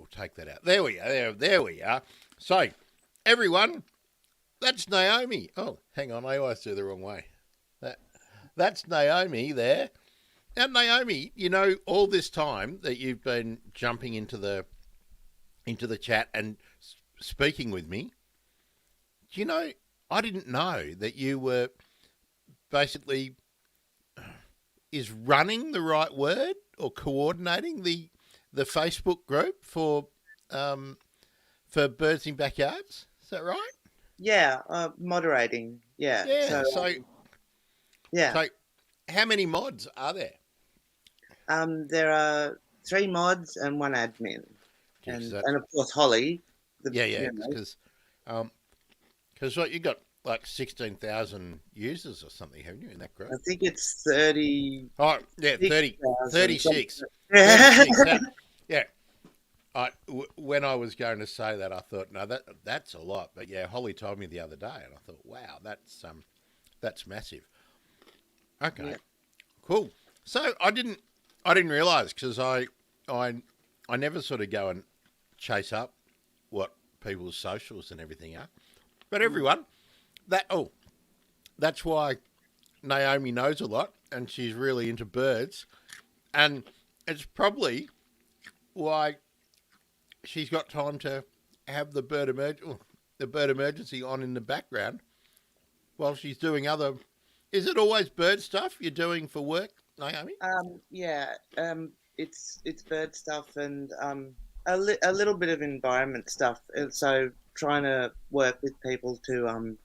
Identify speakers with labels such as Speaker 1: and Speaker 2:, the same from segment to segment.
Speaker 1: we'll take that out. There we are. There we are. So, everyone, that's Naomi. Oh, hang on. I always do the wrong way. That's Naomi there. And Naomi, all this time that you've been jumping into the chat and speaking with me, I didn't know that you were basically, is running the right word, or coordinating the Facebook group for Birds in Backyards. Is that right?
Speaker 2: Yeah, moderating. Yeah.
Speaker 1: Yeah.
Speaker 2: Yeah.
Speaker 1: So how many mods are there?
Speaker 2: There are 3 mods and 1 admin, and of course Holly.
Speaker 1: Because what you got, like 16,000 users or something, haven't you, in that group?
Speaker 2: I think it's 30.
Speaker 1: Oh yeah, 36.
Speaker 2: Yeah.
Speaker 1: 36. Yeah. When I was going to say that, I thought, no, that's a lot. But yeah, Holly told me the other day, and I thought, wow, that's massive. Okay, yeah. Cool. So I didn't realise, because I never sort of go and chase up what people's socials and everything are. But everyone, that's why Naomi knows a lot, and she's really into birds, and it's probably why she's got time to have the bird emergency on in the background while she's doing other. Is it always bird stuff you're doing for work, Naomi?
Speaker 2: Yeah. It's bird stuff and a little bit of environment stuff. So trying to work with people to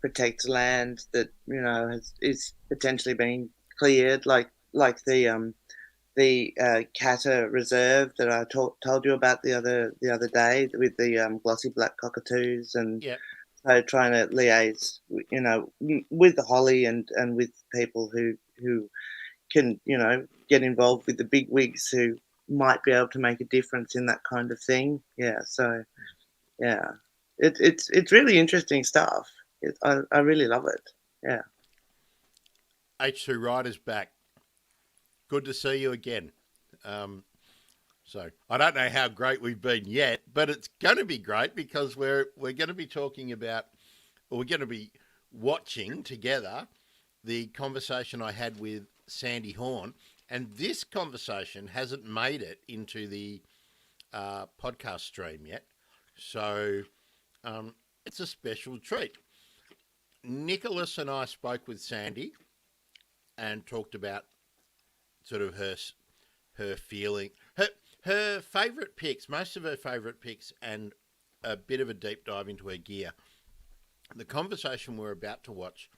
Speaker 2: protect land that is potentially being cleared, like the Kata Reserve that I told you about the other day, with the glossy black cockatoos, and so trying to liaise, with the Holly and with people who can get involved with the big wigs who might be able to make a difference in that kind of thing. Yeah, so yeah, it's really interesting stuff. I really love it. Yeah.
Speaker 1: H2 Rider's back. Good to see you again. So I don't know how great we've been yet, but it's going to be great, because we're going to be talking about, or we're going to be watching together, the conversation I had with Sandy Horne, and this conversation hasn't made it into the podcast stream yet, so it's a special treat. Nicholas and I spoke with Sandy and talked about sort of her feeling, her favourite picks, most of her favourite picks, and a bit of a deep dive into her gear. The conversation we're about to watch,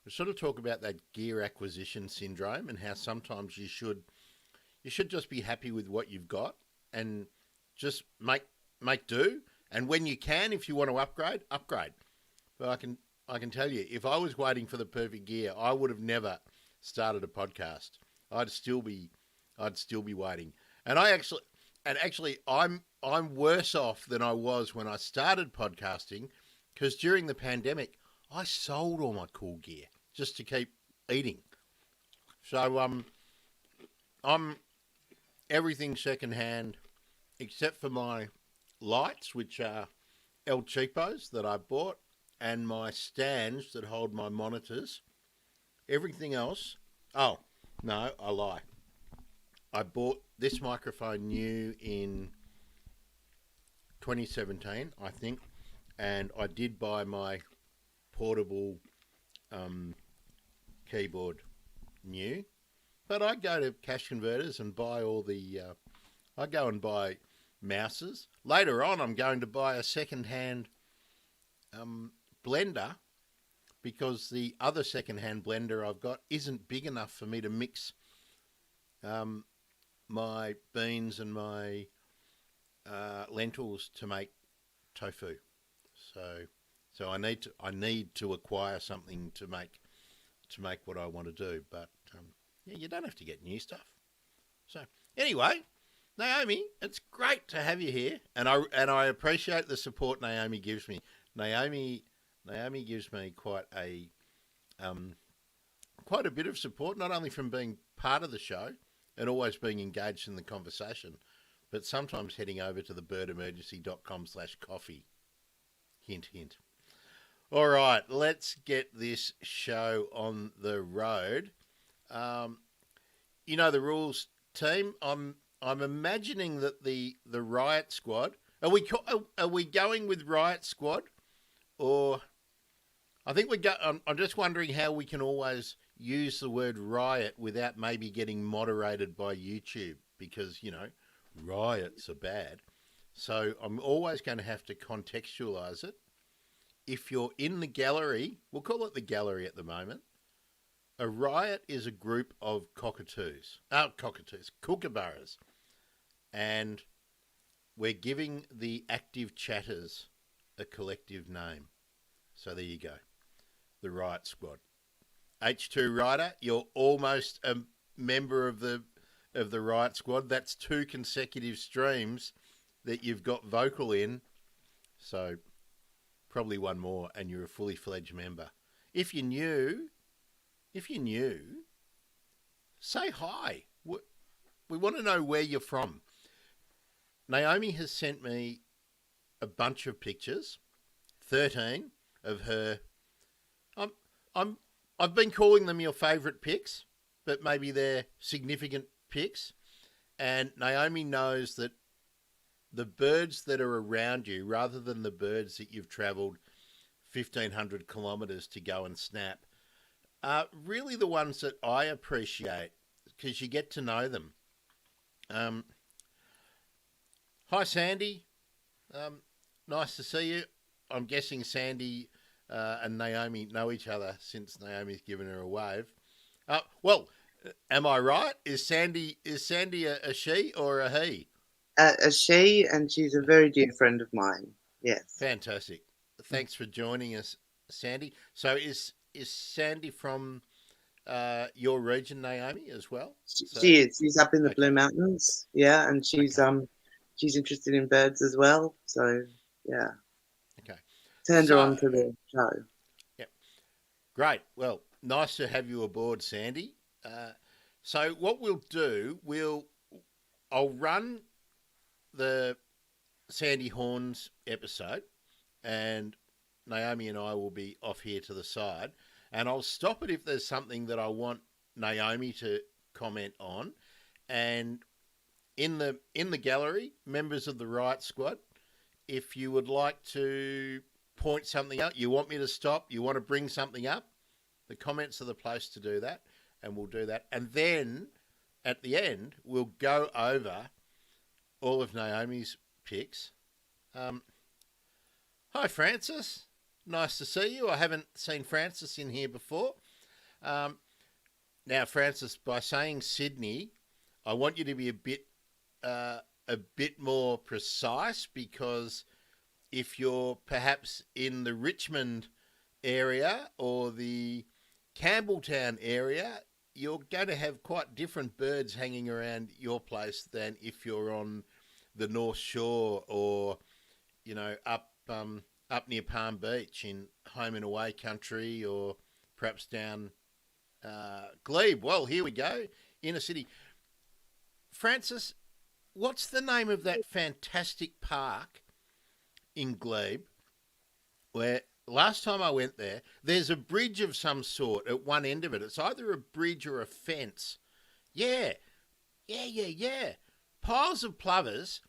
Speaker 1: we sort of talk about that gear acquisition syndrome, and how sometimes you should just be happy with what you've got and just make do. And when you can, if you want to upgrade. But I can tell you, if I was waiting for the perfect gear, I would have never started a podcast. I'd still be waiting. And actually I'm worse off than I was when I started podcasting, because during the pandemic I sold all my cool gear just to keep eating. So I'm everything secondhand except for my lights, which are El Cheapos that I bought, and my stands that hold my monitors. Everything else, oh no, I lie. I bought this microphone new in 2017, I think, and I did buy my portable keyboard new. But I go to cash converters and buy all the. I go and buy mouses. Later on, I'm going to buy a second-hand blender, because the other second-hand blender I've got isn't big enough for me to mix my beans and my lentils to make tofu. So I need to acquire something to make what I want to do. But yeah, you don't have to get new stuff. So anyway, Naomi, it's great to have you here, and I appreciate the support Naomi gives me. Naomi gives me quite a bit of support, not only from being part of the show and always being engaged in the conversation, but sometimes heading over to thebirdemergency.com/coffee. Hint, hint. All right, let's get this show on the road. You know the rules, team. I'm imagining that the Riot Squad, are we going with Riot Squad, or I think I'm just wondering how we can always use the word riot without maybe getting moderated by YouTube, because riots are bad. So I'm always going to have to contextualize it. If you're in the gallery, we'll call it the gallery at the moment. A riot is a group of kookaburras. And we're giving the active chatters a collective name. So there you go. The Riot Squad. H2 Rider, you're almost a member of the Riot Squad. That's 2 consecutive streams that you've got vocal in. So probably one more and you're a fully fledged member. If you're new, say hi. We want to know where you're from. Naomi has sent me a bunch of pictures, 13 of her. I've been calling them your favourite pics, but maybe they're significant pics. And Naomi knows that the birds that are around you, rather than the birds that you've travelled 1,500 kilometres to go and snap, are really the ones that I appreciate because you get to know them. Hi, Sandy. Nice to see you. I'm guessing Sandy and Naomi know each other since Naomi's given her a wave. Well, am I right? Is Sandy a she or a he?
Speaker 2: A she, and she's a very dear friend of mine. Yes.
Speaker 1: Fantastic. Thanks for joining us, Sandy. So is Sandy from your region, Naomi, as well?
Speaker 2: She is. She's up in the
Speaker 1: Okay.
Speaker 2: Blue Mountains. Yeah, and she's she's interested in birds as well. So yeah.
Speaker 1: Okay.
Speaker 2: Turned her on to the show.
Speaker 1: Yep. Great. Well, nice to have you aboard, Sandy. So what we'll do, I'll run the Sandy Horne's episode, and Naomi and I will be off here to the side, and I'll stop it if there's something that I want Naomi to comment on. And in the gallery, members of the Riot Squad, if you would like to point something out, you want me to stop, you want to bring something up, the comments are the place to do that, and we'll do that. And then at the end, we'll go over all of Naomi's picks. Hi, Francis. Nice to see you. I haven't seen Francis in here before. Now, Francis, by saying Sydney, I want you to be a bit more precise, because if you're perhaps in the Richmond area or the Campbelltown area, you're going to have quite different birds hanging around your place than if you're on the North Shore or, up near Palm Beach in home and away country, or perhaps down Glebe. Well, here we go, inner city. Francis, what's the name of that fantastic park in Glebe where last time I went there, there's a bridge of some sort at one end of it. It's either a bridge or a fence. Yeah. Piles of plovers.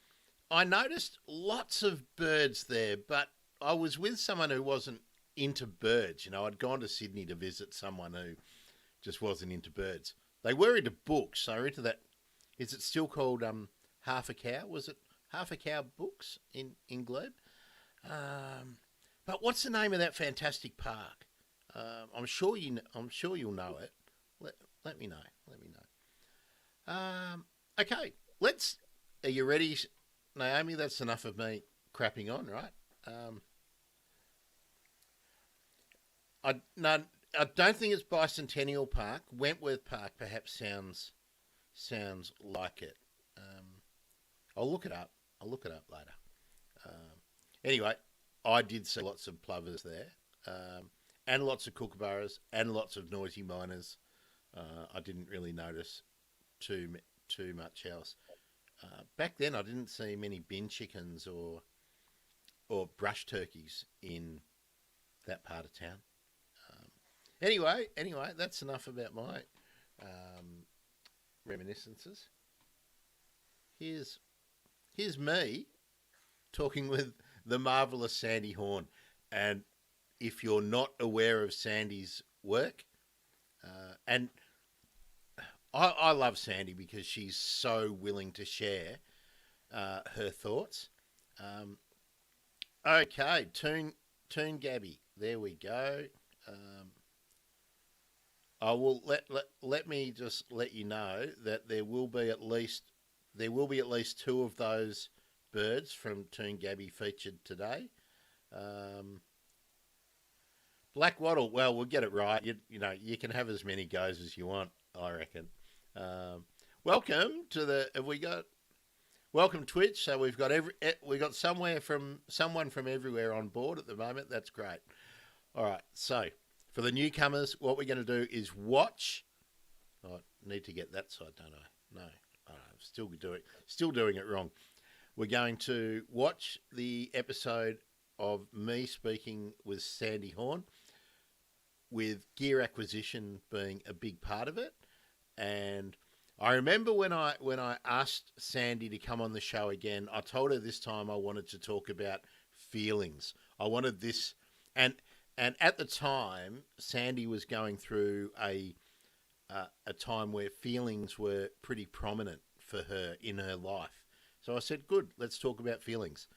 Speaker 1: I noticed lots of birds there, but I was with someone who wasn't into birds. I'd gone to Sydney to visit someone who just wasn't into birds. They were into books. They were into that. Is it still called Half a Cow? Was it Half a Cow Books in Glebe? But what's the name of that fantastic park? I'm sure you'll know it. Let me know. Okay, are you ready, Naomi? That's enough of me crapping on, right? I don't think it's Bicentennial Park. Wentworth Park perhaps sounds like it. I'll look it up. Later. Anyway, I did see lots of plovers there, and lots of kookaburras, and lots of noisy miners. I didn't really notice too much else. Back then, I didn't see many bin chickens or brush turkeys in that part of town. Um, anyway, that's enough about my reminiscences. Here's here's me talking with the marvelous Sandy Horne, and if you're not aware of Sandy's work, and I love Sandy because she's so willing to share her thoughts. Um, okay, Toon Gabby, there we go. Um, I will let me just let you know that there will be at least two of those birds from Toon Gabby featured today. Um, Black Wattle, well, we'll get it right. You know, you can have as many goes as you want, I reckon. Um, welcome to the. Have we got welcome Twitch? So we've got someone from everywhere on board at the moment. That's great. All right. So for the newcomers, what we're going to do is watch. Oh, I need to get that side, don't I? No. I'm still doing it wrong. We're going to watch the episode of me speaking with Sandy Horne, with gear acquisition being a big part of it. And I remember when I asked Sandy to come on the show again, I told her this time I wanted to talk about feelings. I wanted this, and at the time, Sandy was going through a time where feelings were pretty prominent for her in her life. So I said, good, let's talk about feelings,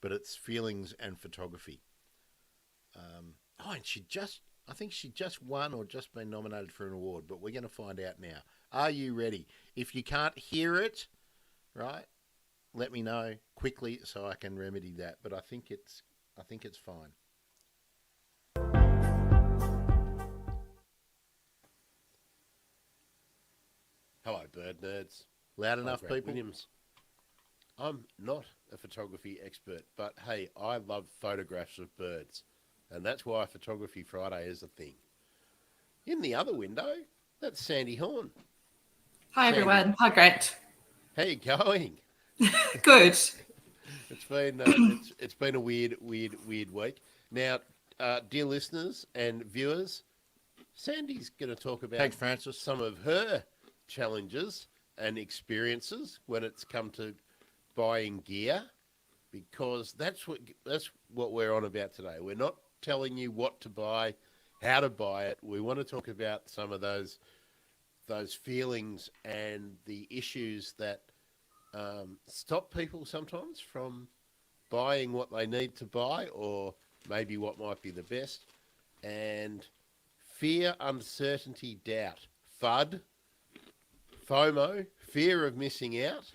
Speaker 1: but it's feelings and photography. And I think she just won or just been nominated for an award, but we're going to find out now. Are you ready? If you can't hear it, right, let me know quickly so I can remedy that. But I think it's fine. Hello, bird nerds. Loud enough,
Speaker 3: Grant
Speaker 1: people?
Speaker 3: Williams. I'm not a photography expert, but hey, I love photographs of birds, and that's why Photography Friday is a thing. In the other window, that's Sandy Horne.
Speaker 4: Hi,
Speaker 3: Sandy,
Speaker 4: everyone. Hi, Grant.
Speaker 3: how you going?
Speaker 4: Good.
Speaker 3: It's been a weird week. Now, dear listeners and viewers, Sandy's going to talk about
Speaker 1: Thanks, Francis.
Speaker 3: some of her challenges and experiences when it's come to buying gear, because that's what we're on about today. We're not telling you what to buy, how to buy it. We want to talk about some of those feelings and the issues that stop people sometimes from buying what they need to buy, or maybe what might be the best. And fear, uncertainty, doubt, FUD, FOMO, fear of missing out,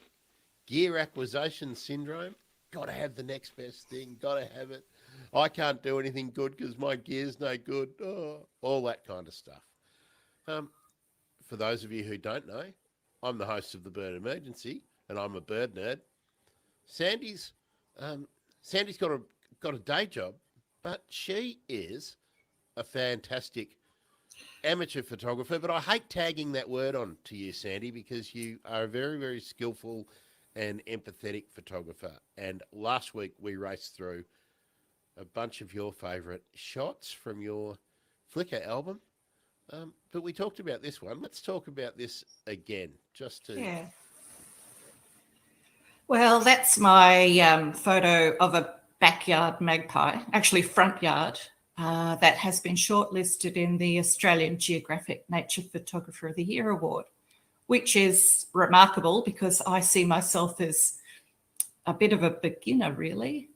Speaker 3: gear acquisition syndrome, got to have the next best thing, got to have it. I can't do anything good because my gear's no good, all that kind of stuff. For those of you who don't know, I'm the host of the Bird Emergency, and I'm a bird nerd. Sandy's got a day job, but she is a fantastic amateur photographer. But I hate tagging that word on to you, Sandy, because you are a very, very skillful and empathetic photographer. And last week we raced through a bunch of your favourite shots from your Flickr album. But we talked about this one. Let's talk about this again, just to...
Speaker 4: Yeah. Well, that's my photo of a backyard magpie, actually front yard, that has been shortlisted in the Australian Geographic Nature Photographer of the Year Award, which is remarkable because I see myself as a bit of a beginner, really.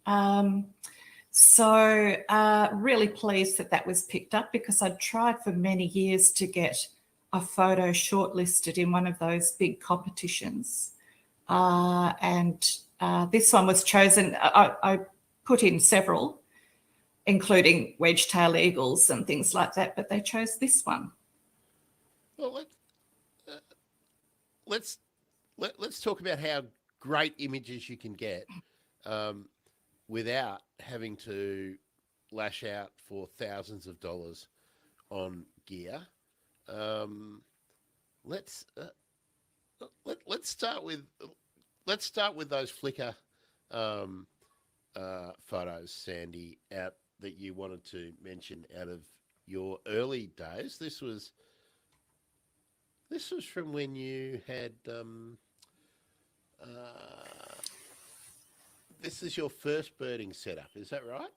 Speaker 4: So really pleased that was picked up, because I'd tried for many years to get a photo shortlisted in one of those big competitions. And this one was chosen. I put in several, including wedge-tail eagles and things like that, but they chose this one.
Speaker 3: Well, let's talk about how great images you can get without having to lash out for thousands of dollars on gear. Let's start with let's start with those Flickr photos, Sandy, out that you wanted to mention out of your early days. This was from when you had this is your first birding setup, is that right?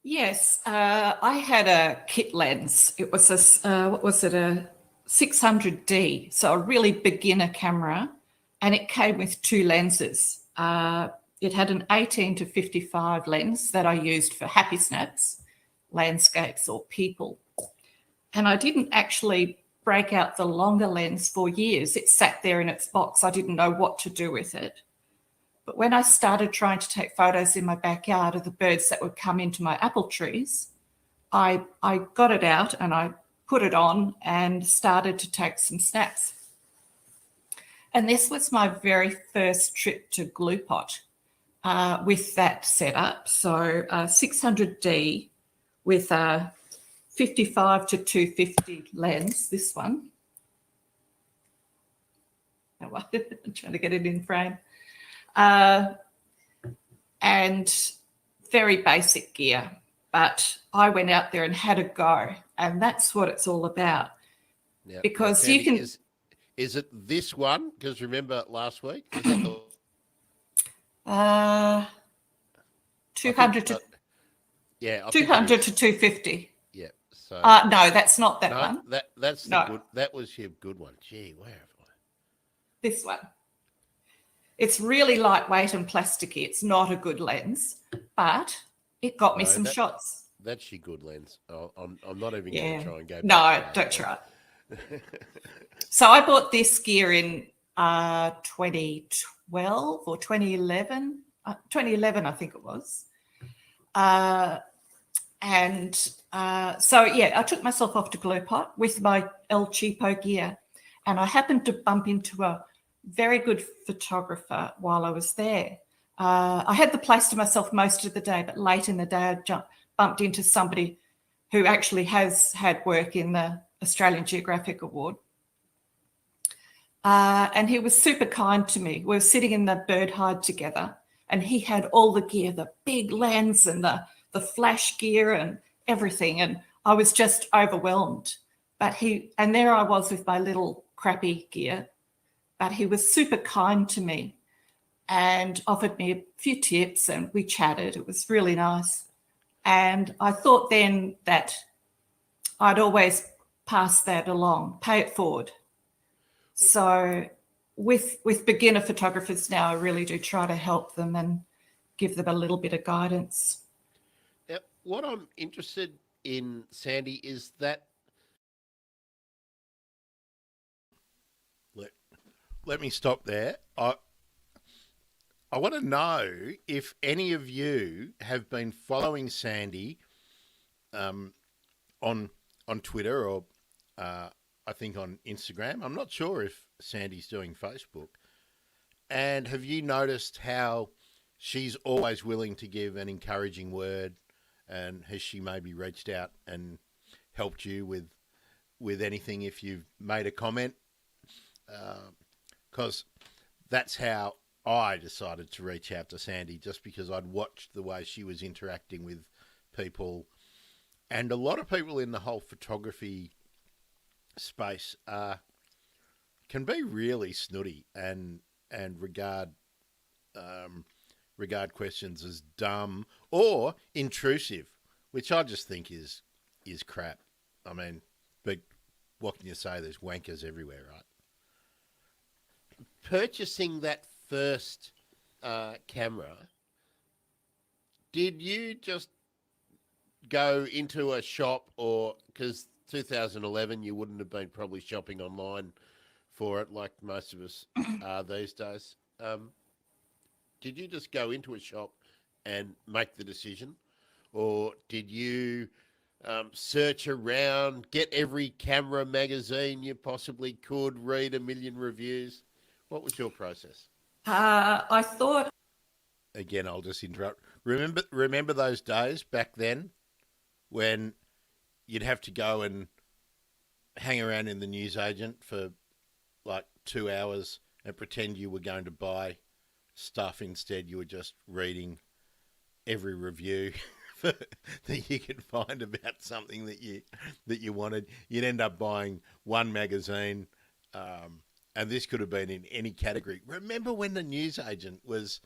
Speaker 4: Yes, I had a kit lens. It was what was it, a 600D, so a really beginner camera, and it came with two lenses. It had an 18 to 55 lens that I used for happy snaps, landscapes, or people. And I didn't actually break out the longer lens for years. It sat there in its box. I didn't know what to do with it. But when I started trying to take photos in my backyard of the birds that would come into my apple trees, I got it out and I put it on and started to take some snaps. And this was my very first trip to Glue Pot with that setup. So 600D with a 55 to 250 lens, this one. I'm trying to get it in frame. And very basic gear, but I went out there and had a go, and that's what it's all about.
Speaker 3: Now,
Speaker 4: because
Speaker 3: Sandy,
Speaker 4: you can.
Speaker 3: Is it this one? Because remember last week? Was that the...
Speaker 4: 200 to
Speaker 3: yeah,
Speaker 4: 200 to 250.
Speaker 3: Yeah. So
Speaker 4: no, that's not that one.
Speaker 3: That's the good. That was your good one. Gee, where have I?
Speaker 4: This one. It's really lightweight and plasticky. It's not a good lens, but it got me some shots.
Speaker 3: That's your good lens. I'm not even going to try and go.
Speaker 4: No, don't try it. So I bought this gear in 2012 or 2011. 2011, I think it was. So yeah, I took myself off to Glue Pot with my El Cheapo gear, and I happened to bump into a very good photographer while I was there. I had the place to myself most of the day, but late in the day I bumped into somebody who actually has had work in the Australian Geographic Award. And he was super kind to me. We were sitting in the bird hide together, and he had all the gear, the big lens and the flash gear and everything. And I was just overwhelmed. And there I was with my little crappy gear. But he was super kind to me and offered me a few tips, and we chatted. It was really nice. And I thought then that I'd always pass that along, pay it forward. So with beginner photographers now, I really do try to help them and give them a little bit of guidance.
Speaker 3: Now, what I'm interested in, Sandy, is that
Speaker 1: let me stop there. I want to know if any of you have been following Sandy on Twitter or I think on Instagram. I'm not sure if Sandy's doing Facebook. And have you noticed how she's always willing to give an encouraging word, and has she maybe reached out and helped you with anything if you've made a comment? Because that's how I decided to reach out to Sandy, just because I'd watched the way she was interacting with people. And a lot of people in the whole photography space can be really snooty and regard questions as dumb or intrusive, which I just think is crap. I mean, but what can you say? There's wankers everywhere, right?
Speaker 3: Purchasing that first camera, did you just go into a shop, or because 2011 you wouldn't have been probably shopping online for it like most of us are these days? Did you just go into a shop and make the decision, or did you search around, get every camera magazine you possibly could, read a million reviews? What was your process?
Speaker 4: I thought...
Speaker 1: Again, I'll just interrupt. Remember those days back then when you'd have to go and hang around in the newsagent for like 2 hours and pretend you were going to buy stuff. Instead, you were just reading every review that you could find about something that you wanted. You'd end up buying one magazine, and this could have been in any category. Remember when the newsagent was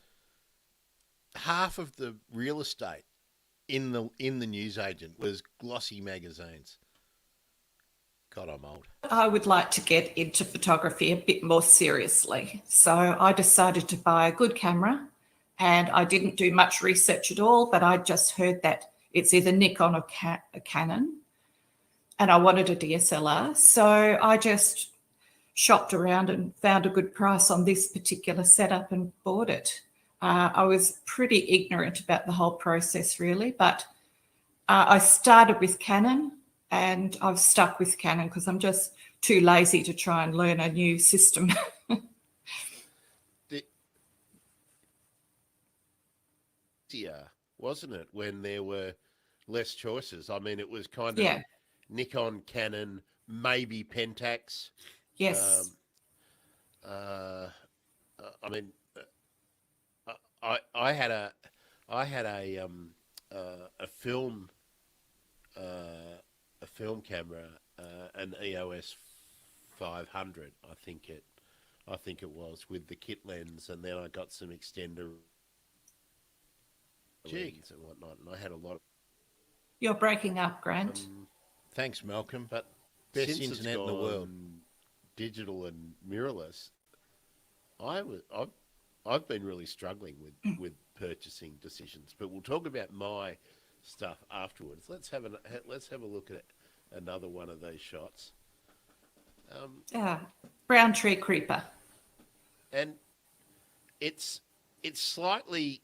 Speaker 1: half of the real estate in the newsagent was glossy magazines? God, I'm old.
Speaker 4: I would like to get into photography a bit more seriously. So I decided to buy a good camera, and I didn't do much research at all, but I just heard that it's either Nikon or a Canon, and I wanted a DSLR. So I just shopped around and found a good price on this particular setup and bought it. I was pretty ignorant about the whole process, really, but I started with Canon, and I've stuck with Canon because I'm just too lazy to try and learn a new system.
Speaker 3: Easier, wasn't it, when there were less choices? I mean, it was kind of Nikon, Canon, maybe Pentax.
Speaker 4: Yes.
Speaker 3: I mean, I had a film camera, an EOS 500, I think it was, with the kit lens, and then I got some extender lens and whatnot, and I had a lot.
Speaker 4: You're breaking up, Grant.
Speaker 1: Thanks, Malcolm.
Speaker 3: But
Speaker 1: best
Speaker 3: since
Speaker 1: internet in the world,
Speaker 3: digital and mirrorless, I've been really struggling with purchasing decisions. But we'll talk about my stuff afterwards. Let's have a look at another one of these shots.
Speaker 4: Brown tree creeper.
Speaker 3: And it's slightly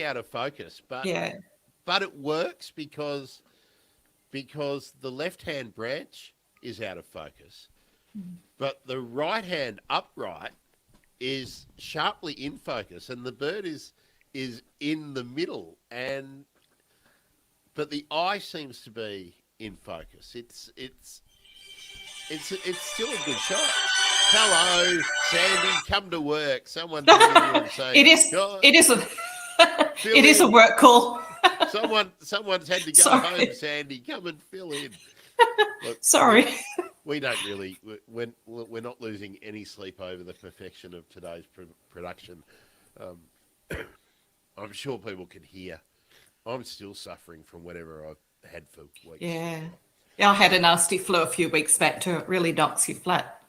Speaker 3: out of focus, but it works because the left-hand branch is out of focus, but the right-hand upright is sharply in focus, and the bird is in the middle, but the eye seems to be in focus. It's still a good shot. Hello, Sandy, come to work. Someone say
Speaker 4: it is a work call.
Speaker 3: Someone's had to go home, Sandy. Come and fill in. Look,
Speaker 4: Sorry.
Speaker 3: We don't really. We're not losing any sleep over the perfection of today's production. I'm sure people can hear. I'm still suffering from whatever I've had for weeks.
Speaker 4: Yeah, I had a nasty flu a few weeks back too. It really knocks you flat.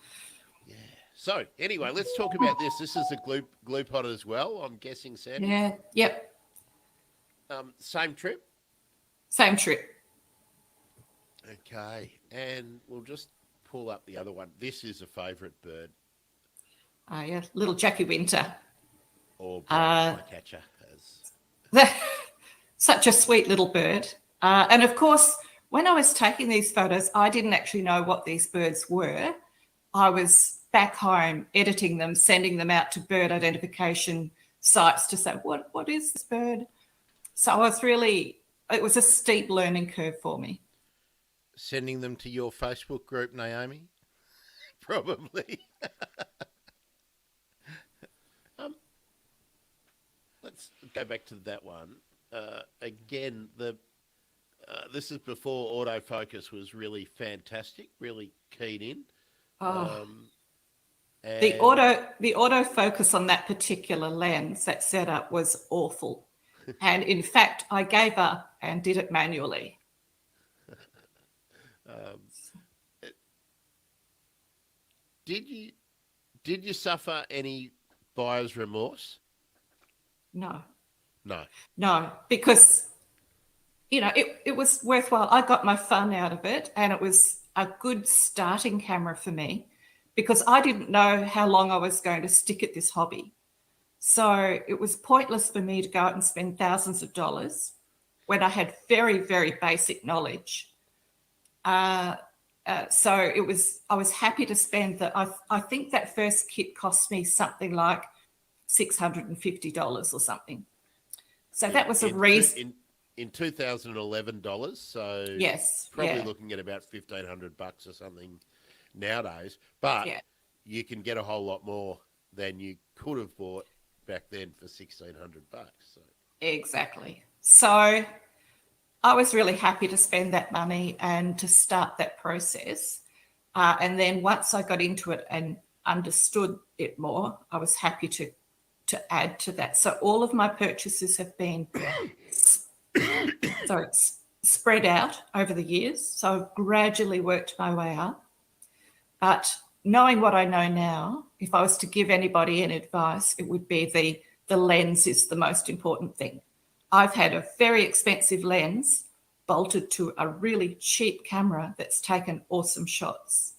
Speaker 3: Yeah. So anyway, let's talk about this. This is a glue pot as well, I'm guessing, Sandy.
Speaker 4: Yeah. Yep.
Speaker 3: Same trip.
Speaker 4: Same trip.
Speaker 3: Okay, and we'll just pull up the other one. This is a favourite bird.
Speaker 4: Oh yeah, little Jackie Winter.
Speaker 3: Or flycatcher,
Speaker 4: Such a sweet little bird. And of course, when I was taking these photos, I didn't actually know what these birds were. I was back home editing them, sending them out to bird identification sites to say, what is this bird? So it was a steep learning curve for me.
Speaker 1: Sending them to your Facebook group, Naomi? Probably.
Speaker 3: Let's go back to that one. Again, this is before autofocus was really fantastic, really keyed in.
Speaker 4: The autofocus on that particular lens, that setup, was awful. And in fact, I gave up and did it manually.
Speaker 3: Did you suffer any buyer's remorse?
Speaker 4: No, because, it was worthwhile. I got my fun out of it, and it was a good starting camera for me because I didn't know how long I was going to stick at this hobby. So it was pointless for me to go out and spend thousands of dollars when I had very, very basic knowledge. So I was happy to spend I think that first kit cost me something like $650 or something. So that was a reason.
Speaker 3: In $2011, so
Speaker 4: yes,
Speaker 3: probably looking at about $1,500 or something nowadays. But you can get a whole lot more than you could have bought back then for $1,600. So
Speaker 4: Exactly. So I was really happy to spend that money and to start that process. And then once I got into it and understood it more, I was happy to add to that. So all of my purchases have been spread out over the years. So I've gradually worked my way up. But knowing what I know now, if I was to give anybody any advice, it would be the lens is the most important thing. I've had a very expensive lens bolted to a really cheap camera that's taken awesome shots.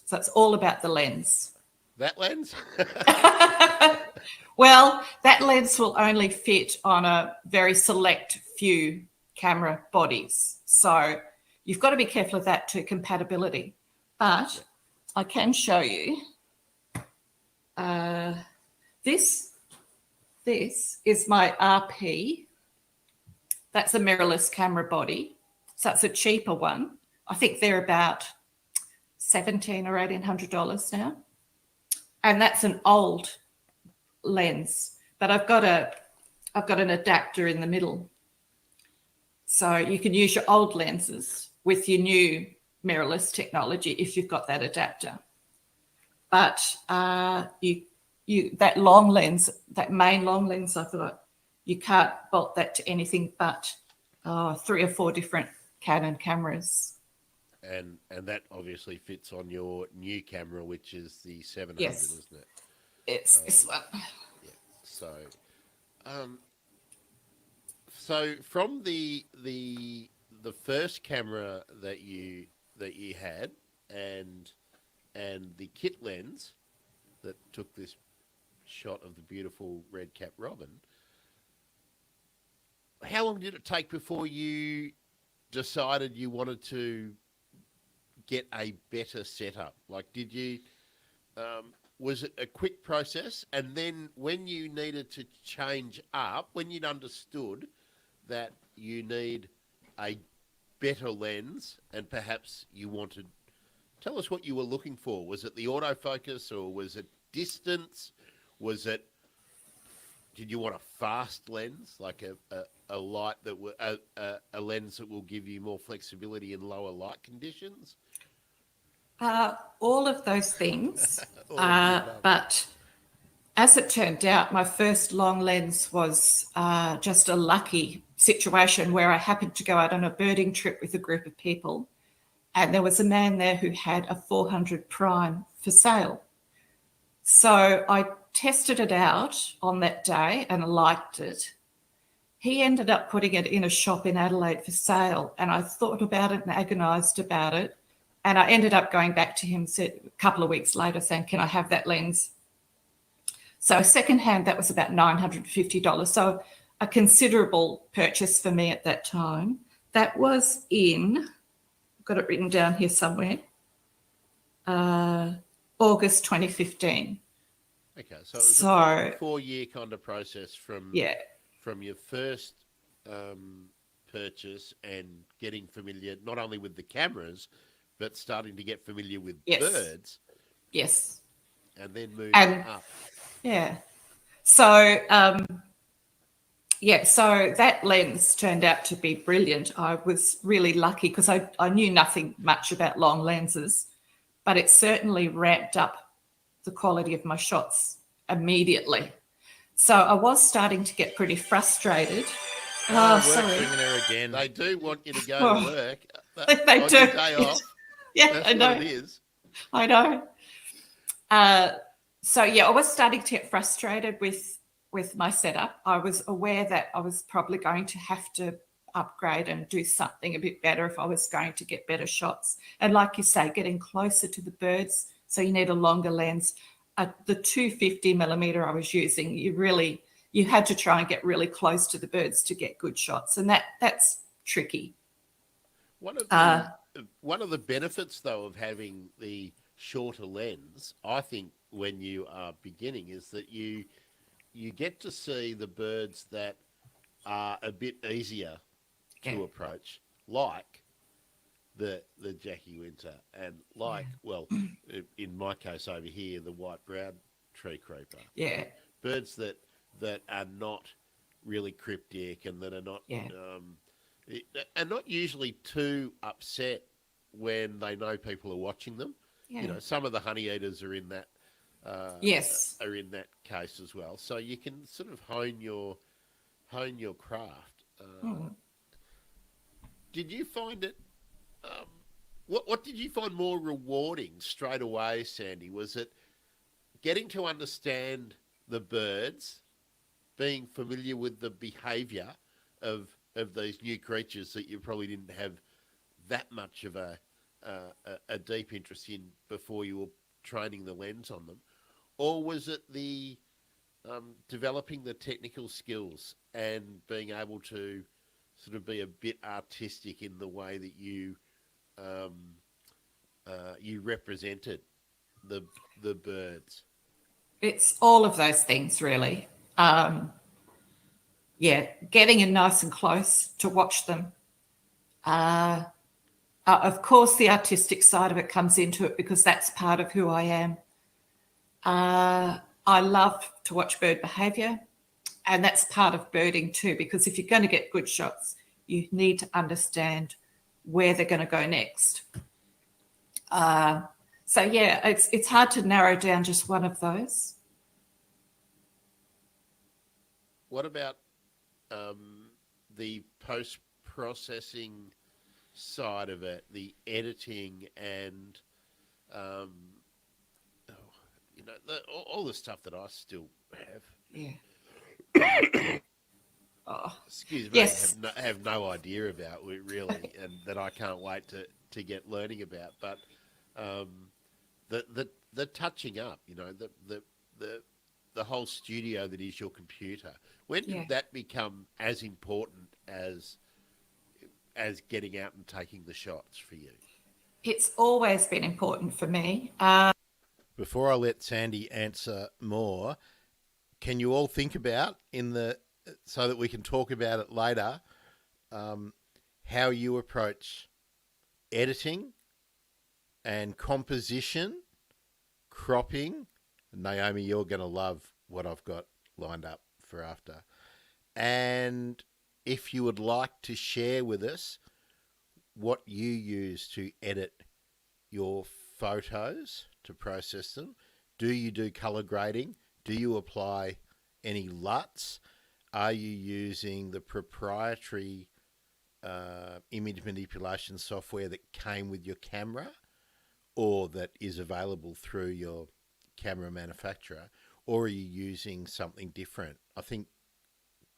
Speaker 4: So it's all about the lens.
Speaker 3: that lens?
Speaker 4: Well, that lens will only fit on a very select few camera bodies. So you've got to be careful of that too, compatibility. But I can show you this is my RP. That's a mirrorless camera body. So it's a cheaper one. I think they're about $1,700 or $1,800 now. And that's an old lens, but I've got an adapter in the middle. So you can use your old lenses with your new mirrorless technology if you've got that adapter. But that long lens, that main long lens I've got, you can't bolt that to anything but 3 or 4 different Canon cameras.
Speaker 3: And that obviously fits on your new camera, which is the 700,
Speaker 4: Yes.
Speaker 3: isn't it?
Speaker 4: It's this one.
Speaker 3: Yeah. So from the first camera that you had and the kit lens that took this shot of the beautiful red-capped robin, how long did it take before you decided you wanted to get a better setup? Like, did you, was it a quick process? And then when you needed to change up, when you'd understood that you need a better lens and perhaps you wanted, tell us what you were looking for. Was it the autofocus or was it distance? Was it, did you want a fast lens, like a light that will, a lens that will give you more flexibility in lower light conditions?
Speaker 4: All of those things. But as it turned out, my first long lens was just a lucky situation where I happened to go out on a birding trip with a group of people, and there was a man there who had a 400 prime for sale. So I tested it out on that day and liked it. He ended up putting it in a shop in Adelaide for sale, and I thought about it and agonised about it. And I ended up going back to him a couple of weeks later saying, can I have that lens? So secondhand, that was about $950. So a considerable purchase for me at that time. That was in, I've got it written down here somewhere, August 2015.
Speaker 3: Okay, so it was a 4-year kind of process from your first purchase and getting familiar not only with the cameras, but starting to get familiar with birds.
Speaker 4: Yes.
Speaker 3: And then moving up.
Speaker 4: Yeah. So, so that lens turned out to be brilliant. I was really lucky because I knew nothing much about long lenses, but it certainly ramped up the quality of my shots immediately. So I was starting to get pretty frustrated. Sorry.
Speaker 3: Bringing her again. They do want you to go to work.
Speaker 4: They
Speaker 3: on
Speaker 4: do.
Speaker 3: Your day off.
Speaker 4: Yeah,
Speaker 3: That's
Speaker 4: I know.
Speaker 3: what it is.
Speaker 4: I know. I was starting to get frustrated with my setup. I was aware that I was probably going to have to upgrade and do something a bit better if I was going to get better shots. And like you say, getting closer to the birds, so you need a longer lens. The 250 millimeter I was using, you had to try and get really close to the birds to get good shots, and that's tricky.
Speaker 3: One of the benefits, though, of having the shorter lens, I think, when you are beginning, is that you get to see the birds that are a bit easier to approach, like the Jackie Winter, and in my case over here, the white-brown tree creeper.
Speaker 4: Yeah.
Speaker 3: Birds that that are not really cryptic and that are not
Speaker 4: Yeah.
Speaker 3: are not usually too upset when they know people are watching them.
Speaker 4: Yeah.
Speaker 3: You know, some of the honey eaters are in that
Speaker 4: Yes.
Speaker 3: are in that case as well. So you can sort of hone your craft. Did you find it? What did you find more rewarding straight away, Sandy? Was it getting to understand the birds, being familiar with the behaviour of these new creatures that you probably didn't have that much of a deep interest in before you were training the lens on them, or was it the developing the technical skills and being able to sort of be a bit artistic in the way that you you represented the birds?
Speaker 4: It's all of those things, really. Yeah, getting in nice and close to watch them. Of course, the artistic side of it comes into it because that's part of who I am. I love to watch bird behaviour, and that's part of birding too, because if you're going to get good shots, you need to understand where they're going to go next. So yeah, it's hard to narrow down just one of those.
Speaker 3: What about the post-processing side of it, the editing and, you know, all the stuff that I still have?
Speaker 4: Yeah. Oh,
Speaker 3: Excuse me,
Speaker 4: yes.
Speaker 3: have no idea about really, and that I can't wait to get learning about. But the touching up, you know, the whole studio that is your computer. When did that become as important as getting out and taking the shots for you?
Speaker 4: It's always been important for me.
Speaker 1: Before I let Sandy answer more, can you all think about so that we can talk about it later, how you approach editing and composition, cropping? Naomi, you're going to love what I've got lined up for after. And if you would like to share with us what you use to edit your photos, to process them. Do you do colour grading? Do you apply any LUTs? Are you using the proprietary image manipulation software that came with your camera or that is available through your camera manufacturer? Or are you using something different? I think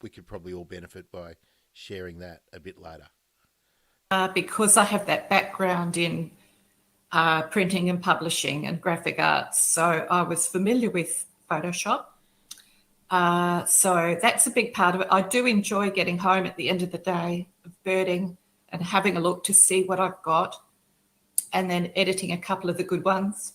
Speaker 1: we could probably all benefit by sharing that a bit later.
Speaker 4: Because I have that background in printing and publishing and graphic arts, so I was familiar with Photoshop. So that's a big part of it. I do enjoy getting home at the end of the day of birding and having a look to see what I've got and then editing a couple of the good ones.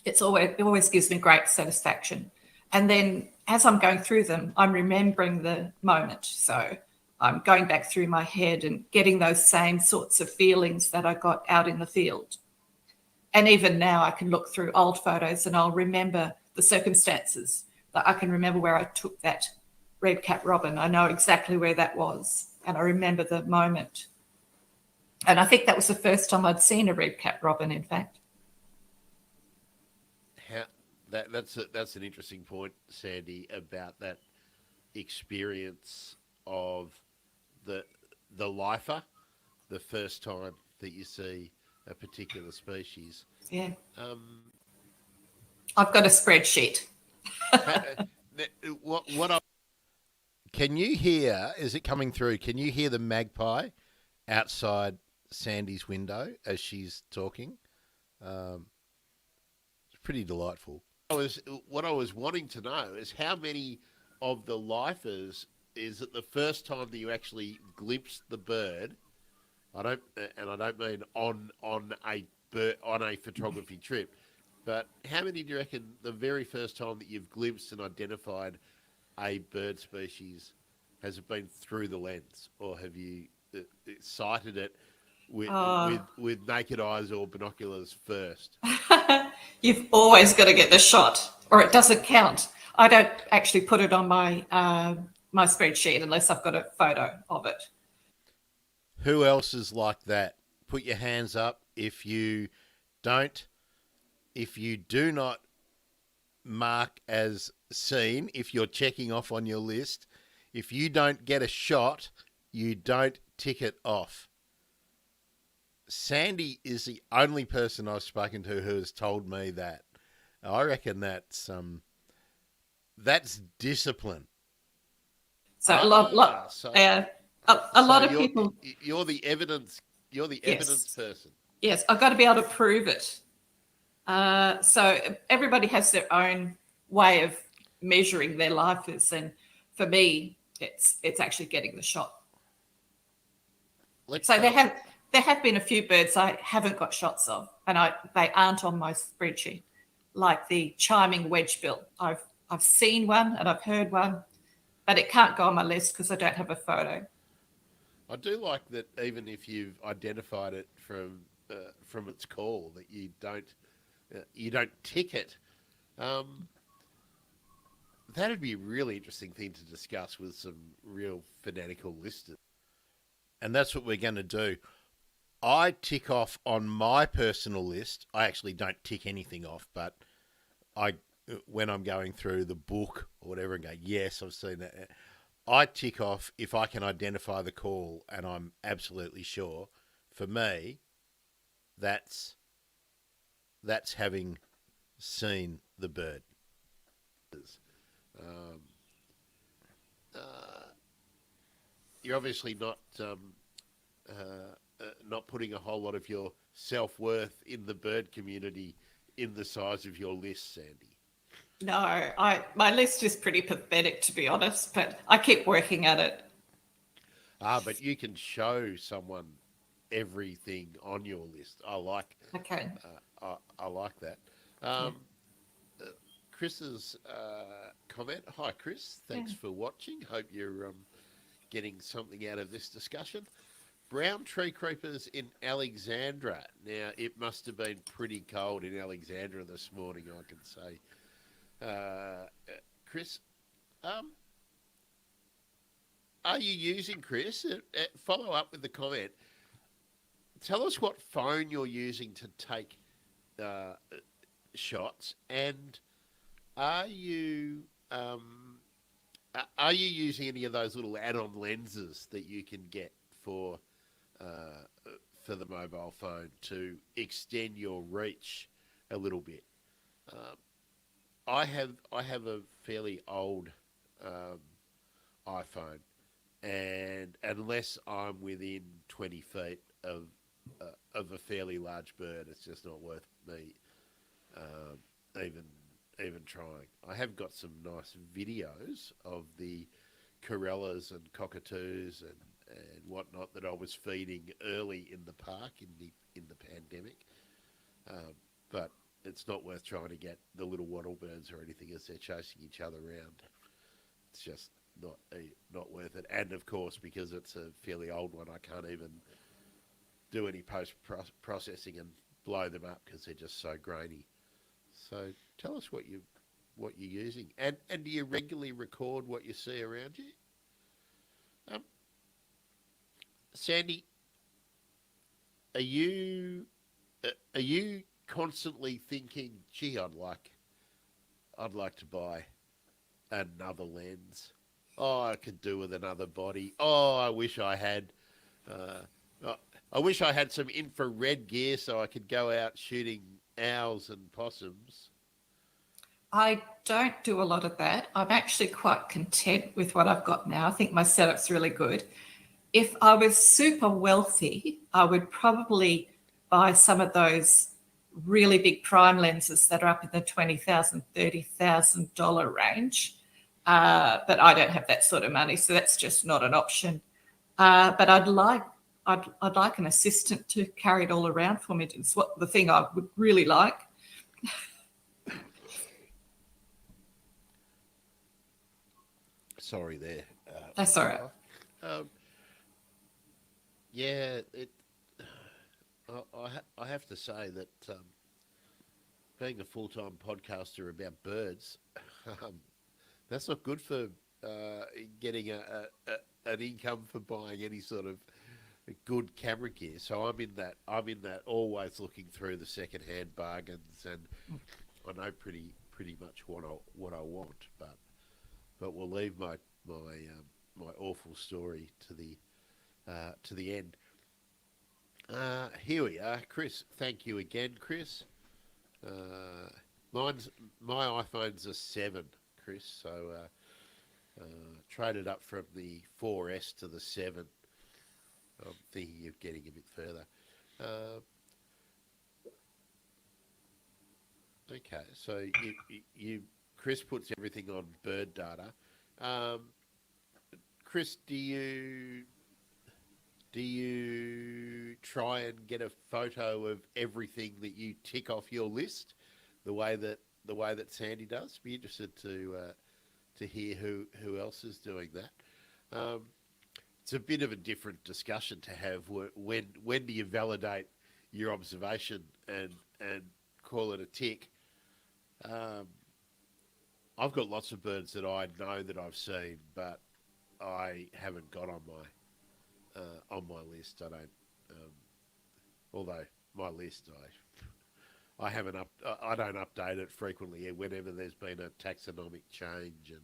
Speaker 4: It always gives me great satisfaction. And then as I'm going through them, I'm remembering the moment. So I'm going back through my head and getting those same sorts of feelings that I got out in the field. And even now I can look through old photos and I'll remember the circumstances. That I can remember where I took that red-capped robin. I know exactly where that was and I remember the moment. And I think that was the first time I'd seen a red-capped robin, in fact.
Speaker 3: That's an interesting point, Sandy, about that experience of the lifer, the first time that you see a particular species.
Speaker 4: Yeah. I've got a spreadsheet.
Speaker 1: Can you hear, is it coming through? Can you hear the magpie outside Sandy's window as she's talking? It's pretty delightful.
Speaker 3: What I was wanting to know is how many of the lifers is it the first time that you actually glimpsed the bird? I don't mean on a photography trip, but how many do you reckon the very first time that you've glimpsed and identified a bird species has it been through the lens, or have you sighted it with naked eyes or binoculars first?
Speaker 4: You've always got to get the shot or it doesn't count. I don't actually put it on my my spreadsheet unless I've got a photo of it.
Speaker 1: Who else is like that? Put your hands up if you don't, if you do not mark as seen, if you're checking off on your list, if you don't get a shot, you don't tick it off. Sandy is the only person I've spoken to who has told me that. I reckon that's discipline.
Speaker 4: So a lot, a lot of people.
Speaker 3: You're the evidence. You're the
Speaker 4: Yes.
Speaker 3: evidence person.
Speaker 4: Yes, I've got to be able to prove it. So everybody has their own way of measuring their lifers, and for me, it's actually getting the shot. So there have been a few birds I haven't got shots of, and they aren't on my spreadsheet, like the chiming wedgebill. I've seen one and I've heard one, but it can't go on my list because I don't have a photo.
Speaker 3: I do like that, even if you've identified it from its call, that you don't tick it. That'd be a really interesting thing to discuss with some real fanatical listers.
Speaker 1: And that's what we're going to do. I tick off on my personal list. I actually don't tick anything off, but when I'm going through the book or whatever and go, yes, I've seen that. I tick off if I can identify the call and I'm absolutely sure. For me, that's having seen the bird.
Speaker 3: You're obviously not putting a whole lot of your self-worth in the bird community in the size of your list, Sandy.
Speaker 4: No, my list is pretty pathetic, to be honest, but I keep working at it.
Speaker 3: But you can show someone everything on your list. I like.
Speaker 4: Okay.
Speaker 3: I like that. Chris's comment. Hi, Chris. Thanks for watching. Hope you're getting something out of this discussion. Brown tree creepers in Alexandra. Now, it must have been pretty cold in Alexandra this morning, I can say. Chris, are you using, Chris? Follow up with the comment. Tell us what phone you're using to take shots, and are you using any of those little add-on lenses that you can get for the mobile phone to extend your reach a little bit? I have a fairly old iPhone, and unless I'm within 20 feet of a fairly large bird, it's just not worth me even trying. I have got some nice videos of the corellas and cockatoos and whatnot that I was feeding early in the park in the pandemic, but it's not worth trying to get the little wattle birds or anything as they're chasing each other around. It's just not worth it. And of course, because it's a fairly old one, I can't even do any post-processing and blow them up because they're just so grainy. So tell us what you're using, and do you regularly record what you see around you? Sandy, are you constantly thinking, gee, I'd like to buy another lens. Oh, I could do with another body. Oh, I wish I had some infrared gear so I could go out shooting owls and possums.
Speaker 4: I don't do a lot of that. I'm actually quite content with what I've got now. I think my setup's really good. If I was super wealthy, I would probably buy some of those really big prime lenses that are up in the $20,000, $30,000 range. But I don't have that sort of money, so that's just not an option. But I'd like an assistant to carry it all around for me. It's the thing I would really like.
Speaker 3: Sorry there.
Speaker 4: That's all right.
Speaker 3: Yeah, I have to say that being a full-time podcaster about birds, That's not good for getting an income for buying any sort of good camera gear. So I'm in that. Always looking through the second-hand bargains, and I know pretty much what I want. But we'll leave my awful story to the end. Here we are, Chris. Thank you again, Chris. My iPhone's a 7, Chris. So traded up from the 4S to the 7. I'm thinking of getting a bit further. Okay, so Chris puts everything on bird data. Chris, do you try and get a photo of everything that you tick off your list, the way that Sandy does? Be interested to hear who else is doing that. It's a bit of a different discussion to have. When do you validate your observation and call it a tick? I've got lots of birds that I know that I've seen, but I haven't got on my list. I don't. Although my list, I haven't I don't update it frequently. Whenever there's been a taxonomic change, and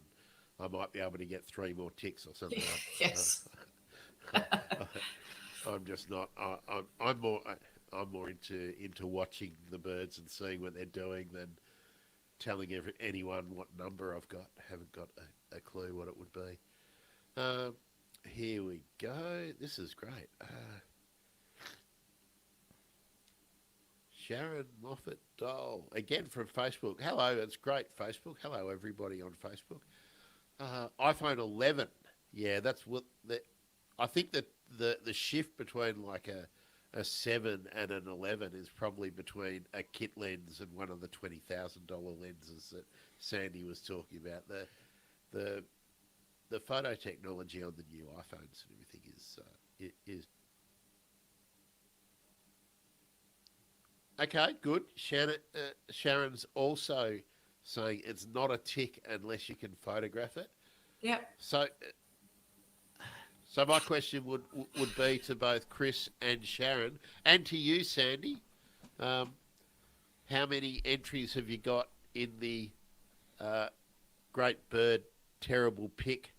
Speaker 3: I might be able to get 3 more ticks or something.
Speaker 4: Yes.
Speaker 3: I'm just not. I'm more into watching the birds and seeing what they're doing than telling anyone what number I've got. Haven't got a clue what it would be. Here we go. This is great. Sharon Moffat Dole, again from Facebook. Hello, it's great, Facebook. Hello, everybody on Facebook. iPhone 11. Yeah, that's what... I think that the shift between like a 7 and an 11 is probably between a kit lens and one of the $20,000 lenses that Sandy was talking about. The photo technology on the new iPhones and everything is okay. Good. Sharon's also saying it's not a tick unless you can photograph it.
Speaker 4: Yep.
Speaker 3: So my question would be to both Chris and Sharon, and to you, Sandy. How many entries have you got in the Great Bird Terrible Pick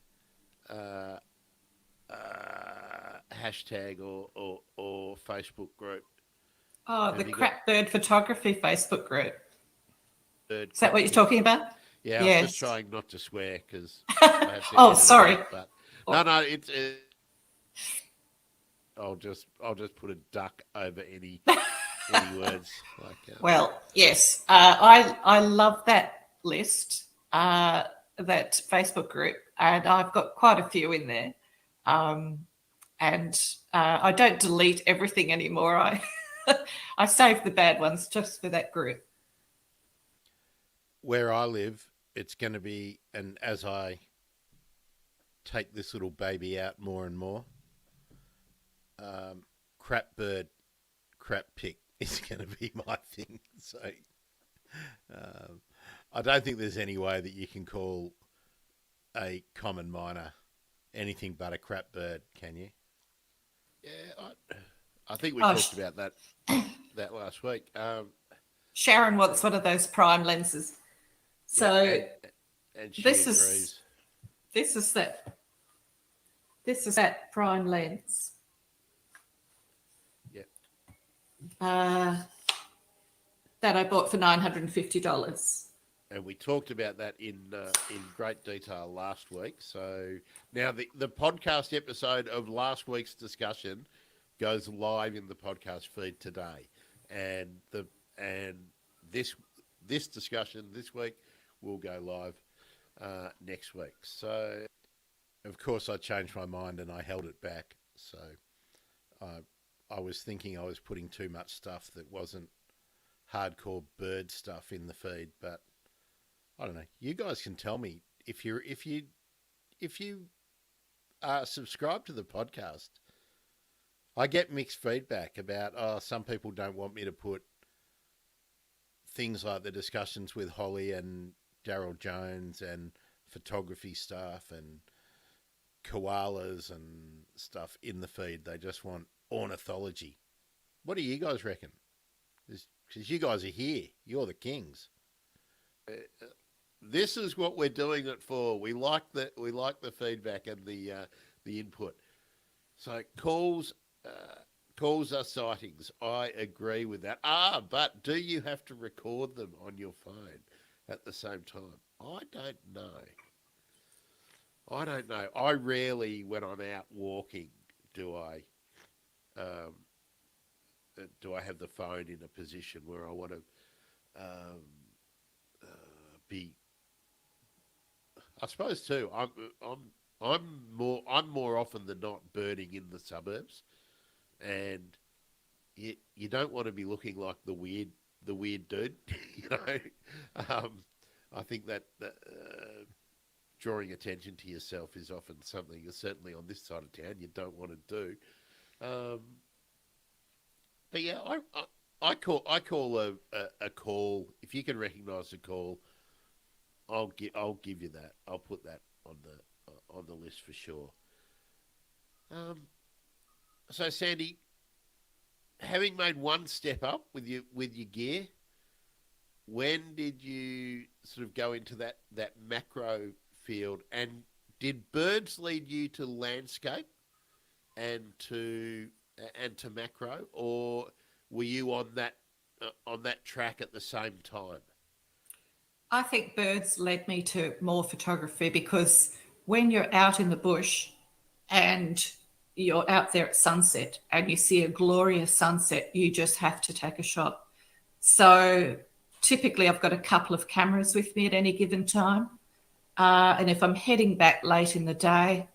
Speaker 3: hashtag or Facebook group?
Speaker 4: Oh, the Crap Bird Photography Facebook group.
Speaker 3: Bird
Speaker 4: Is that what you're talking about?
Speaker 3: Yeah,
Speaker 4: yes.
Speaker 3: I was just trying not to swear because.
Speaker 4: Oh, sorry.
Speaker 3: But no, it's. I'll just put a duck over any words.
Speaker 4: Well, yes, I love that list, that Facebook group, and I've got quite a few in there. And I don't delete everything anymore. I save the bad ones just for that group.
Speaker 1: Where I live, it's going to be, and as I take this little baby out more and more, crap bird, crap pick is going to be my thing. So I don't think there's any way that you can call a common miner anything but a crap bird, can you?
Speaker 3: Yeah, I think we talked about that last week.
Speaker 4: Sharon wants one of those prime lenses. So
Speaker 3: yeah, and she
Speaker 4: this
Speaker 3: agrees.
Speaker 4: This is that prime lens.
Speaker 3: Yep.
Speaker 4: That I bought for $950.
Speaker 3: And we talked about that in great detail last week. So now the podcast episode of last week's discussion goes live in the podcast feed today, and this discussion this week will go live next week. So, of course, I changed my mind and I held it back. So I was thinking I was putting too much stuff that wasn't hardcore bird stuff in the feed, but I don't know. You guys can tell me if you subscribe to the podcast. I get mixed feedback about some people don't want me to put things like the discussions with Holly and Daryl Jones and
Speaker 1: photography stuff and koalas and stuff in the feed. They just want ornithology. What do you guys reckon? Because you guys are here. You're the kings.
Speaker 3: This is what we're doing it for. We like the feedback and the input. So calls are sightings. I agree with that. But do you have to record them on your phone at the same time? I don't know. I rarely, when I'm out walking, do I have the phone in a position where I want to be. I suppose too. I'm more often than not birding in the suburbs, and you don't want to be looking like the weird dude, you know. I think that drawing attention to yourself is often something, certainly on this side of town, you don't want to do. But yeah, I call a call. If you can recognise a call, I'll give you that. I'll put that on the list for sure. So Sandy, having made one step up with your gear, when did you sort of go into that macro field, and did birds lead you to landscape and to macro, or were you on that track at the same time?
Speaker 4: I think birds led me to more photography, because when you're out in the bush and you're out there at sunset and you see a glorious sunset, you just have to take a shot. So typically I've got a couple of cameras with me at any given time. And if I'm heading back late in the day,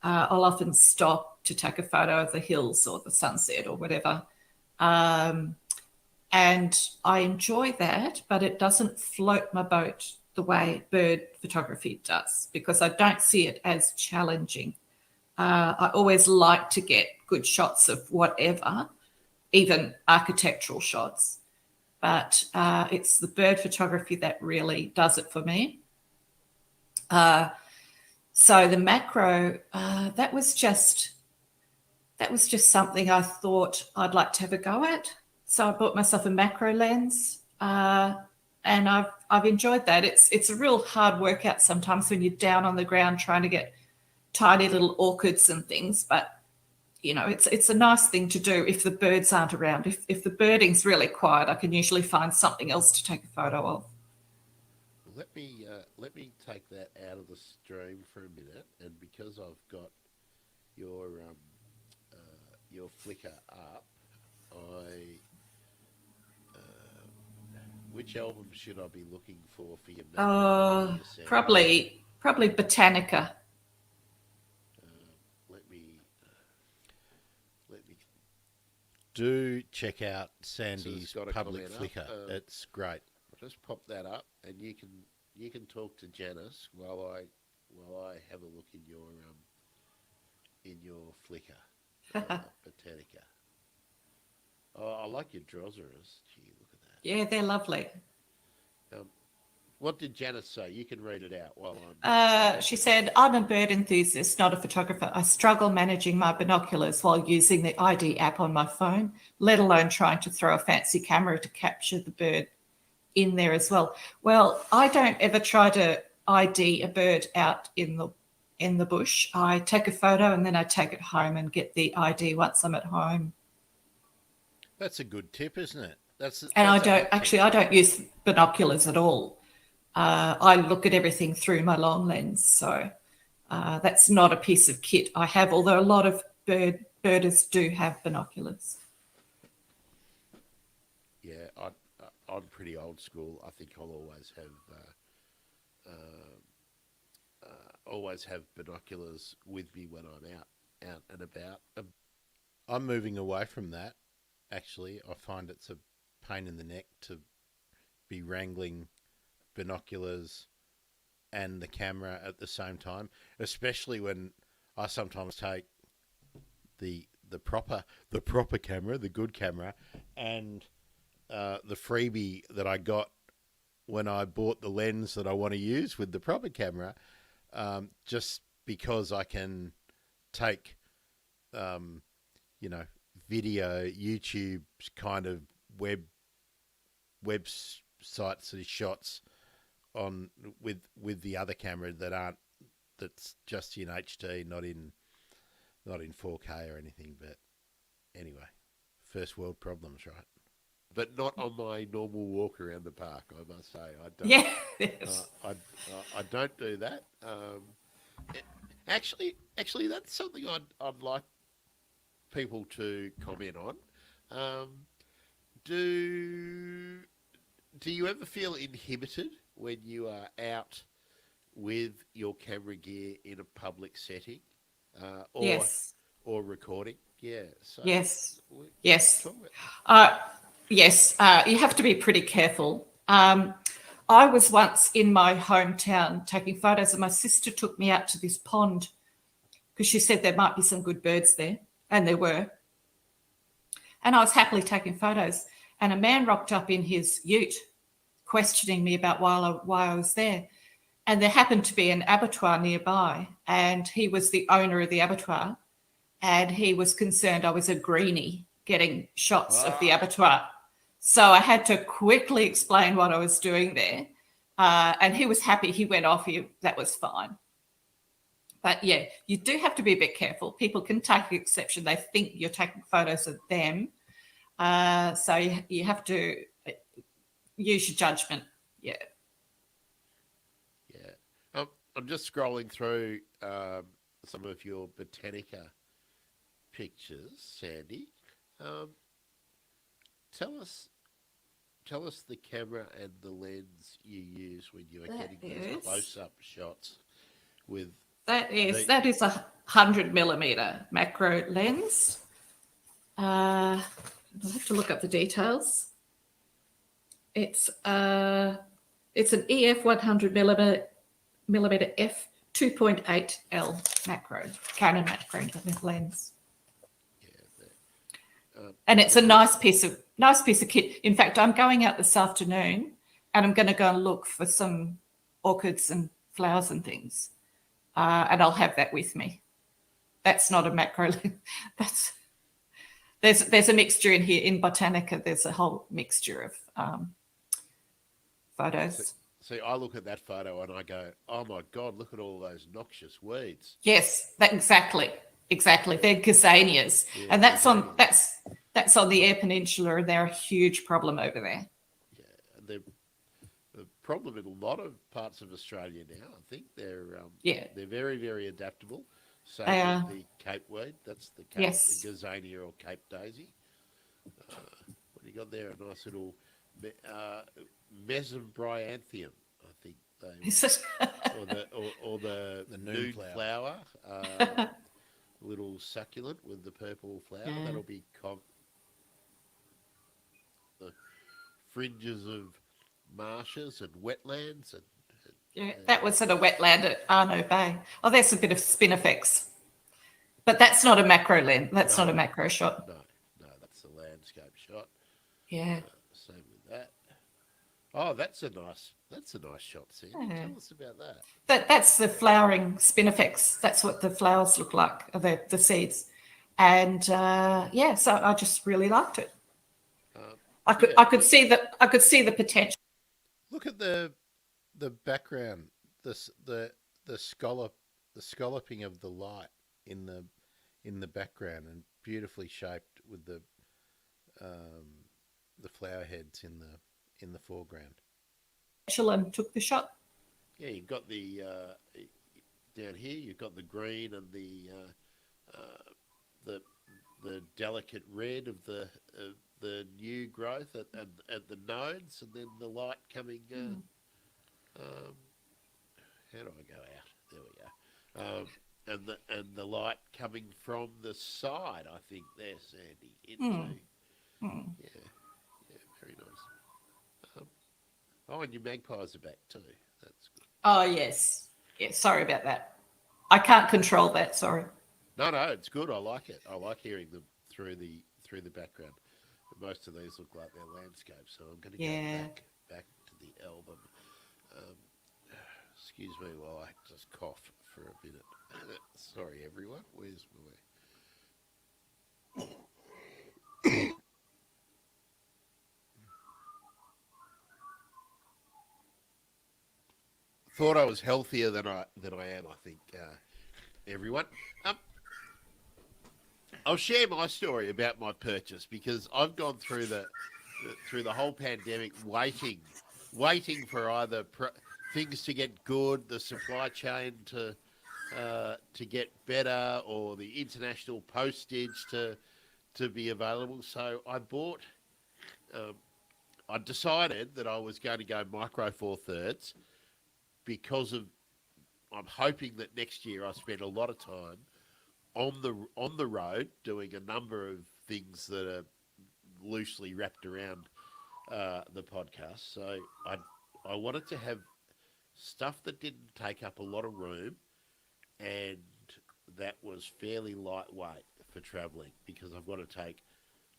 Speaker 4: I'll often stop to take a photo of the hills or the sunset or whatever. And I enjoy that, but it doesn't float my boat the way bird photography does, because I don't see it as challenging. I always like to get good shots of whatever, even architectural shots. But it's the bird photography that really does it for me. So the macro, that was just something I thought I'd like to have a go at. So I bought myself a macro lens, and I've enjoyed that. It's a real hard workout sometimes when you're down on the ground trying to get tiny little orchids and things, but you know, it's a nice thing to do if the birds aren't around. If the birding's really quiet, I can usually find something else to take a photo of.
Speaker 3: Let me take that out of the stream for a minute, and because I've got your Flickr up, which album should I be looking for your?
Speaker 4: Probably Botanica.
Speaker 3: Let me
Speaker 1: Do check out Sandy's public Flickr. It's great.
Speaker 3: I'll just pop that up, and you can talk to Janice while I have a look in your Flickr. Botanica. Oh, I like your Drosoras. Gee, look at that.
Speaker 4: Yeah, they're lovely.
Speaker 3: What did Janice say? You can read it out while I'm...
Speaker 4: She said, I'm a bird enthusiast, not a photographer. I struggle managing my binoculars while using the ID app on my phone, let alone trying to throw a fancy camera to capture the bird in there as well. Well, I don't ever try to ID a bird out in the bush. I take a photo and then I take it home and get the ID once I'm at home.
Speaker 1: That's a good tip, isn't it?
Speaker 4: I don't use binoculars at all. I look at everything through my long lens, so that's not a piece of kit I have, although a lot of birders do have binoculars.
Speaker 3: Yeah, I'm pretty old school. I think I'll always have binoculars with me when I'm out and about.
Speaker 1: I'm moving away from that. Actually, I find it's a pain in the neck to be wrangling binoculars and the camera at the same time, especially when I sometimes take the proper camera, the good camera, and the freebie that I got when I bought the lens that I want to use with the proper camera. just because I can take, video, YouTube kind of websites and shots on with the other camera that's just in HD, not in 4K or anything. But anyway, first world problems, right?
Speaker 3: But not on my normal walk around the park, I must say. I don't.
Speaker 4: Yeah. Yes.
Speaker 3: I don't do that. Actually, that's something I'd like people to comment on. Do you ever feel inhibited when you are out with your camera gear in a public setting,
Speaker 4: Yes.
Speaker 3: or recording? Yeah. So
Speaker 4: Yes.
Speaker 3: we-
Speaker 4: Yes.
Speaker 3: talk about-
Speaker 4: Yes. You have to be pretty careful. I was once in my hometown taking photos, and my sister took me out to this pond because she said there might be some good birds there, and there were. And I was happily taking photos, and a man rocked up in his ute, questioning me about why I was there. And there happened to be an abattoir nearby, and he was the owner of the abattoir, and he was concerned I was a greenie getting shots of the abattoir. So I had to quickly explain what I was doing there. And he was happy. He went off. That was fine. But yeah, you do have to be a bit careful. People can take exception. They think you're taking photos of them. So you have to use your judgment. Yeah.
Speaker 3: Yeah. I'm just scrolling through some of your Botanica pictures, Sandy. Tell us the camera and the lens you use when you are getting these close-up shots with.
Speaker 4: That is a 100mm macro lens. I'll have to look up the details. It's an EF 100mm f 2.8L macro Canon macro lens. And it's a nice piece of kit. In fact, I'm going out this afternoon, and I'm going to go and look for some orchids and flowers and things, and I'll have that with me. That's not a macro lens. There's a mixture in here in Botanica. There's a whole mixture of photos.
Speaker 3: See, I look at that photo and I go, "Oh my God, look at all those noxious weeds."
Speaker 4: Yes, exactly. They're gazanias,
Speaker 3: Yeah,
Speaker 4: and that's
Speaker 3: gazanias.
Speaker 4: that's on the Eyre Peninsula, and they're a huge problem over there.
Speaker 3: Yeah, and they're a problem in a lot of parts of Australia now. I think they're very, very adaptable. Same with the Cape weed. That's the Cape,
Speaker 4: Yes.
Speaker 3: the gazania or Cape daisy. What do you got there? A nice little mesembryanthemum, I think or the nude flower. Little succulent with the purple flower.
Speaker 4: Yeah.
Speaker 3: That'll be the fringes of marshes and wetlands. And
Speaker 4: That was at a wetland at Arno Bay. Oh, there's a bit of spinifex. But that's not a macro lens. That's not a macro shot.
Speaker 3: No, that's a landscape shot.
Speaker 4: Yeah.
Speaker 3: Same with that. Oh, that's a nice shot, Sam.
Speaker 4: Yeah.
Speaker 3: Tell us about that.
Speaker 4: That's the flowering spinifex. That's what the flowers look like, the seeds. And so I just really liked it. I could see the potential.
Speaker 1: Look at the background, the scalloping of the light in the background, and beautifully shaped with the flower heads in the foreground.
Speaker 4: And took the shot.
Speaker 3: Yeah, you've got the down here. You've got the green and the delicate red of the new growth at the nodes, and then the light coming. How do I go out? There we go. And the light coming from the side, I think there, Sandy. Into yeah, very nice. And your magpies are back too. That's good.
Speaker 4: Oh yes. Yeah, sorry about that. I can't control that, sorry.
Speaker 3: No, it's good. I like it. I like hearing them through the background. Most of these look like they're landscapes, so I'm going to go back to the album. Excuse me while I just cough for a minute. Sorry, everyone. Where's my... Thought I was healthier than I am. I think everyone. I'll share my story about my purchase because I've gone through the whole pandemic waiting for either things to get good, the supply chain to get better, or the international postage to be available. So I bought. I decided that I was going to go micro 4/3 because of. I'm hoping that next year I spend a lot of time on the road doing a number of things that are loosely wrapped around the podcast. So I wanted to have stuff that didn't take up a lot of room and that was fairly lightweight for traveling, because I've got to take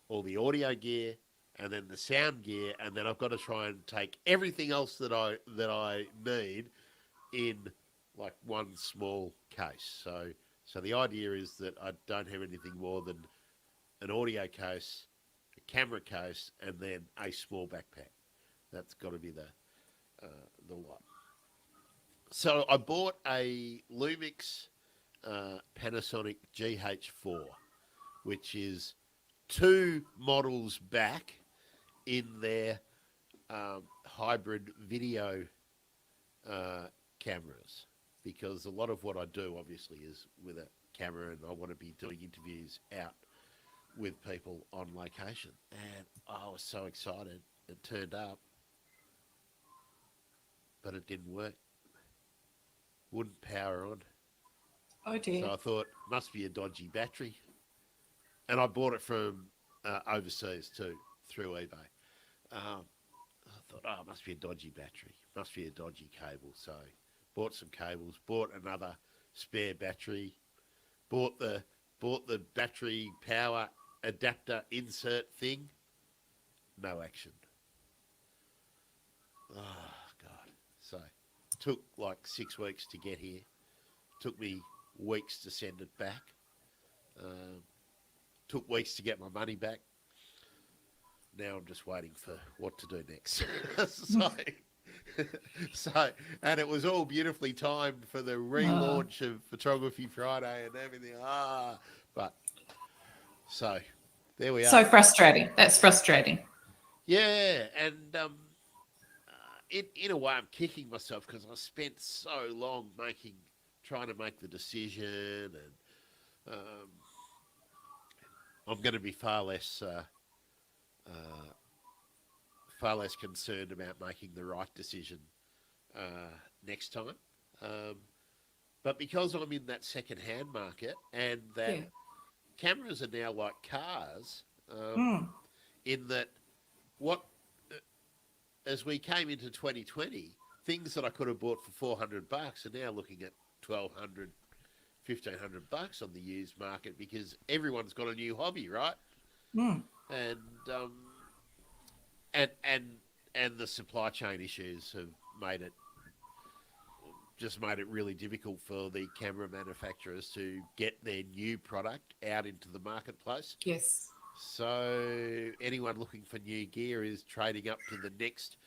Speaker 3: all the audio gear and then the sound gear, and then I've got to try and take everything else that I need in like one small case. So the idea is that I don't have anything more than an audio case, a camera case, and then a small backpack. That's got to be the lot. So I bought a Lumix Panasonic GH4, which is 2 models back in their hybrid video cameras, because a lot of what I do obviously is with a camera, and I want to be doing interviews out with people on location. And I was so excited. It turned up, but it didn't work. Wouldn't power on.
Speaker 4: Oh dear.
Speaker 3: So I thought, must be a dodgy battery. And I bought it from overseas too, through eBay. I thought, oh, it must be a dodgy battery. Must be a dodgy cable. So bought some cables, bought another spare battery, bought the battery power adapter insert thing. No action. Oh, God. So took like 6 weeks to get here. Took me weeks to send it back. Took weeks to get my money back. Now I'm just waiting for what to do next. So, and it was all beautifully timed for the relaunch of Photography Friday and everything. But so there we are.
Speaker 4: So frustrating. That's frustrating.
Speaker 3: Yeah, and in a way, I'm kicking myself because I spent so long trying to make the decision, and I'm going to be far less concerned about making the right decision next time. But because I'm in that second-hand market, and that cameras are now like cars, in that as we came into 2020, things that I could have bought for $400 are now looking at $1,200, $1,500 on the used market, because everyone's got a new hobby, right? And the supply chain issues have made it really difficult for the camera manufacturers to get their new product out into the marketplace.
Speaker 4: Yes.
Speaker 3: So anyone looking for new gear is trading up to the next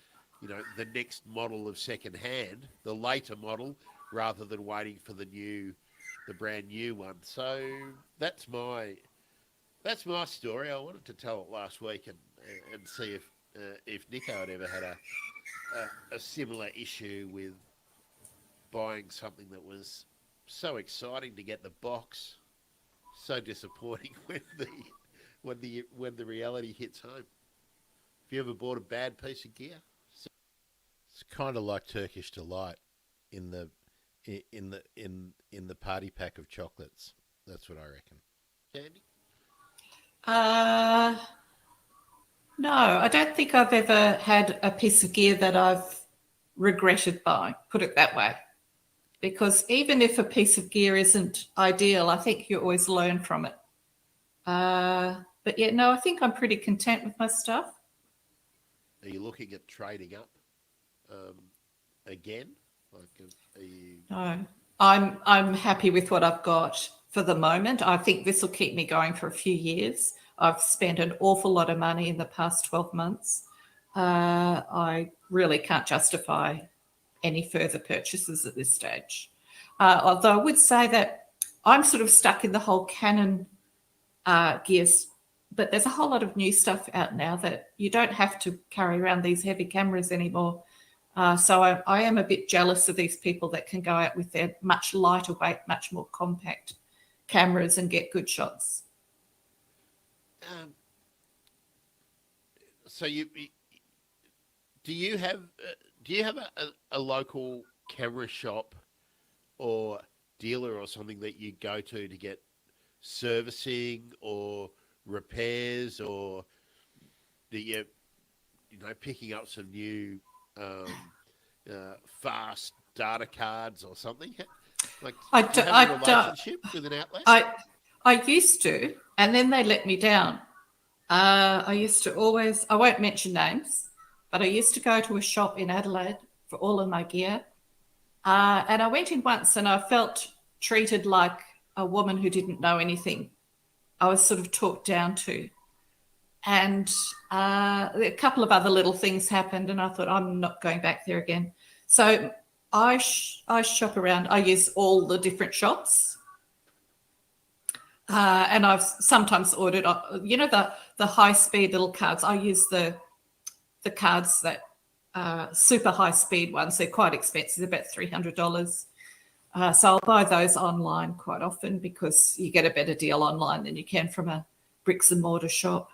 Speaker 3: model of second hand, the later model, rather than waiting for the brand new one. So that's my story. I wanted to tell it last week and see if Nico had ever had a similar issue with buying something that was so exciting to get the box, so disappointing when the reality hits home. Have you ever bought a bad piece of gear?
Speaker 1: It's kind of like Turkish Delight in the party pack of chocolates. That's what I reckon.
Speaker 3: Candy?
Speaker 4: No, I don't think I've ever had a piece of gear that I've regretted buying, put it that way. Because even if a piece of gear isn't ideal, I think you always learn from it. But yeah, no, I think I'm pretty content with my stuff.
Speaker 3: Are you looking at trading up again? Are you?
Speaker 4: No, I'm happy with what I've got for the moment. I think this will keep me going for a few years. I've spent an awful lot of money in the past 12 months. I really can't justify any further purchases at this stage. Although I would say that I'm sort of stuck in the whole Canon gears, but there's a whole lot of new stuff out now that you don't have to carry around these heavy cameras anymore. So I am a bit jealous of these people that can go out with their much lighter weight, much more compact cameras and get good shots.
Speaker 3: So do you have a local camera shop or dealer or something that you go to get servicing or repairs, or that you picking up some new fast data cards or something? Like, do you have a relationship with an outlet?
Speaker 4: I used to, and then they let me down. I used to always, I won't mention names, but I used to go to a shop in Adelaide for all of my gear. And I went in once and I felt treated like a woman who didn't know anything. I was sort of talked down to. And a couple of other little things happened, and I thought, I'm not going back there again. So I shop around. I use all the different shops. And I've sometimes ordered, the high-speed little cards. I use the cards that super high-speed ones. They're quite expensive, about $300. So I'll buy those online quite often because you get a better deal online than you can from a bricks and mortar shop.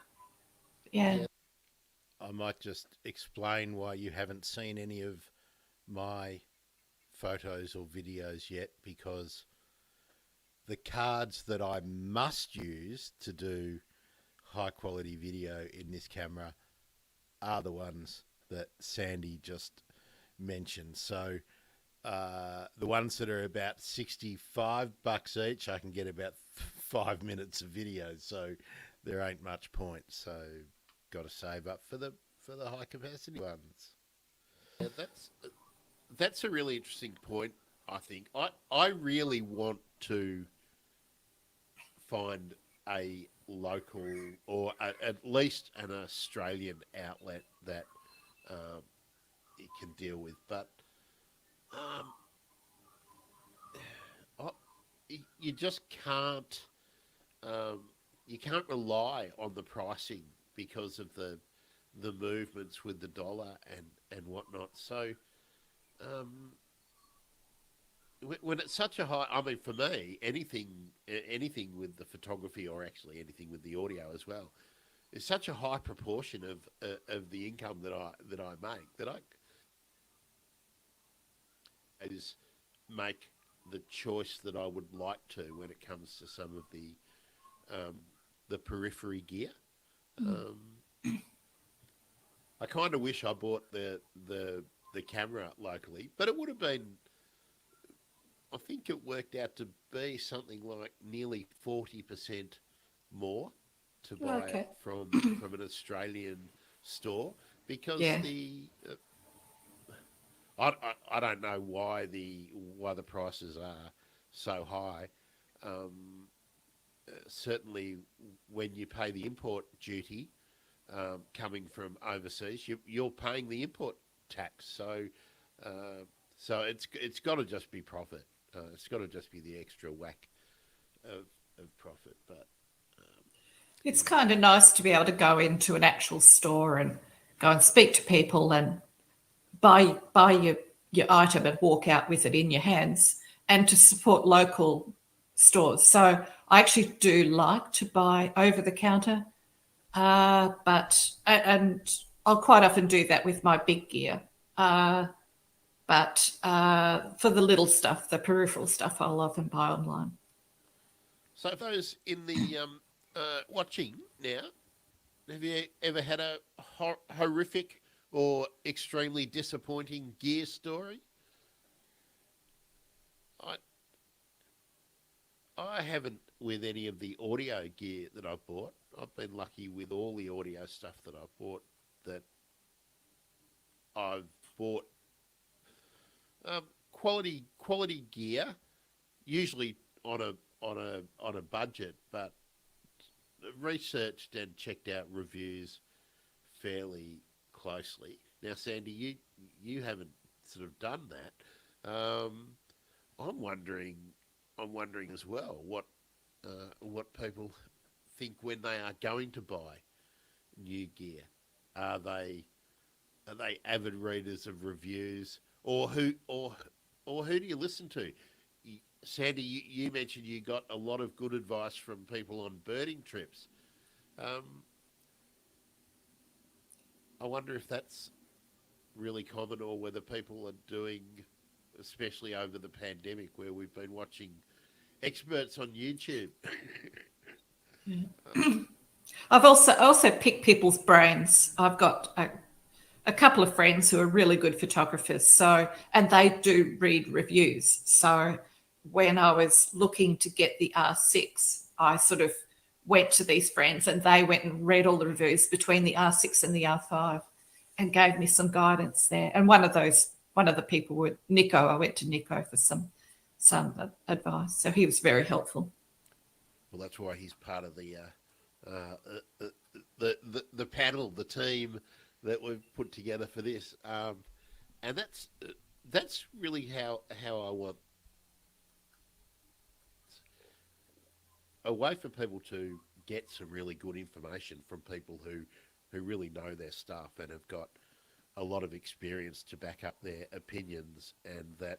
Speaker 4: Yeah.
Speaker 1: I might just explain why you haven't seen any of my photos or videos yet, because the cards that I must use to do high quality video in this camera are the ones that Sandy just mentioned. So the ones that are about $65 each, I can get about 5 minutes of video. So there ain't much point. So got to save up for the high capacity ones.
Speaker 3: Yeah, that's a really interesting point. I think I really want to find a local or at least an Australian outlet that it can deal with, but you just can't you can't rely on the pricing because of the movements with the dollar and whatnot. So when it's such a high, I mean, for me, anything with the photography, or actually anything with the audio as well, is such a high proportion of the income that I make, that I is make the choice that I would like to when it comes to some of the periphery gear. I kind of wish I bought the camera locally, but it would have been, I think it worked out to be something like nearly 40% more to buy it from an Australian store, because I don't know why the prices are so high. Certainly, when you pay the import duty coming from overseas, you're paying the import tax. So it's got to just be profit. It's got to just be the extra whack of profit. But
Speaker 4: it's kind of nice to be able to go into an actual store and go and speak to people and buy your item and walk out with it in your hands, and to support local stores. So I actually do like to buy over the counter, but I'll quite often do that with my big gear. But for the little stuff, the peripheral stuff, I'll often buy online.
Speaker 3: So for those in the watching now, have you ever had a horrific or extremely disappointing gear story? I haven't with any of the audio gear that I've bought. I've been lucky with all the audio stuff that I've bought, quality gear, usually on a budget, but researched and checked out reviews fairly closely. Now, Sandy, you haven't sort of done that. I'm wondering as well what people think when they are going to buy new gear. Are they avid readers of reviews, or who do you listen to? Sandy, you mentioned you got a lot of good advice from people on birding trips. I wonder if that's really common, or whether people are doing, especially over the pandemic, where we've been watching experts on YouTube.
Speaker 4: I've also picked people's brains. I've got a couple of friends who are really good photographers, and they do read reviews. So when I was looking to get the R6, I sort of went to these friends, and they went and read all the reviews between the R6 and the R5 and gave me some guidance there. And one of the people were Nico. I went to Nico for some advice. So he was very helpful.
Speaker 3: Well, that's why he's part of the panel, the team that we've put together for this, and that's really how I want a way for people to get some really good information from people who really know their stuff and have got a lot of experience to back up their opinions, and that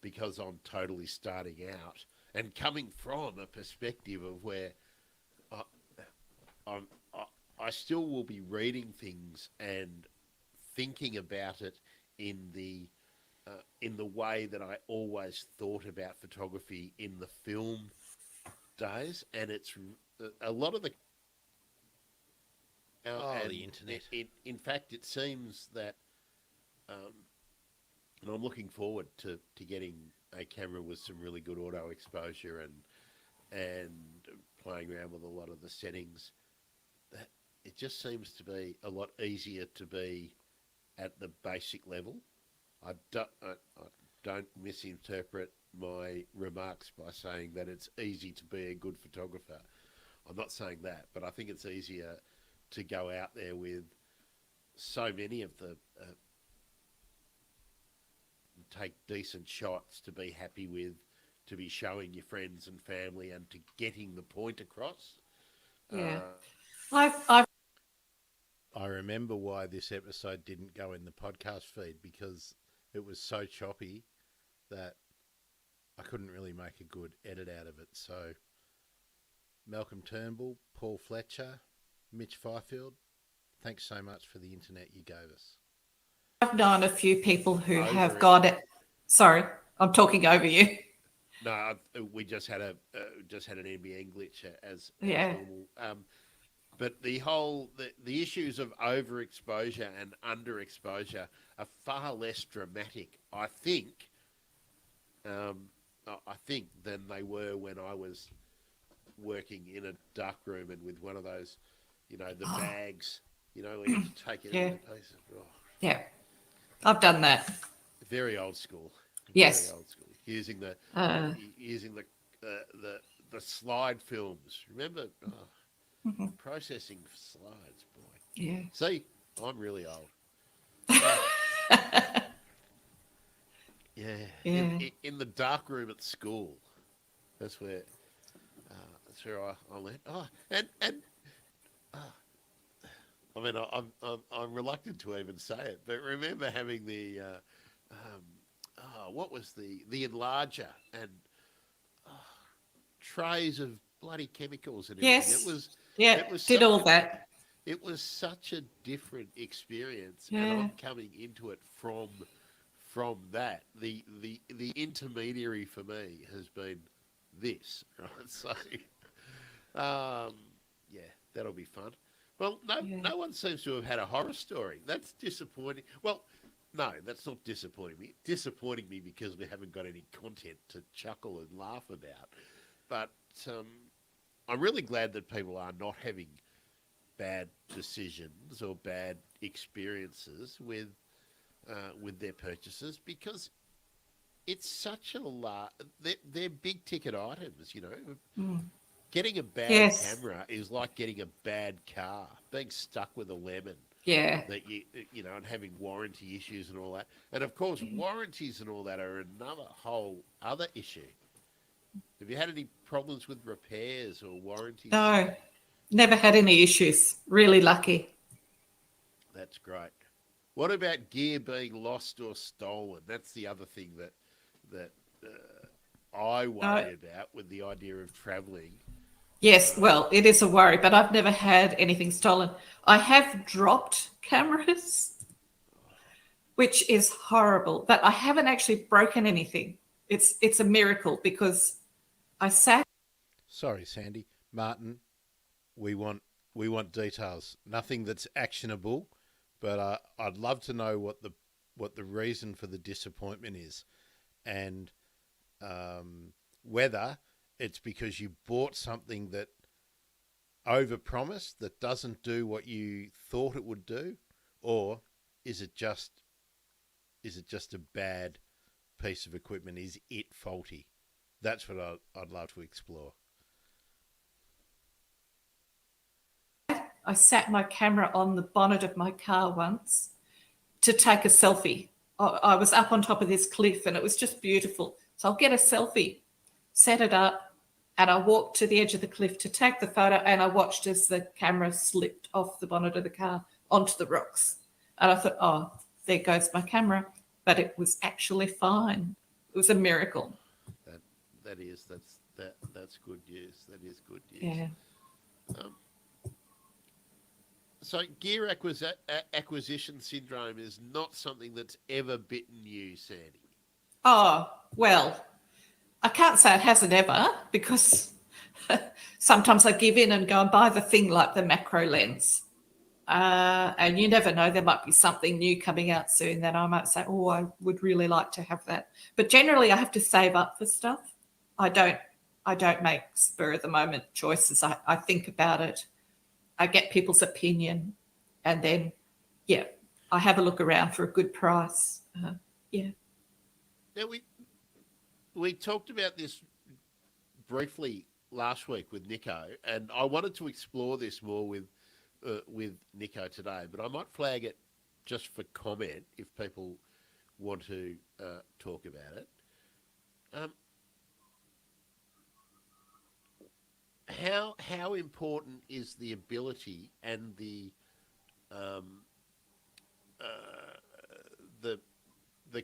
Speaker 3: because I'm totally starting out and coming from a perspective of where I still will be reading things and thinking about it in the way that I always thought about photography in the film days, and it's a lot of the
Speaker 1: the internet.
Speaker 3: In fact, it seems that, and I'm looking forward to getting a camera with some really good auto exposure and playing around with a lot of the settings. That it just seems to be a lot easier to be at the basic level. I don't misinterpret my remarks by saying that it's easy to be a good photographer. I'm not saying that, but I think it's easier to go out there with so many of the take decent shots, to be happy with, to be showing your friends and family, and to getting the point across.
Speaker 4: Yeah.
Speaker 1: I remember why this episode didn't go in the podcast feed, because it was so choppy that I couldn't really make a good edit out of it. So Malcolm Turnbull, Paul Fletcher, Mitch Fifield, thanks so much for the internet you gave us.
Speaker 4: I've known a few people who have got it. Sorry, I'm talking over you.
Speaker 3: No, we just had an NBN glitch as
Speaker 4: Yeah.
Speaker 3: normal. But the issues of overexposure and underexposure are far less dramatic, I think, than they were when I was working in a dark room and with one of those, the bags, where you take it into pieces. Oh.
Speaker 4: Yeah, I've done that.
Speaker 3: Very old school.
Speaker 4: Yes.
Speaker 3: Very old school. Using the slide films. Remember? Oh, processing slides, boy.
Speaker 4: Yeah.
Speaker 3: See, I'm really old. Yeah. In the dark room at school. That's where I went. Oh, and I mean, I'm reluctant to even say it, but remember having the what was the enlarger and trays of bloody chemicals and everything.
Speaker 4: Yes.
Speaker 3: It was
Speaker 4: did all that.
Speaker 3: It was such a different experience,
Speaker 4: Yeah.
Speaker 3: and I'm coming into it from that. The intermediary for me has been this, right? So, yeah, that'll be fun. Well, no one seems to have had a horror story. That's disappointing. Well, no, that's not disappointing me. Disappointing me because we haven't got any content to chuckle and laugh about. But I'm really glad that people are not having bad decisions or bad experiences with with their purchases, because it's such a they're big ticket items, you know.
Speaker 4: Mm.
Speaker 3: Getting a bad
Speaker 4: Yes.
Speaker 3: camera is like getting a bad car, being stuck with a lemon
Speaker 4: Yeah.
Speaker 3: that you know, and having warranty issues and all that. And of course, warranties and all that are another whole other issue. Have you had any problems with repairs or warranties?
Speaker 4: No, never had any issues. Really lucky.
Speaker 3: That's great. What about gear being lost or stolen? That's the other thing that I worry about with the idea of travelling.
Speaker 4: Yes, well, it is a worry, but I've never had anything stolen. I have dropped cameras, which is horrible, but I haven't actually broken anything. It's a miracle because I sat.
Speaker 1: Sorry, Sandy. Martin, we want details. Nothing that's actionable, but I'd love to know what the reason for the disappointment is, and whether it's because you bought something that overpromised that doesn't do what you thought it would do, or is it just a bad piece of equipment? Is it faulty? That's what I'd love to explore.
Speaker 4: I sat my camera on the bonnet of my car once to take a selfie. I was up on top of this cliff and it was just beautiful. So I'll get a selfie, set it up, and I walked to the edge of the cliff to take the photo, and I watched as the camera slipped off the bonnet of the car onto the rocks. And I thought, oh, there goes my camera. But it was actually fine. It was a miracle.
Speaker 3: That's good news. That is good news.
Speaker 4: Yeah.
Speaker 3: So gear acquisition syndrome is not something that's ever bitten you, Sandy.
Speaker 4: Oh, well, I can't say it hasn't ever, because sometimes I give in and go and buy the thing like the macro lens. And you never know, there might be something new coming out soon that I might say, oh, I would really like to have that. But generally I have to save up for stuff. I don't make spur of the moment choices. I think about it. I get people's opinion, and then, yeah, I have a look around for a good price. Yeah.
Speaker 3: Now, we talked about this briefly last week with Nico, and I wanted to explore this more with Nico today, but I might flag it just for comment if people want to talk about it. How important is the ability and the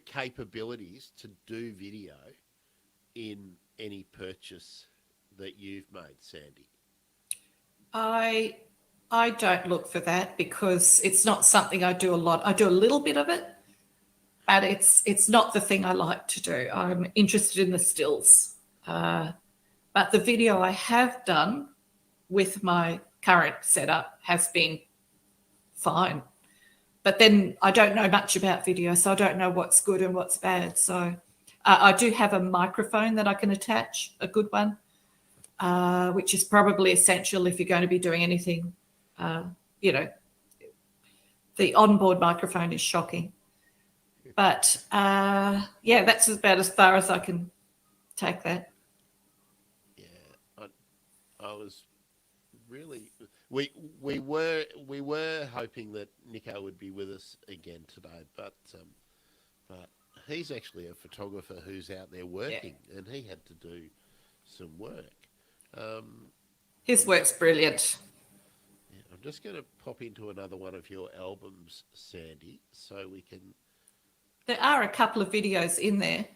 Speaker 3: capabilities to do video in any purchase that you've made, Sandy?
Speaker 4: I don't look for that because it's not something I do a lot. I do a little bit of it, but it's not the thing I like to do. I'm interested in the stills. But the video I have done with my current setup has been fine. But then I don't know much about video, so I don't know what's good and what's bad. So I do have a microphone that I can attach, a good one, which is probably essential if you're going to be doing anything. You know, the onboard microphone is shocking. But, yeah, that's about as far as I can take that.
Speaker 3: I was really we were hoping that Nico would be with us again today, but he's actually a photographer who's out there working, and he had to do some work.
Speaker 4: His work's brilliant.
Speaker 3: Yeah, I'm just going to pop into another one of your albums, Sandy, so we can.
Speaker 4: There are a couple of videos in there.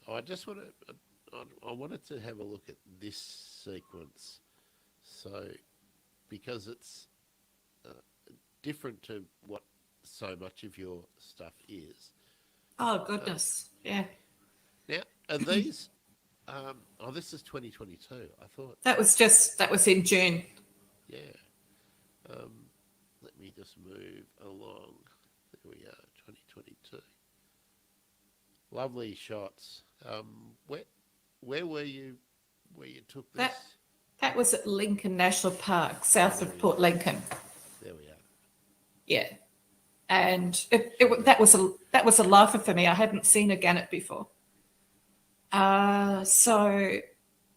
Speaker 3: I just want to. I wanted to have a look at this sequence, so because it's different to what so much of your stuff is.
Speaker 4: Oh goodness, yeah.
Speaker 3: Now, are these? This is 2022. I thought
Speaker 4: that was in June.
Speaker 3: Yeah. Let me just move along. There we are, 2022. Lovely shots. Where were you? Where you took this?
Speaker 4: That was at Lincoln National Park, south of Port Lincoln.
Speaker 3: There we are.
Speaker 4: Yeah. and that was a lifer for me. I hadn't seen a gannet before. So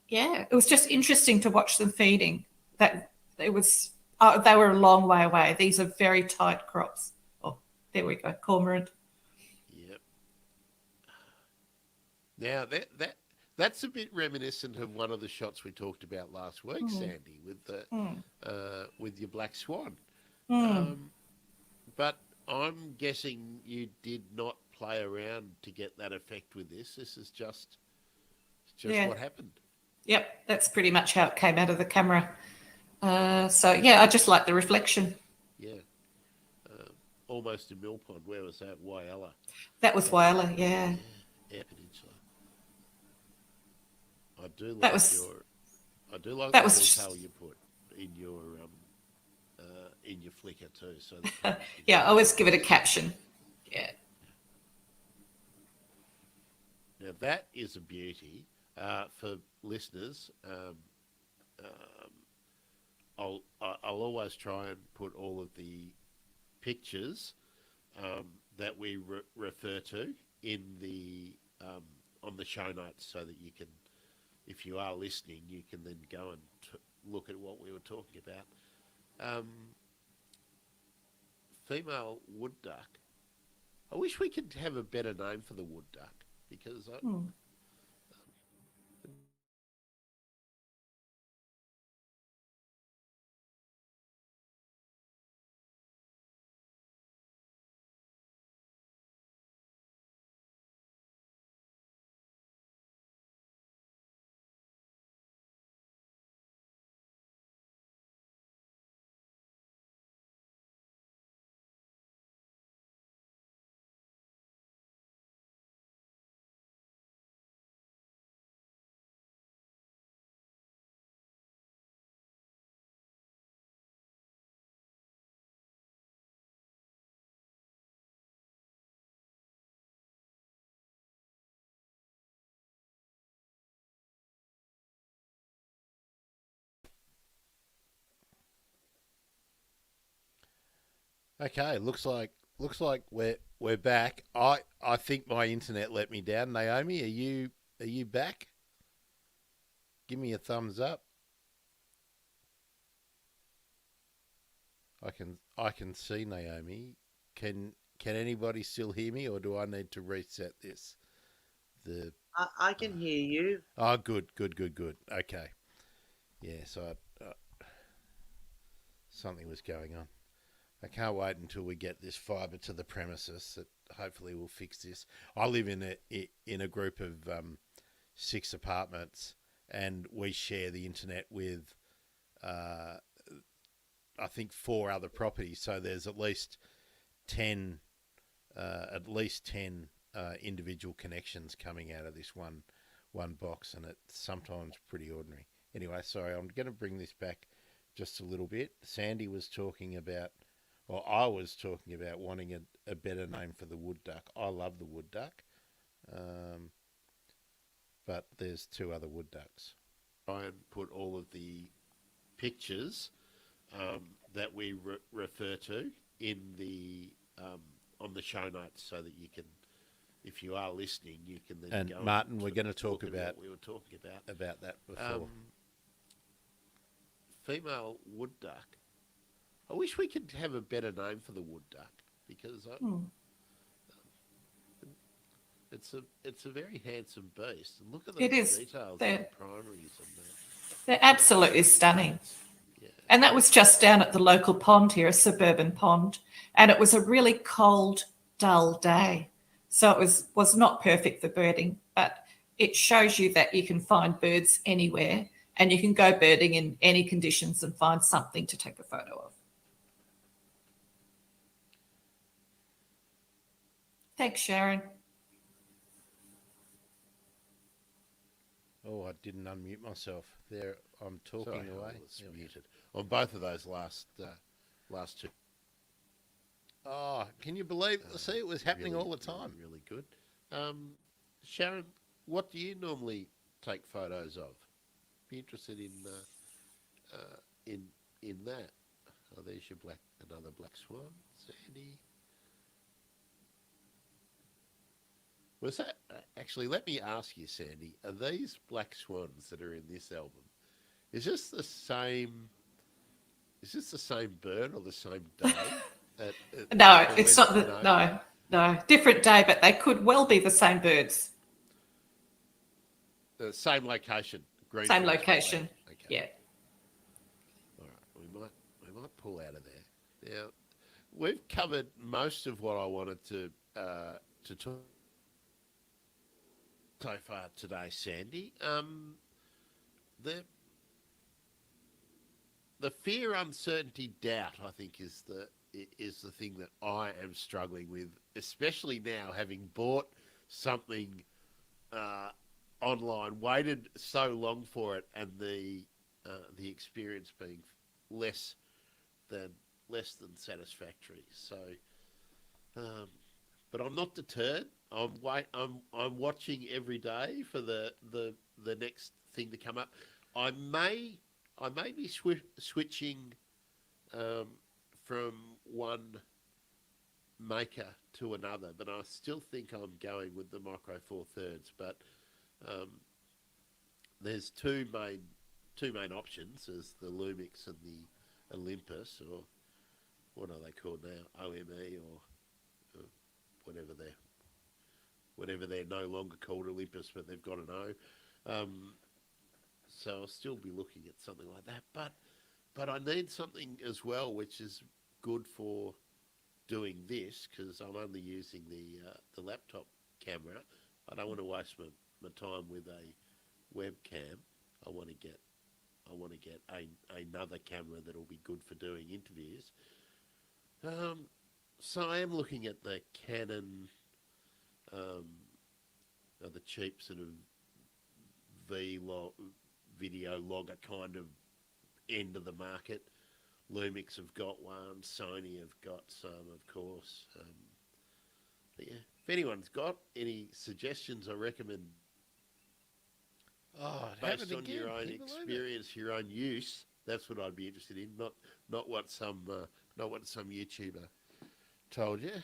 Speaker 4: yeah, it was just interesting to watch them feeding. That it was. They were a long way away. These are very tight crops. Oh, there we go, cormorant.
Speaker 3: Yep. Now that's a bit reminiscent of one of the shots we talked about last week, Sandy, with your black swan. But I'm guessing you did not play around to get that effect with this. This is just what happened.
Speaker 4: Yep, that's pretty much how it came out of the camera. So yeah, I just like the reflection.
Speaker 3: Yeah. Almost a mill pond. Where was that? Whyalla.
Speaker 4: That was Whyalla, yeah.
Speaker 3: Air Peninsula. I do like
Speaker 4: That was-
Speaker 3: the detail you put in your Flickr too. So
Speaker 4: Yeah, I always give it a caption. Yeah.
Speaker 3: Now that is a beauty for listeners. I'll always try and put all of the pictures that we refer to in the on the show notes, so that you can, if you are listening, you can then go and look at what we were talking about. Female wood duck. I wish we could have a better name for the wood duck, because
Speaker 1: Okay, looks like we're back. I think my internet let me down. Naomi, are you back? Give me a thumbs up. I can see Naomi. Can anybody still hear me, or do I need to reset this?
Speaker 2: I can hear you.
Speaker 1: Oh, good. Okay. Yeah, so something was going on. I can't wait until we get this fibre to the premises. That hopefully will fix this. I live in a group of 6 apartments, and we share the internet with I think 4 other properties. So there's at least 10 individual connections coming out of this one box, and it's sometimes pretty ordinary. Anyway, sorry, I'm going to bring this back just a little bit. Sandy was talking about, or I was talking about, wanting a better name for the wood duck. I love the wood duck, but there's 2 other wood ducks.
Speaker 3: try and put all of the pictures that we refer to in the on the show notes, so that you can, if you are listening, you can then
Speaker 1: And
Speaker 3: go
Speaker 1: Martin,
Speaker 3: and
Speaker 1: we're going to talk about
Speaker 3: what we were talking about
Speaker 1: that before.
Speaker 3: Female wood duck. I wish we could have a better name for the wood duck, because it's a very handsome beast. And look at the
Speaker 4: It is.
Speaker 3: details
Speaker 4: They're-
Speaker 3: in the primaries and that.
Speaker 4: They're absolutely stunning.
Speaker 3: Yeah.
Speaker 4: And that was just down at the local pond here, a suburban pond. And it was a really cold, dull day. So it was not perfect for birding, but it shows you that you can find birds anywhere, and you can go birding in any conditions and find something to take a photo of. Thanks, Sharon.
Speaker 1: Oh, I didn't unmute myself. There, I'm talking
Speaker 3: Sorry,
Speaker 1: away.
Speaker 3: I was muted on both of those last 2.
Speaker 1: Oh, can you believe? See, it was happening all the time.
Speaker 3: Really good. Sharon, what do you normally take photos of? Be interested in that. Oh, there's your another black swan, Sandy. Was that actually? Let me ask you, Sandy. Are these black swans that are in this album? Is this the same? Is this the same bird or the same day?
Speaker 4: No,
Speaker 3: For
Speaker 4: it's
Speaker 3: when,
Speaker 4: not no, different day, but they could well be the same birds,
Speaker 3: the same location.
Speaker 4: same
Speaker 3: Greenfields
Speaker 4: location.
Speaker 3: wetland. Okay.
Speaker 4: Yeah.
Speaker 3: All right. We might pull out of there. Now we've covered most of what I wanted to talk so far today, Sandy. The fear, uncertainty, doubt, I think, is the thing that I am struggling with, especially now having bought something online, waited so long for it, and the experience being less than satisfactory. So, but I'm not deterred. I'm watching every day for the next thing to come up. I may be switching from one maker to another, but I still think I'm going with the Micro Four Thirds. But there's two main options: there's the Lumix and the Olympus, or what are they called now? OME or whatever they're no longer called Olympus, but they've got an O. So I'll still be looking at something like that. But I need something as well, which is good for doing this, because I'm only using the laptop camera. I don't want to waste my time with a webcam. I want to get another camera that'll be good for doing interviews. So I am looking at the Canon, the cheap sort of video logger kind of end of the market. Lumix have got one, Sony have got some, of course. But yeah, if anyone's got any suggestions, I recommend based on your own experience, your own use. That's what I'd be interested in, not what some YouTuber told you.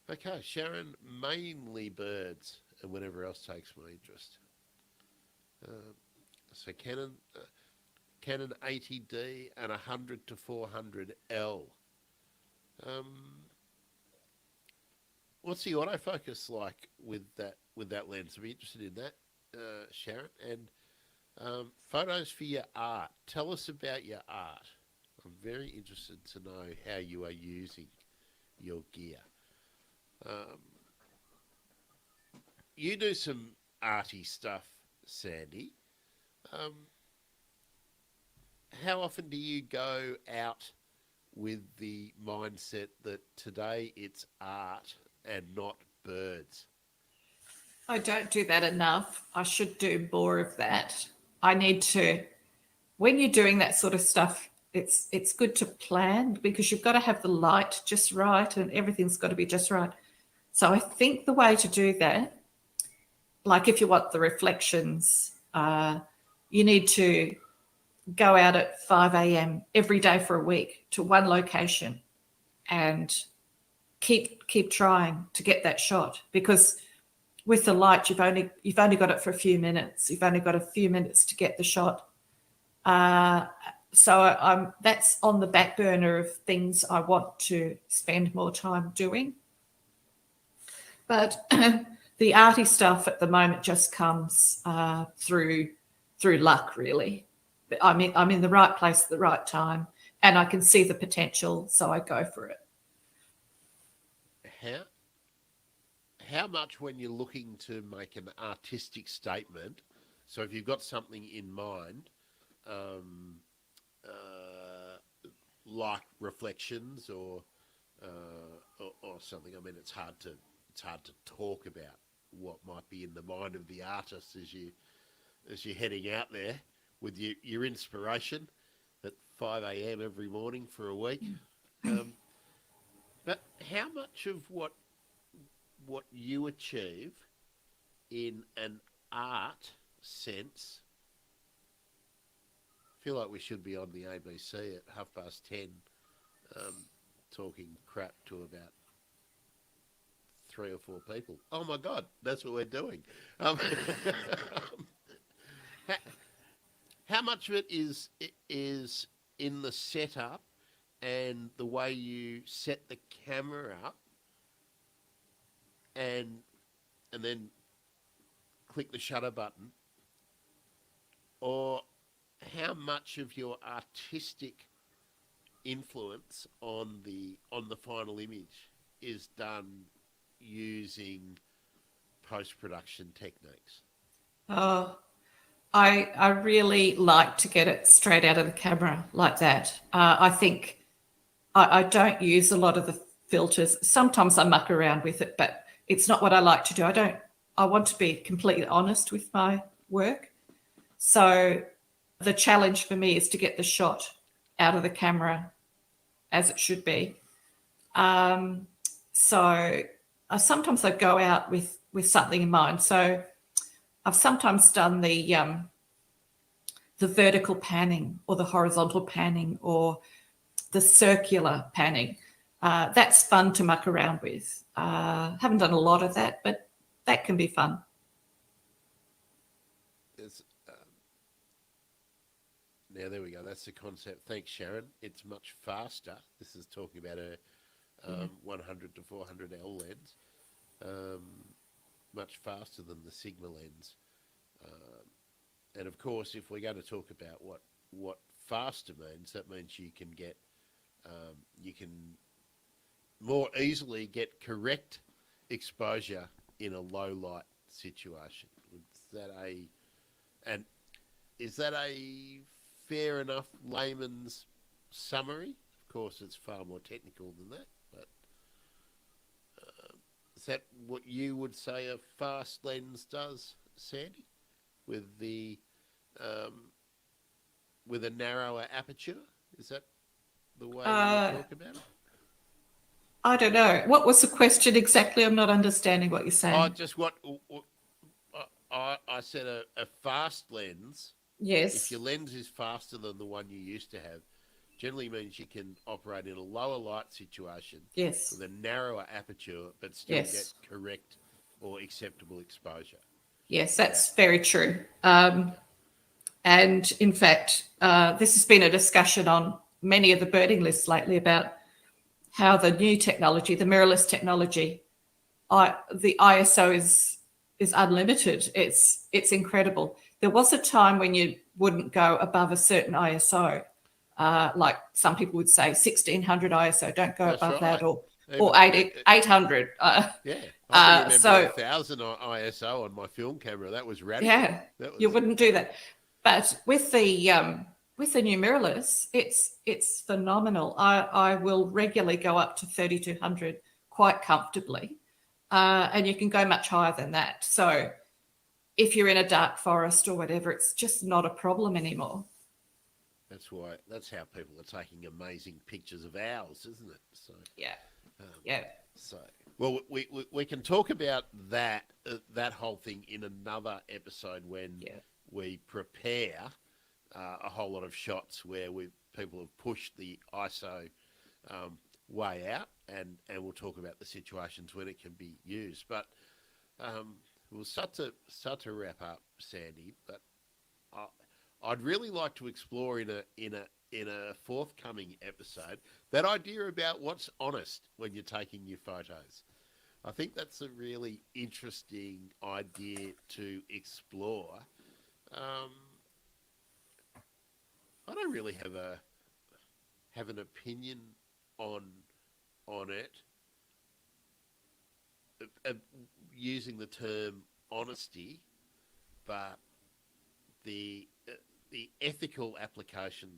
Speaker 3: Okay, Sharon, mainly birds and whatever else takes my interest. So Canon 80D and 100 to 400L. What's the autofocus like with that lens? I'd be interested in that, Sharon. And photos for your art. Tell us about your art. I'm very interested to know how you are using your gear. You do some arty stuff, Sandy. How often do you go out with the mindset that today it's art and not birds?
Speaker 4: I don't do that enough. I should do more of that. I need to, when you're doing that sort of stuff, it's good to plan, because you've got to have the light just right and everything's got to be just right. So I think the way to do that, like if you want the reflections, you need to go out at 5 a.m. every day for a week to one location and keep trying to get that shot, because with the light you've only got it for a few minutes. You've only got a few minutes to get the shot. So that's on the back burner of things I want to spend more time doing. But the arty stuff at the moment just comes through luck, really. I'm in the right place at the right time, and I can see the potential, so I go for it.
Speaker 3: How much, when you're looking to make an artistic statement, so if you've got something in mind, like reflections or something, I mean, it's hard to talk about what might be in the mind of the artist as you're heading out there with your inspiration at 5 a.m. every morning for a week. But how much of what you achieve in an art sense, I feel like we should be on the ABC at 10:30, talking crap to about 3 or 4 people. Oh my God, that's what we're doing. Um, how much of it is in the setup and the way you set the camera up, and then click the shutter button, or how much of your artistic influence on the final image is done using post-production techniques?
Speaker 4: I really like to get it straight out of the camera like that. I think I don't use a lot of the filters. Sometimes I muck around with it, but it's not what I like to do. I want to be completely honest with my work. So the challenge for me is to get the shot out of the camera as it should be. So sometimes I go out with something in mind. So I've sometimes done the vertical panning or the horizontal panning or the circular panning. That's fun to muck around with. Haven't done a lot of that, but that can be fun.
Speaker 3: Now, there we go. That's the concept. Thanks, Sharon. It's much faster. This is talking about a 100 to 400L lens. Much faster than the Sigma lens. And of course, if we're going to talk about what faster means, that means you can get, you can more easily get correct exposure in a low light situation. Is that a fair enough layman's summary? Of course, it's far more technical than that, but is that what you would say a fast lens does, Sandy, with the with a narrower aperture? Is that the way you would talk about it?
Speaker 4: I don't know. What was the question exactly? I'm not understanding what you're saying.
Speaker 3: Oh, just what I said. A fast lens.
Speaker 4: Yes.
Speaker 3: If your lens is faster than the one you used to have, generally means you can operate in a lower light situation.
Speaker 4: Yes.
Speaker 3: With a narrower aperture, but still get correct or acceptable exposure.
Speaker 4: Yes, that's very true. And in fact, this has been a discussion on many of the birding lists lately about how the new technology, the mirrorless technology, the ISO is unlimited. It's incredible. There was a time when you wouldn't go above a certain ISO, like some people would say 1600 ISO. Don't go above that, or 800.
Speaker 3: I remember 1000 ISO on my film camera. That was radical.
Speaker 4: Yeah, you wouldn't do that. But with the new mirrorless, it's phenomenal. I will regularly go up to 3200 quite comfortably, and you can go much higher than that. So if you're in a dark forest or whatever, it's just not a problem anymore.
Speaker 3: That's how people are taking amazing pictures of owls, isn't it? So
Speaker 4: yeah.
Speaker 3: So well, we can talk about that whole thing in another episode when we prepare a whole lot of shots where people have pushed the ISO way out, and we'll talk about the situations when it can be used. But we'll start to wrap up, Sandy. But I'd really like to explore in a forthcoming episode that idea about what's honest when you're taking your photos. I think that's a really interesting idea to explore. I don't really have an opinion on it, using the term honesty, but the ethical application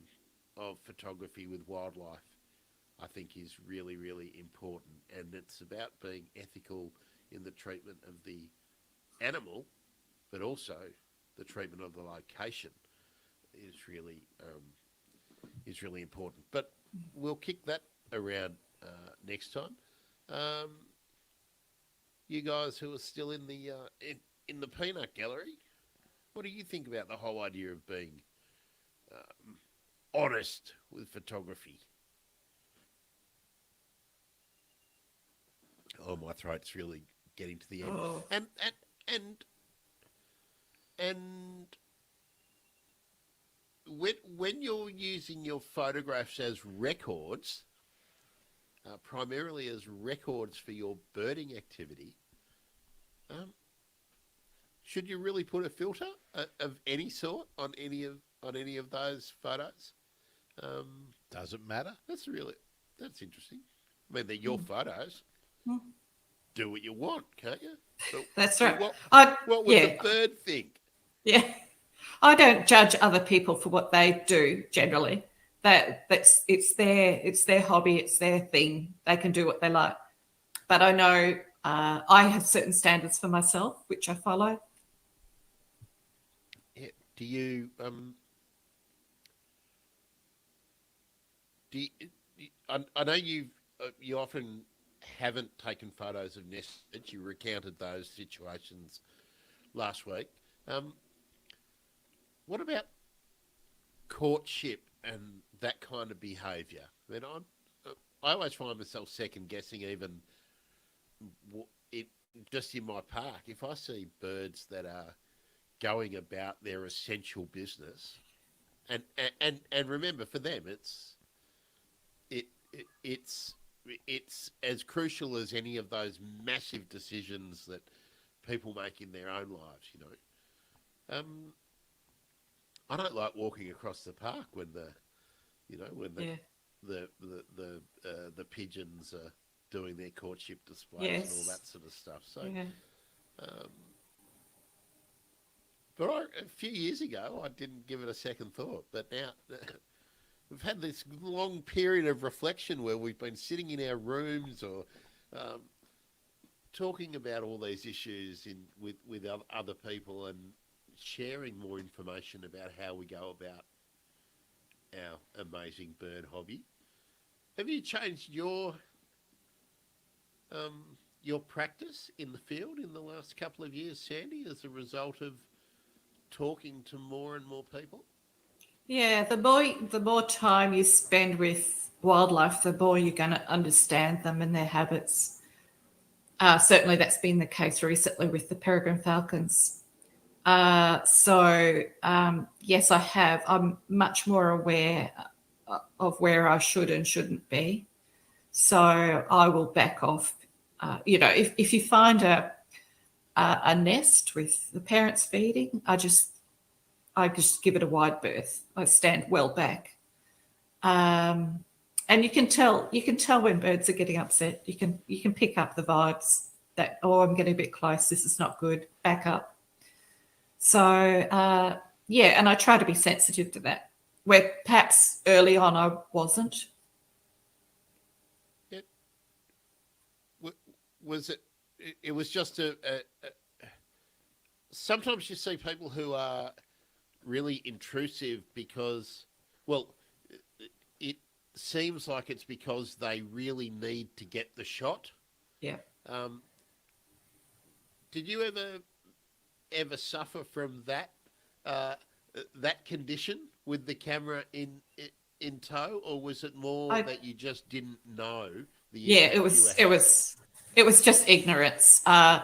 Speaker 3: of photography with wildlife, I think, is really, really important. And it's about being ethical in the treatment of the animal, but also the treatment of the location is really important. But we'll kick that around next time. You guys who are still in the peanut gallery, what do you think about the whole idea of being honest with photography? Oh, my throat's really getting to the end.
Speaker 4: Oh.
Speaker 3: And and when you're using your photographs as records, primarily as records for your birding activity, should you really put a filter of any sort on any of those photos?
Speaker 1: Doesn't matter.
Speaker 3: That's interesting. I mean, they're your photos.
Speaker 4: Mm.
Speaker 3: Do what you want, can't you? But
Speaker 4: That's right.
Speaker 3: What would the bird think?
Speaker 4: Yeah. I don't judge other people for what they do generally. It's their hobby, it's their thing. They can do what they like. But I know I have certain standards for myself, which I follow.
Speaker 3: Yeah. Do you I know you often haven't taken photos of nests. You recounted those situations last week. What about courtship and that kind of behaviour? I mean, I always find myself second guessing even it just in my park. If I see birds that are going about their essential business, and remember, for them, it's as crucial as any of those massive decisions that people make in their own lives. I don't like walking across the park when the pigeons are doing their courtship displays and all that sort of stuff. So, but a few years ago, I didn't give it a second thought. But now we've had this long period of reflection where we've been sitting in our rooms or talking about all these issues with other people and sharing more information about how we go about our amazing bird hobby. Have you changed your practice in the field in the last couple of years, Sandy, as a result of talking to more and more people?
Speaker 4: Yeah, the more time you spend with wildlife, the more you're going to understand them and their habits. Certainly that's been the case recently with the peregrine falcons. Yes, I have. I'm much more aware of where I should and shouldn't be. So I will back off. If you find a nest with the parents feeding, I just give it a wide berth. I stand well back. And you can tell when birds are getting upset. You can pick up the vibes that, oh, I'm getting a bit close. This is not good. Back up. So, and I try to be sensitive to that, where perhaps early on I wasn't.
Speaker 3: Was it? It was just sometimes you see people who are really intrusive because, well, it seems like it's because they really need to get the shot.
Speaker 4: Yeah.
Speaker 3: Did you ever suffer from that condition with the camera in tow, or was it more that you just didn't know the
Speaker 4: Yeah, it was just ignorance. No,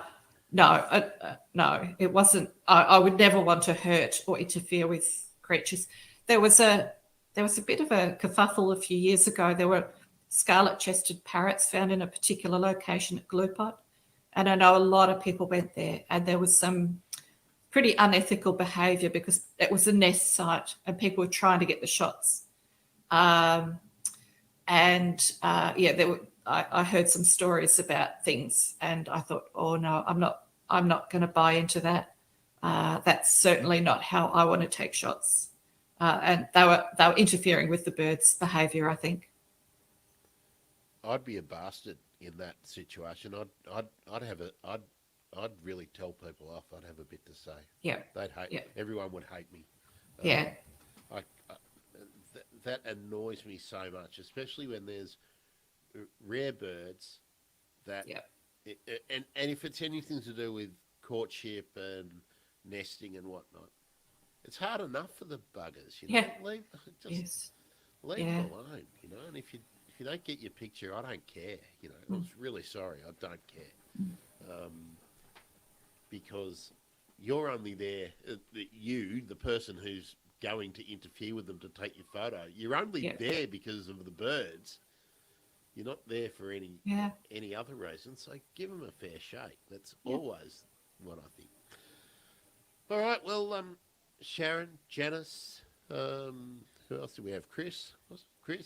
Speaker 4: it wasn't. I would never want to hurt or interfere with creatures. There was a bit of a kerfuffle a few years ago. There were scarlet-chested parrots found in a particular location at Glupot, and I know a lot of people went there, and there was some pretty unethical behaviour because it was a nest site and people were trying to get the shots. I heard some stories about things, and I thought, oh no, I'm not going to buy into that. That's certainly not how I want to take shots. And they were interfering with the birds' behaviour, I think.
Speaker 3: I'd be a bastard in that situation. I'd really tell people off. I'd have a bit to say.
Speaker 4: Yeah,
Speaker 3: they'd hate. Yeah. Everyone would hate me.
Speaker 4: Yeah.
Speaker 3: That annoys me so much, especially when there's rare birds that, and if it's anything to do with courtship and nesting and whatnot, it's hard enough for the buggers,
Speaker 4: Yeah.
Speaker 3: Leave
Speaker 4: Yes.
Speaker 3: them alone, And if you don't get your picture, I don't care. You know, I was really sorry. I don't care. Because you're only there, the person who's going to interfere with them to take your photo, you're only there because of the birds. You're not there for any other reason, so give them a fair shake. That's always what I think. All right, well, Sharon, Janice, who else do we have? Chris,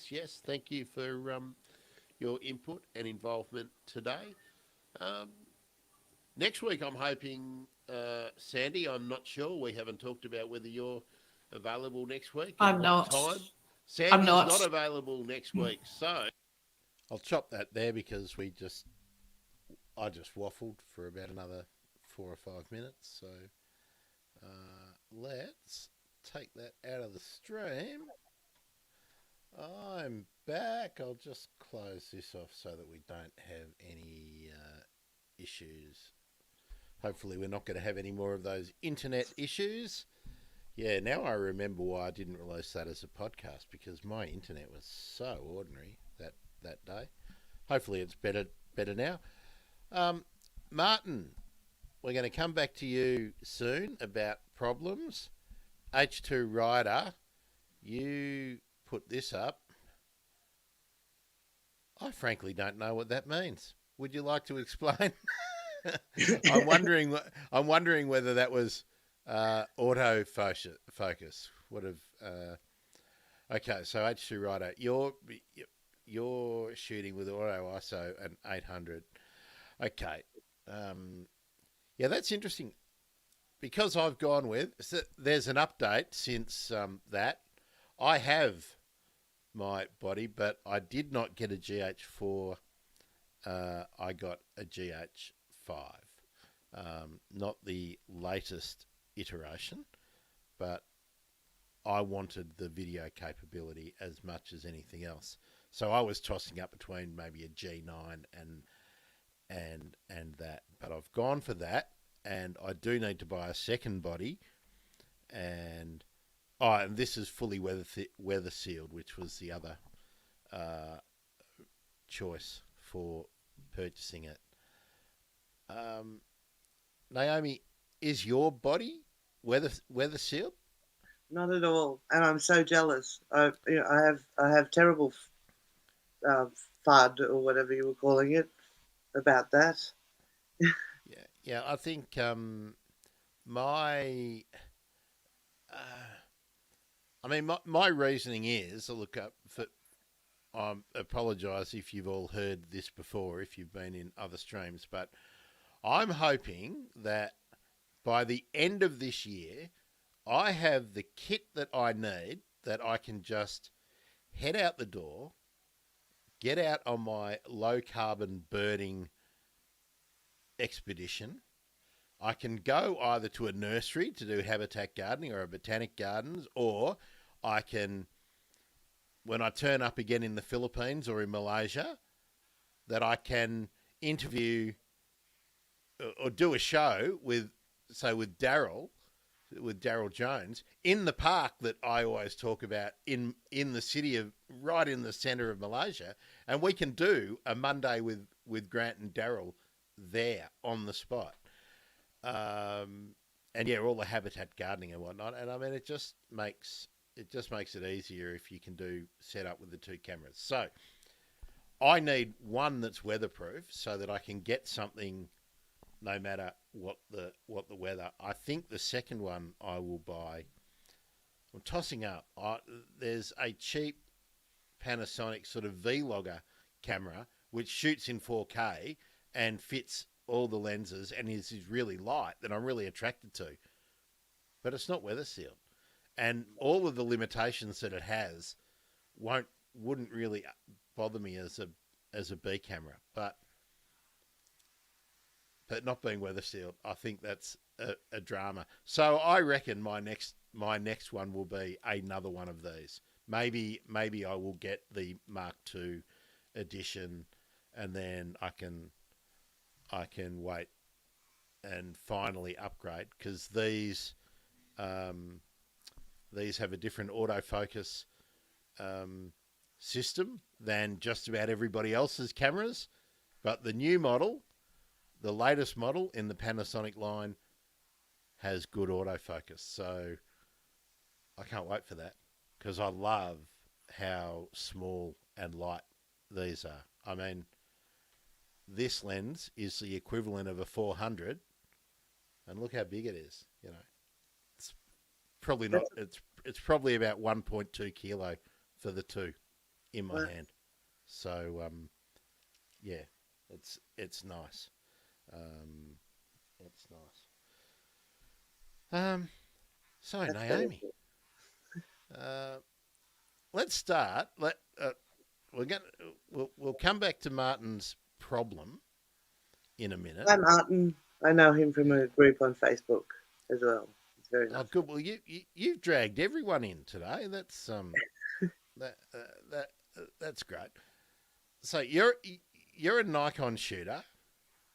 Speaker 3: yes, thank you for your input and involvement today. Next week, I'm hoping, Sandy, I'm not sure. We haven't talked about whether you're available next week.
Speaker 4: I'm not.
Speaker 3: Time. Sandy's not available next week, so
Speaker 1: I'll chop that there because I just waffled for about another 4 or 5 minutes. So let's take that out of the stream. I'm back. I'll just close this off so that we don't have any issues. Hopefully we're not going to have any more of those internet issues. Yeah, now I remember why I didn't release that as a podcast, because my internet was so ordinary that day. Hopefully it's better now. Martin, we're going to come back to you soon about problems. H2 Rider, you put this up. I frankly don't know what that means. Would you like to explain? I'm wondering whether that was auto focus. Would have. Okay, so H2 Rider, you're shooting with auto ISO and 800. Okay, yeah, that's interesting because I've gone with. So there's an update since that. I have my body, but I did not get a GH4. I got a GH5, not the latest iteration, but I wanted the video capability as much as anything else. So I was tossing up between maybe a G9 and that, but I've gone for that, and I do need to buy a second body, and this is fully weather sealed, which was the other choice for purchasing it. Naomi, is your body weather sealed?
Speaker 2: Not at all, and I'm so jealous. I have terrible FUD or whatever you were calling it about that.
Speaker 1: Yeah. I think my reasoning is, look up for. I apologise if you've all heard this before, if you've been in other streams, but I'm hoping that by the end of this year, I have the kit that I need, that I can just head out the door, get out on my low carbon birding expedition. I can go either to a nursery to do habitat gardening or a botanic gardens, or I can, when I turn up again in the Philippines or in Malaysia, that I can interview or do a show with Daryl Jones in the park that I always talk about in the city of, right in the centre of Malaysia, and we can do a Monday with Grant and Daryl there on the spot. And yeah, all the habitat gardening and whatnot. And I mean, it just makes it easier if you can do set up with the two cameras. So I need one that's weatherproof so that I can get something no matter what the weather. I think the second one I will buy, I'm tossing up. There's a cheap Panasonic sort of Vlogger camera which shoots in 4K and fits all the lenses and is really light, that I'm really attracted to. But it's not weather sealed. And all of the limitations that it has wouldn't really bother me as a B camera. But not being weather sealed, I think that's a drama. So I reckon my next one will be another one of these. Maybe I will get the Mark II edition, and then I can wait and finally upgrade, because these have a different autofocus system than just about everybody else's cameras. But the new model, the latest model in the Panasonic line, has good autofocus. So I can't wait for that because I love how small and light these are. I mean, this lens is the equivalent of a 400, and look how big it is. You know, it's probably not. It's probably about 1.2 kilo for the two in my hand. So yeah, it's nice. It's nice. So
Speaker 2: That's
Speaker 1: Naomi, let's start. We'll come back to Martin's problem in a minute.
Speaker 2: Hi, Martin. I know him from a group on Facebook as well. It's very nice.
Speaker 1: Oh, good. Well, you've dragged everyone in today. That's that's great. So you're a Nikon shooter.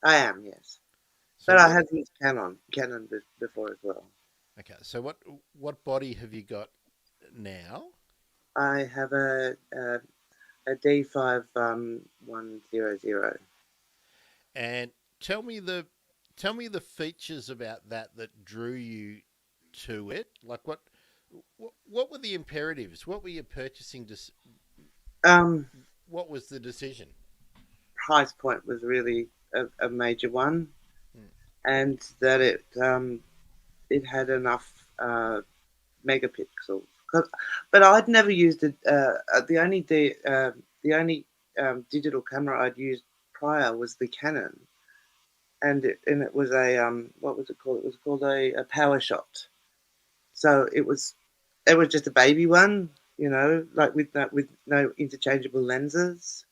Speaker 2: I am, yes.
Speaker 1: So
Speaker 2: But I have used Canon before as well.
Speaker 1: Okay. So what body have you got now?
Speaker 2: I have a D5 100.
Speaker 1: And tell me the features about that drew you to it. Like what were the imperatives? What were you purchasing? What was the decision?
Speaker 2: Price point was really a major one, and that it had enough megapixels. But I'd never used it. The only digital camera I'd used prior was the Canon, and it was a what was it called? It was called a Power Shot. So it was just a baby one, you know, like with no interchangeable lenses.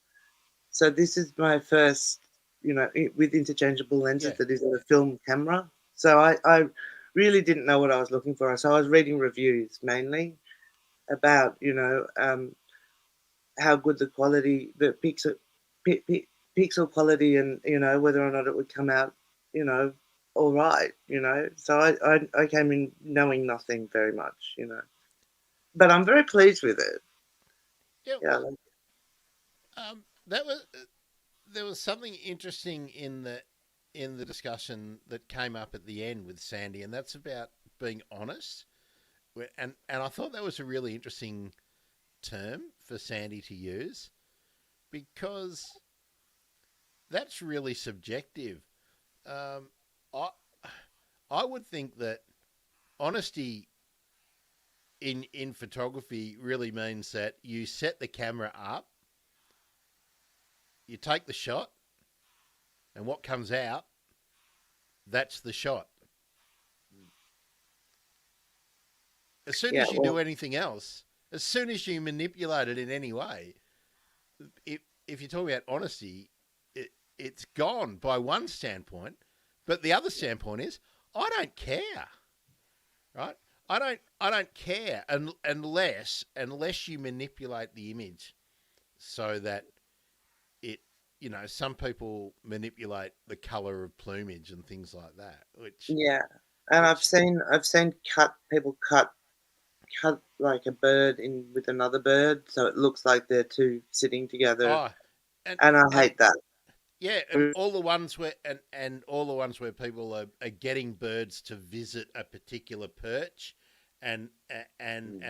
Speaker 2: So this is my first, you know, with interchangeable lenses that isn't a film camera. So I really didn't know what I was looking for. So I was reading reviews mainly about, you know, how good the quality, the pixel quality, and, you know, whether or not it would come out, you know, all right, you know. So I came in knowing nothing very much, you know. But I'm very pleased with it.
Speaker 1: Yeah. Well, there was something interesting in the discussion that came up at the end with Sandy, and that's about being honest. And I thought that was a really interesting term for Sandy to use, because that's really subjective. I would think that honesty in photography really means that you set the camera up, you take the shot, and what comes out, that's the shot. As soon as you do anything else, as soon as you manipulate it in any way, if you're talking about honesty, it's gone by one standpoint. But the other standpoint is, I don't care, right? I don't care unless you manipulate the image so that it, you know, some people manipulate the color of plumage and things like that.
Speaker 2: I've seen people cut like a bird in with another bird, so it looks like they're two sitting together. And I hate that.
Speaker 1: Yeah, and all the ones where people are getting birds to visit a particular perch, and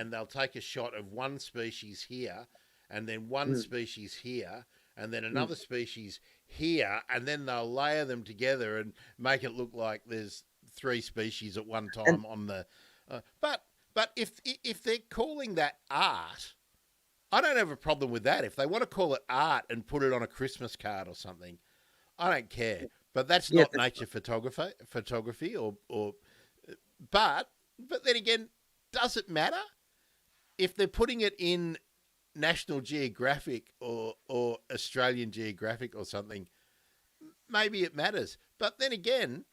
Speaker 1: they'll take a shot of one species here, and then one species here, and then another species here, and then they'll layer them together and make it look like there's three species at one time on the. But if they're calling that art, I don't have a problem with that. If they want to call it art and put it on a Christmas card or something, I don't care. But that's not nature photography or but then again, does it matter? If they're putting it in National Geographic or Australian Geographic or something, maybe it matters. But then again,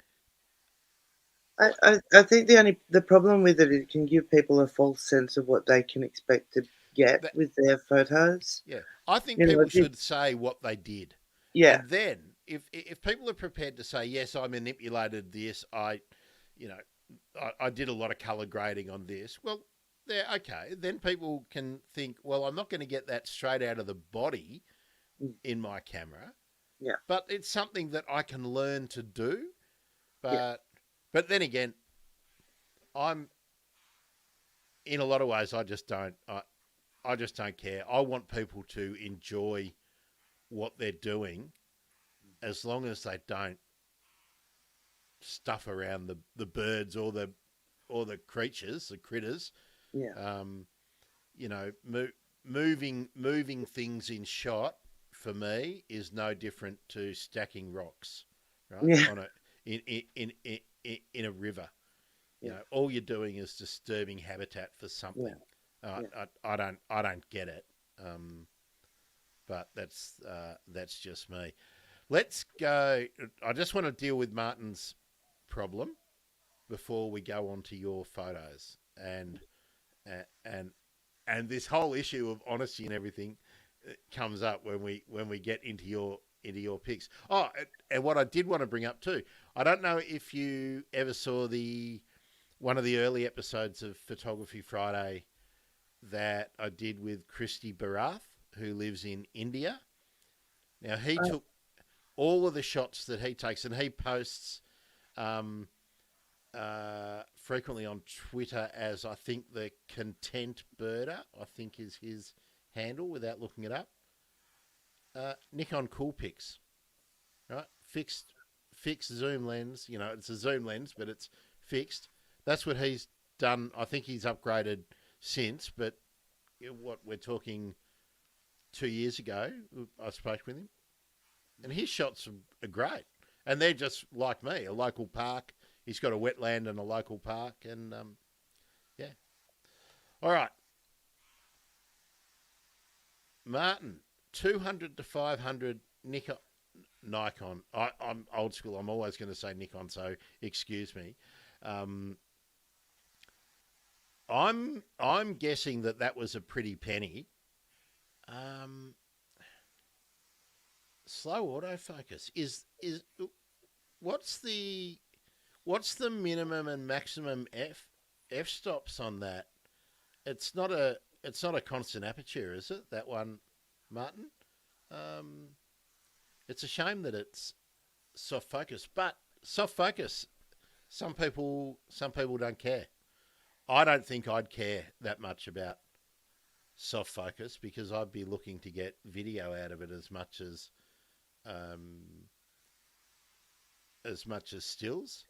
Speaker 2: I think the problem with it can give people a false sense of what they can expect to get with their photos.
Speaker 1: Yeah, I think people should say what they did.
Speaker 2: Yeah,
Speaker 1: and then if people are prepared to say, yes, I manipulated this, I did a lot of color grading on this. Well, they're okay. Then people can think, well, I'm not going to get that straight out of the body in my camera.
Speaker 2: Yeah.
Speaker 1: But it's something that I can learn to do.
Speaker 2: Yeah.
Speaker 1: But then again, I'm in a lot of ways I just don't care. I want people to enjoy what they're doing as long as they don't stuff around the birds or the creatures, the critters.
Speaker 2: Yeah.
Speaker 1: You know, moving things in shot for me is no different to stacking rocks, right?
Speaker 2: Yeah.
Speaker 1: On a in a river. You
Speaker 2: Yeah.
Speaker 1: know, all you're doing is disturbing habitat for something. I don't get it. But that's just me. Let's go. I just want to deal with Martin's problem before we go on to your photos and this whole issue of honesty and everything comes up when we get into your picks. Oh, and what I did want to bring up too, I don't know if you ever saw one of the early episodes of Photography Friday that I did with Christy Barath, who lives in India. Now, he took all of the shots that he takes, and he posts frequently on Twitter as, I think, the Content Birder, I think is his handle without looking it up. Nikon Coolpix, right? Fixed zoom lens. You know, it's a zoom lens, but it's fixed. That's what he's done. I think he's upgraded since, but what we're talking 2 years ago, I spoke with him, and his shots are great. And they're just like me, a local park. He's got a wetland and a local park, and yeah. All right, Martin, 200 to 500 Nikon. I'm old school. I'm always going to say Nikon, so excuse me. I'm guessing that was a pretty penny. Slow autofocus is what's the minimum and maximum f stops on that? It's not a constant aperture, is it? That one, Martin. It's a shame that it's soft focus, but soft focus. Some people don't care. I don't think I'd care that much about soft focus because I'd be looking to get video out of it as much as stills.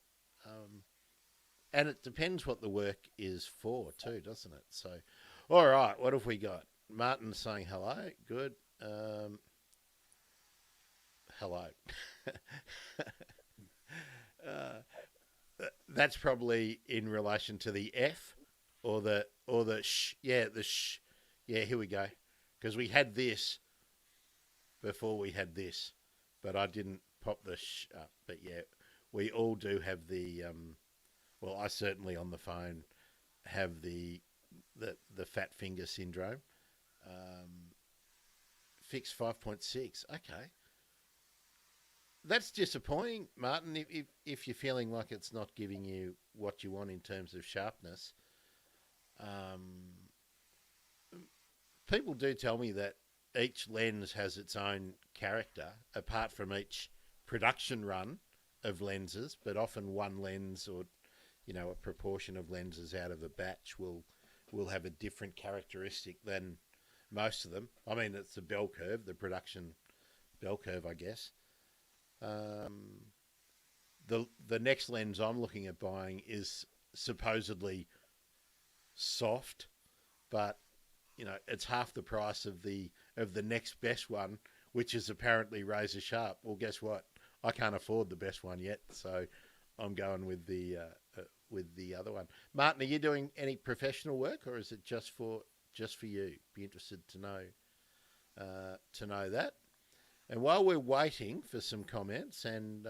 Speaker 1: And it depends what the work is for too, doesn't it? So, all right, what have we got? Martin's saying hello. Good. Hello. That's probably in relation to the F or the sh. Yeah, the sh. Yeah, here we go. Because we had this before we had this, but I didn't pop the sh up. But yeah, we all do have the. Well, I certainly on the phone have the fat finger syndrome. Fix 5.6. Okay. That's disappointing, Martin, if you're feeling like it's not giving you what you want in terms of sharpness. People do tell me that each lens has its own character, apart from each production run of lenses, but often one lens or, a proportion of lenses out of a batch will have a different characteristic than most of them. I mean, it's the bell curve, the production bell curve, I guess. The next lens I'm looking at buying is supposedly soft, but it's half the price of the next best one, which is apparently razor sharp. Well, guess what? I can't afford the best one yet, so I'm going with the other one. Martin, are you doing any professional work, or is it just for you? Be interested to know that. And while we're waiting for some comments, and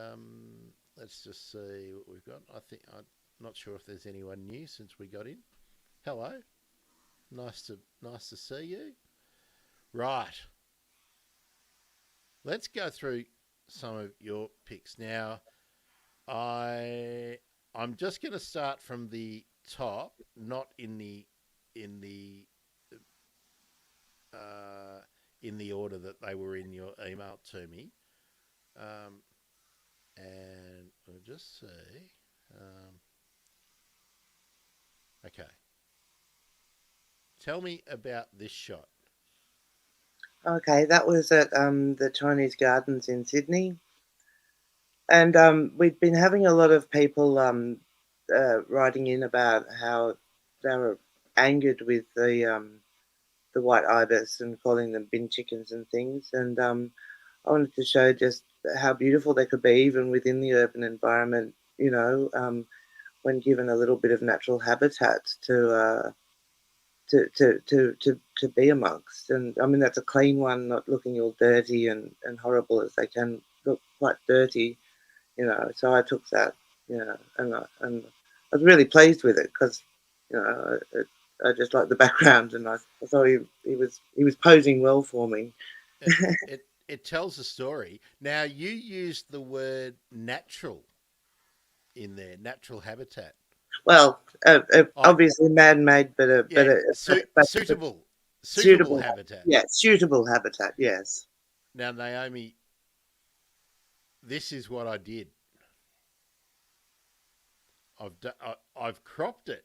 Speaker 1: let's just see what we've got. I'm not sure if there's anyone new since we got in. Hello, nice to see you. Right, let's go through some of your picks now. I'm just going to start from the top, not in the
Speaker 3: in the in the order that they were in your email to me. And we'll just see. Okay. Tell me about this shot.
Speaker 2: Okay, that was at the Chinese Gardens in Sydney, and we'd been having a lot of people writing in about how they were angered with the white ibis and calling them bin chickens and things, and I wanted to show just how beautiful they could be even within the urban environment. When given a little bit of natural habitat to be amongst. And I mean, that's a clean one, not looking all dirty and horrible as they can look, quite dirty, So I took that, and I was really pleased with it because, I just liked the background, and I thought he was posing well for me.
Speaker 3: It tells a story. Now, you used the word natural in there, natural habitat.
Speaker 2: Well, obviously man-made, but
Speaker 3: suitable habitat.
Speaker 2: Yeah, suitable habitat. Yes.
Speaker 3: Now, Naomi, this is what I did. I've cropped it.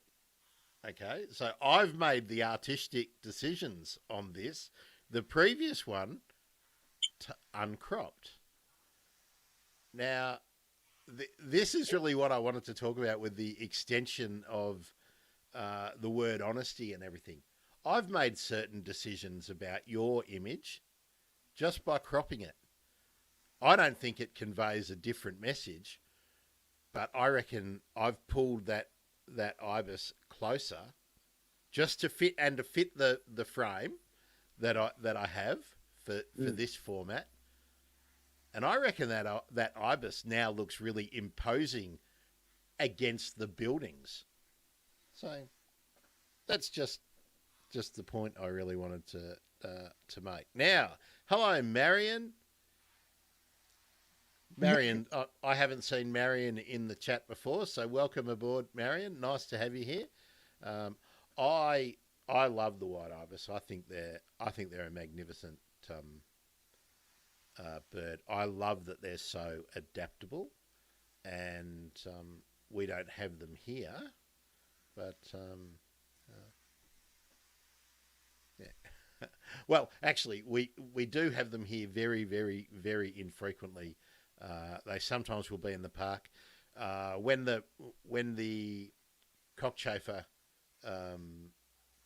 Speaker 3: Okay, so I've made the artistic decisions on this. The previous one, uncropped. Now, this is really what I wanted to talk about with the extension of the word honesty and everything. I've made certain decisions about your image just by cropping it. I don't think it conveys a different message, but I reckon I've pulled that ibis closer just to fit the frame that I have for this format. And I reckon that ibis now looks really imposing against the buildings. So that's just the point I really wanted to make. Now, hello, Marion. Marion, I haven't seen Marion in the chat before, so welcome aboard, Marion. Nice to have you here. I love the white ibis. I think they're a magnificent bird. I love that they're so adaptable, and we don't have them here, but yeah. Well, actually, we do have them here very, very, very infrequently. They sometimes will be in the park when the cockchafer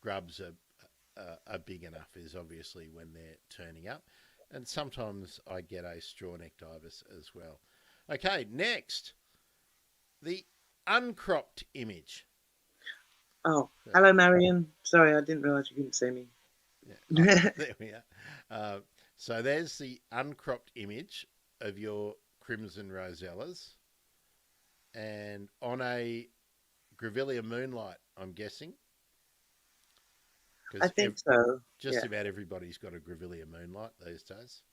Speaker 3: grubs are big enough. Is obviously when they're turning up. And sometimes I get a straw-necked ibis as well. Okay, next, the uncropped image.
Speaker 2: Oh, hello, Marion. Sorry, I didn't realise you couldn't see me.
Speaker 3: Yeah. There we are. So there's the uncropped image of your crimson rosellas, and on a Grevillea moonlight, I'm guessing.
Speaker 2: I think so.
Speaker 3: Just about everybody's got a Grevillea moonlight these days.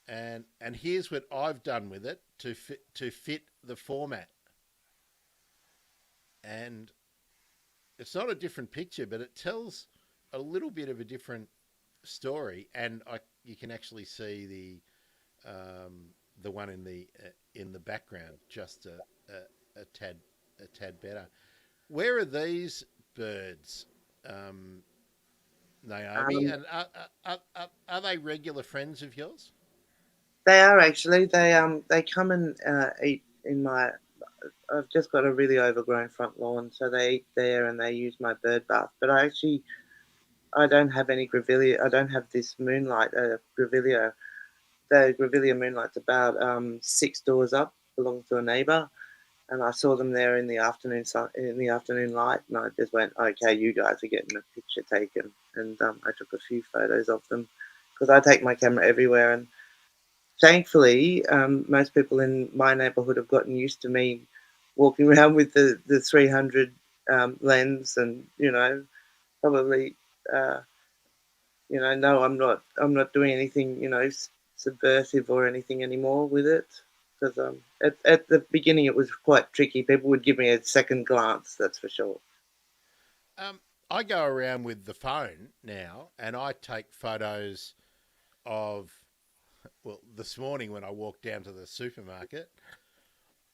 Speaker 3: And here's what I've done with it to fit the format. And it's not a different picture, but it tells a little bit of a different story. And you can actually see the one in the background just a tad better. Where are these birds? Naomi, and are they regular friends of yours?
Speaker 2: They are actually. They come and eat in my. I've just got a really overgrown front lawn, so they eat there and they use my bird bath. But I don't have any Grevillea. I don't have this moonlight Grevillea. The Grevillea moonlight's about 6 doors up. Belongs to a neighbour. And I saw them there in the afternoon light, and I just went, okay, you guys are getting a picture taken. And I took a few photos of them because I take my camera everywhere. And thankfully, most people in my neighbourhood have gotten used to me walking around with the 300 lens, and probably no, I'm not doing anything subversive or anything anymore with it. Because at the beginning it was quite tricky. People would give me a second glance, that's for sure.
Speaker 1: I go around with the phone now, and I take photos of. Well, this morning when I walked down to the supermarket,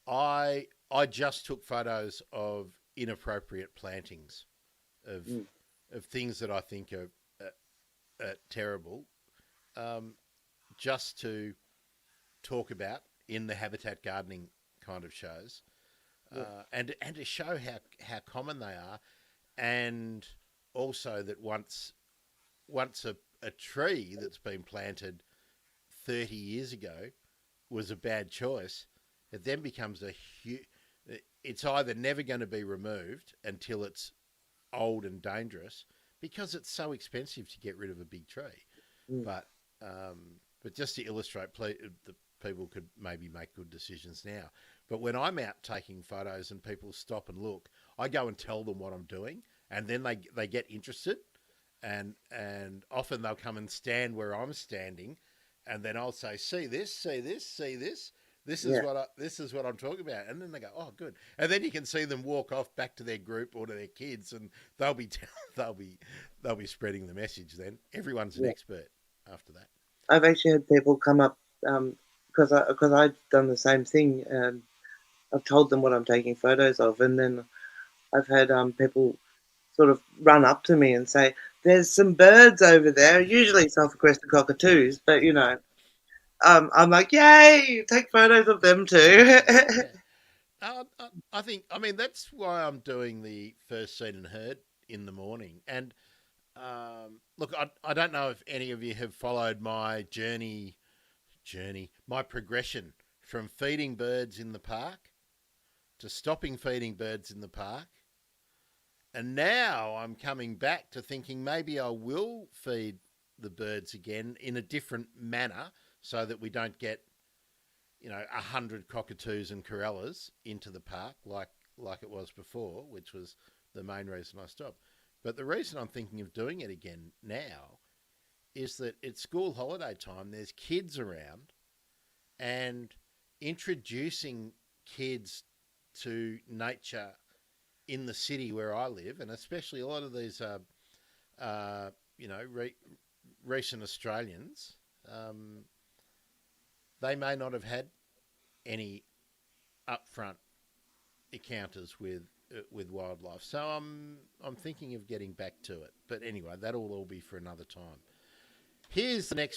Speaker 1: I just took photos of inappropriate plantings of
Speaker 2: Mm.
Speaker 1: of things that I think are terrible, just to talk about in the habitat gardening kind of shows, and to show how common they are, and also that once a tree that's been planted 30 years ago was a bad choice, it then becomes a huge. It's either never going to be removed until it's old and dangerous because it's so expensive to get rid of a big tree.
Speaker 2: Mm.
Speaker 1: But just to illustrate, the people could maybe make good decisions now. But when I'm out taking photos and people stop and look, I go and tell them what I'm doing, and then they get interested, and often they'll come and stand where I'm standing, and then I'll say, "See this, see this, see this." This is what I'm talking about, and then they go, "Oh, good." And then you can see them walk off back to their group or to their kids, and they'll be spreading the message. Then everyone's an expert after that.
Speaker 2: I've actually had people come up because I've done the same thing. I've told them what I'm taking photos of, and then I've had people sort of run up to me and say, "There's some birds over there." Usually self-crested cockatoos, but I'm like, "Yay! Take photos of them too."
Speaker 1: I think, that's why I'm doing the first seen and heard in the morning. And look, I don't know if any of you have followed my my progression from feeding birds in the park to stopping feeding birds in the park. And now I'm coming back to thinking maybe I will feed the birds again in a different manner so that we don't get 100 cockatoos and corellas into the park like it was before, which was the main reason I stopped. But the reason I'm thinking of doing it again now is that it's school holiday time, there's kids around, and introducing kids to nature in the city where I live, and especially a lot of these, recent Australians, they may not have had any upfront encounters with wildlife. So I'm thinking of getting back to it. But anyway, that'll all be for another time. Here's the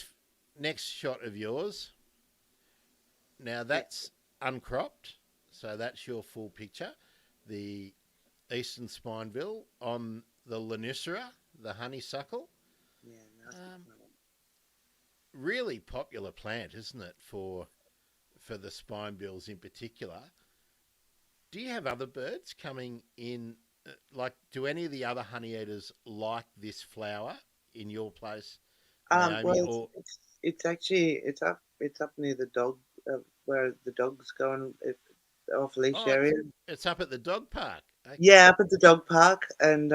Speaker 1: next shot of yours. Now that's uncropped, so that's your full picture. The eastern spinebill on the Lanucera, the honeysuckle.
Speaker 2: Yeah,
Speaker 1: Really popular plant, isn't it, for the spinebills in particular? Do you have other birds coming in? Do any of the other honeyeaters like this flower in your place, Naomi?
Speaker 2: Well, it's actually it's up near the dog where the dogs go off leash area.
Speaker 1: It's up at the dog park. Okay.
Speaker 2: Yeah, up at the dog park, and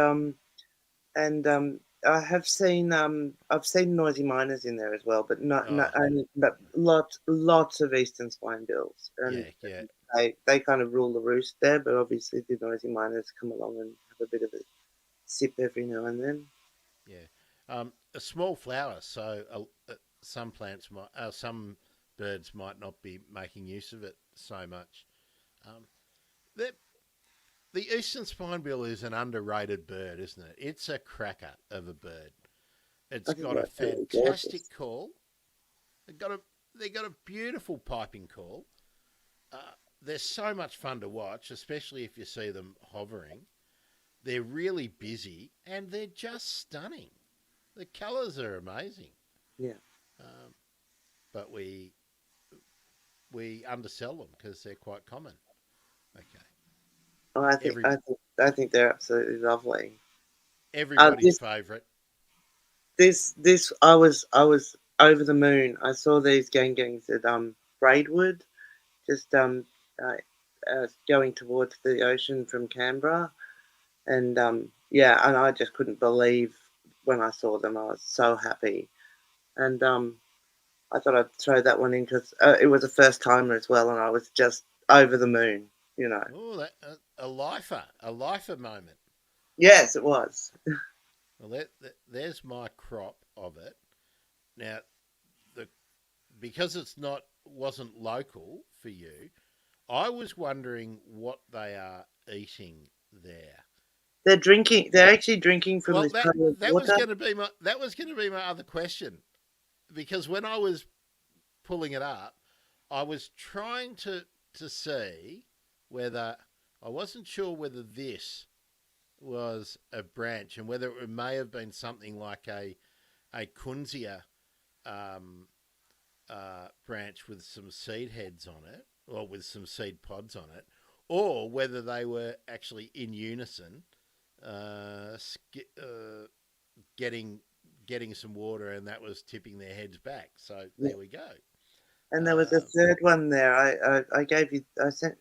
Speaker 2: I have seen I've seen noisy miners in there as well, but not only, but lots of eastern spinebills, and they kind of rule the roost there. But obviously the noisy miners come along and have a bit of a sip every now and then.
Speaker 1: Yeah, a small flower, so some birds might not be making use of it so much. The eastern spinebill is an underrated bird, isn't it? It's a cracker of a bird. It's got a fantastic call. They've got a beautiful piping call. They're so much fun to watch, especially if you see them hovering. They're really busy and they're just stunning. The colours are amazing.
Speaker 2: Yeah.
Speaker 1: But we undersell them because they're quite common. Okay.
Speaker 2: Oh, I think they're absolutely lovely.
Speaker 1: Everybody's favourite.
Speaker 2: This I was over the moon. I saw these gangs at Braidwood, just going towards the ocean from Canberra, and and I just couldn't believe when I saw them. I was so happy, and I thought I'd throw that one in because it was a first timer as well, and I was just over the moon.
Speaker 1: Oh, a lifer moment.
Speaker 2: Yes, it was.
Speaker 3: Well, there's my crop of it. Now, the because it's not wasn't local for you, I was wondering what they are eating there.
Speaker 2: They're drinking. They're actually drinking from
Speaker 3: Well,
Speaker 2: this puddle of
Speaker 3: that was
Speaker 2: water.
Speaker 3: going to be my other question, because when I was pulling it up, I was trying to see whether I wasn't sure whether this was a branch and whether it may have been something like a Kunzia um, branch with some seed heads on it, or with some seed pods on it, or whether they were actually in unison, uh, getting some water, and that was tipping their heads back. So
Speaker 2: Yeah.
Speaker 3: there we go.
Speaker 2: And there was a
Speaker 3: Uh,
Speaker 2: third one there. I gave you. I sent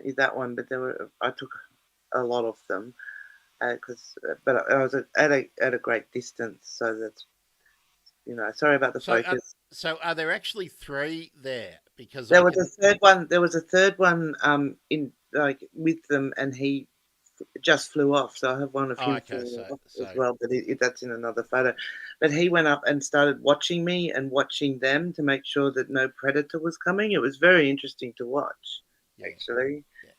Speaker 2: you that one, but there were. I took a lot of them because, but I was at a great distance, so that's Sorry about the
Speaker 3: so
Speaker 2: focus.
Speaker 3: are there actually three there? Because
Speaker 2: There
Speaker 3: I
Speaker 2: was a
Speaker 3: can.
Speaker 2: third one. There was a third one in like with them, and he just flew off. So I have one of
Speaker 3: Oh,
Speaker 2: him
Speaker 3: okay.
Speaker 2: flying off as
Speaker 3: So
Speaker 2: well, but that's in another photo. But he went up and started watching me and watching them to make sure that no predator was coming. It was very interesting to watch,
Speaker 3: yeah,
Speaker 2: actually.
Speaker 3: yeah,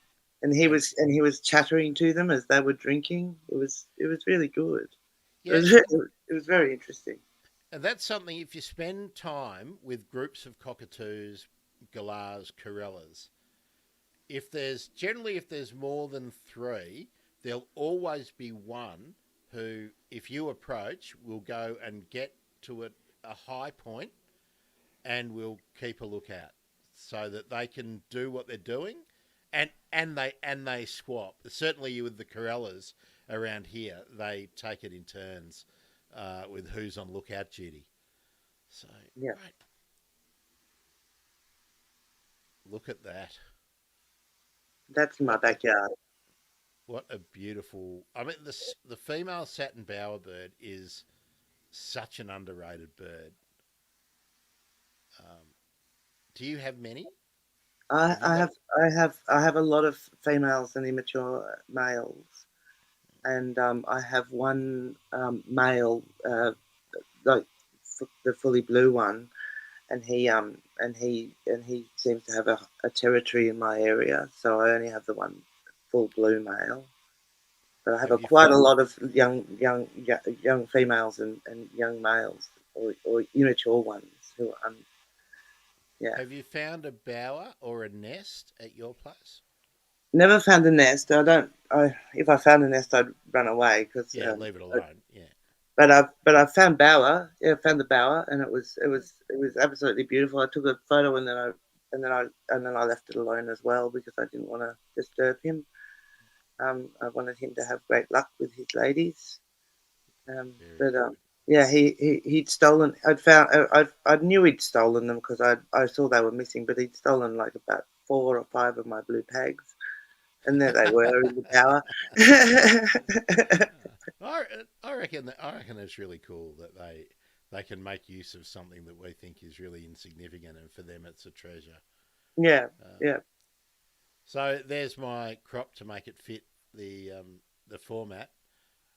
Speaker 2: And he
Speaker 3: and
Speaker 2: was chattering to them as they were drinking. It was really good. It
Speaker 3: yeah,
Speaker 2: was it was very interesting.
Speaker 3: and that's something. If you spend time with groups of cockatoos, galahs, corellas, if there's more than three, there'll always be one who, if you approach, will go and get to a high point and will keep a lookout so that they can do what they're doing, and they swap. Certainly, with the corellas around here, they take it in turns with who's on lookout duty. So
Speaker 2: Yeah,
Speaker 3: right, look at that.
Speaker 2: that's in my
Speaker 3: What a
Speaker 2: backyard.
Speaker 3: What a beautiful! I mean, the female satin bowerbird is such an underrated bird. Um, do you have many?
Speaker 2: I,
Speaker 3: Have you
Speaker 2: I
Speaker 3: got?
Speaker 2: have I have a lot of females and immature males, and I have one male, like the fully blue one, and he seems to have a territory in my area, so I only have the one full blue male. But I have
Speaker 3: Have you
Speaker 2: quite a lot of young females and young males, or immature ones who yeah.
Speaker 3: have you found a bower or a nest at your place?
Speaker 2: Never found a nest. I don't. If I found a nest, I'd run away because.
Speaker 3: Yeah, leave it alone. Yeah,
Speaker 2: But I found Bower. Yeah, I found the Bower, and it was absolutely beautiful. I took a photo, and then I left it alone as well because I didn't want to disturb him. I wanted him to have great luck with his ladies.
Speaker 3: very
Speaker 2: But
Speaker 3: good.
Speaker 2: yeah, he'd stolen. I'd found. I knew he'd stolen them because I saw they were missing. But he'd stolen like about 4 or 5 of my blue pegs, and there they were in the Bower.
Speaker 3: I reckon it's really cool that they can make use of something that we think is really insignificant, and for them it's a treasure.
Speaker 2: Yeah,
Speaker 3: Um,
Speaker 2: yeah.
Speaker 3: so there's my crop to make it fit the format.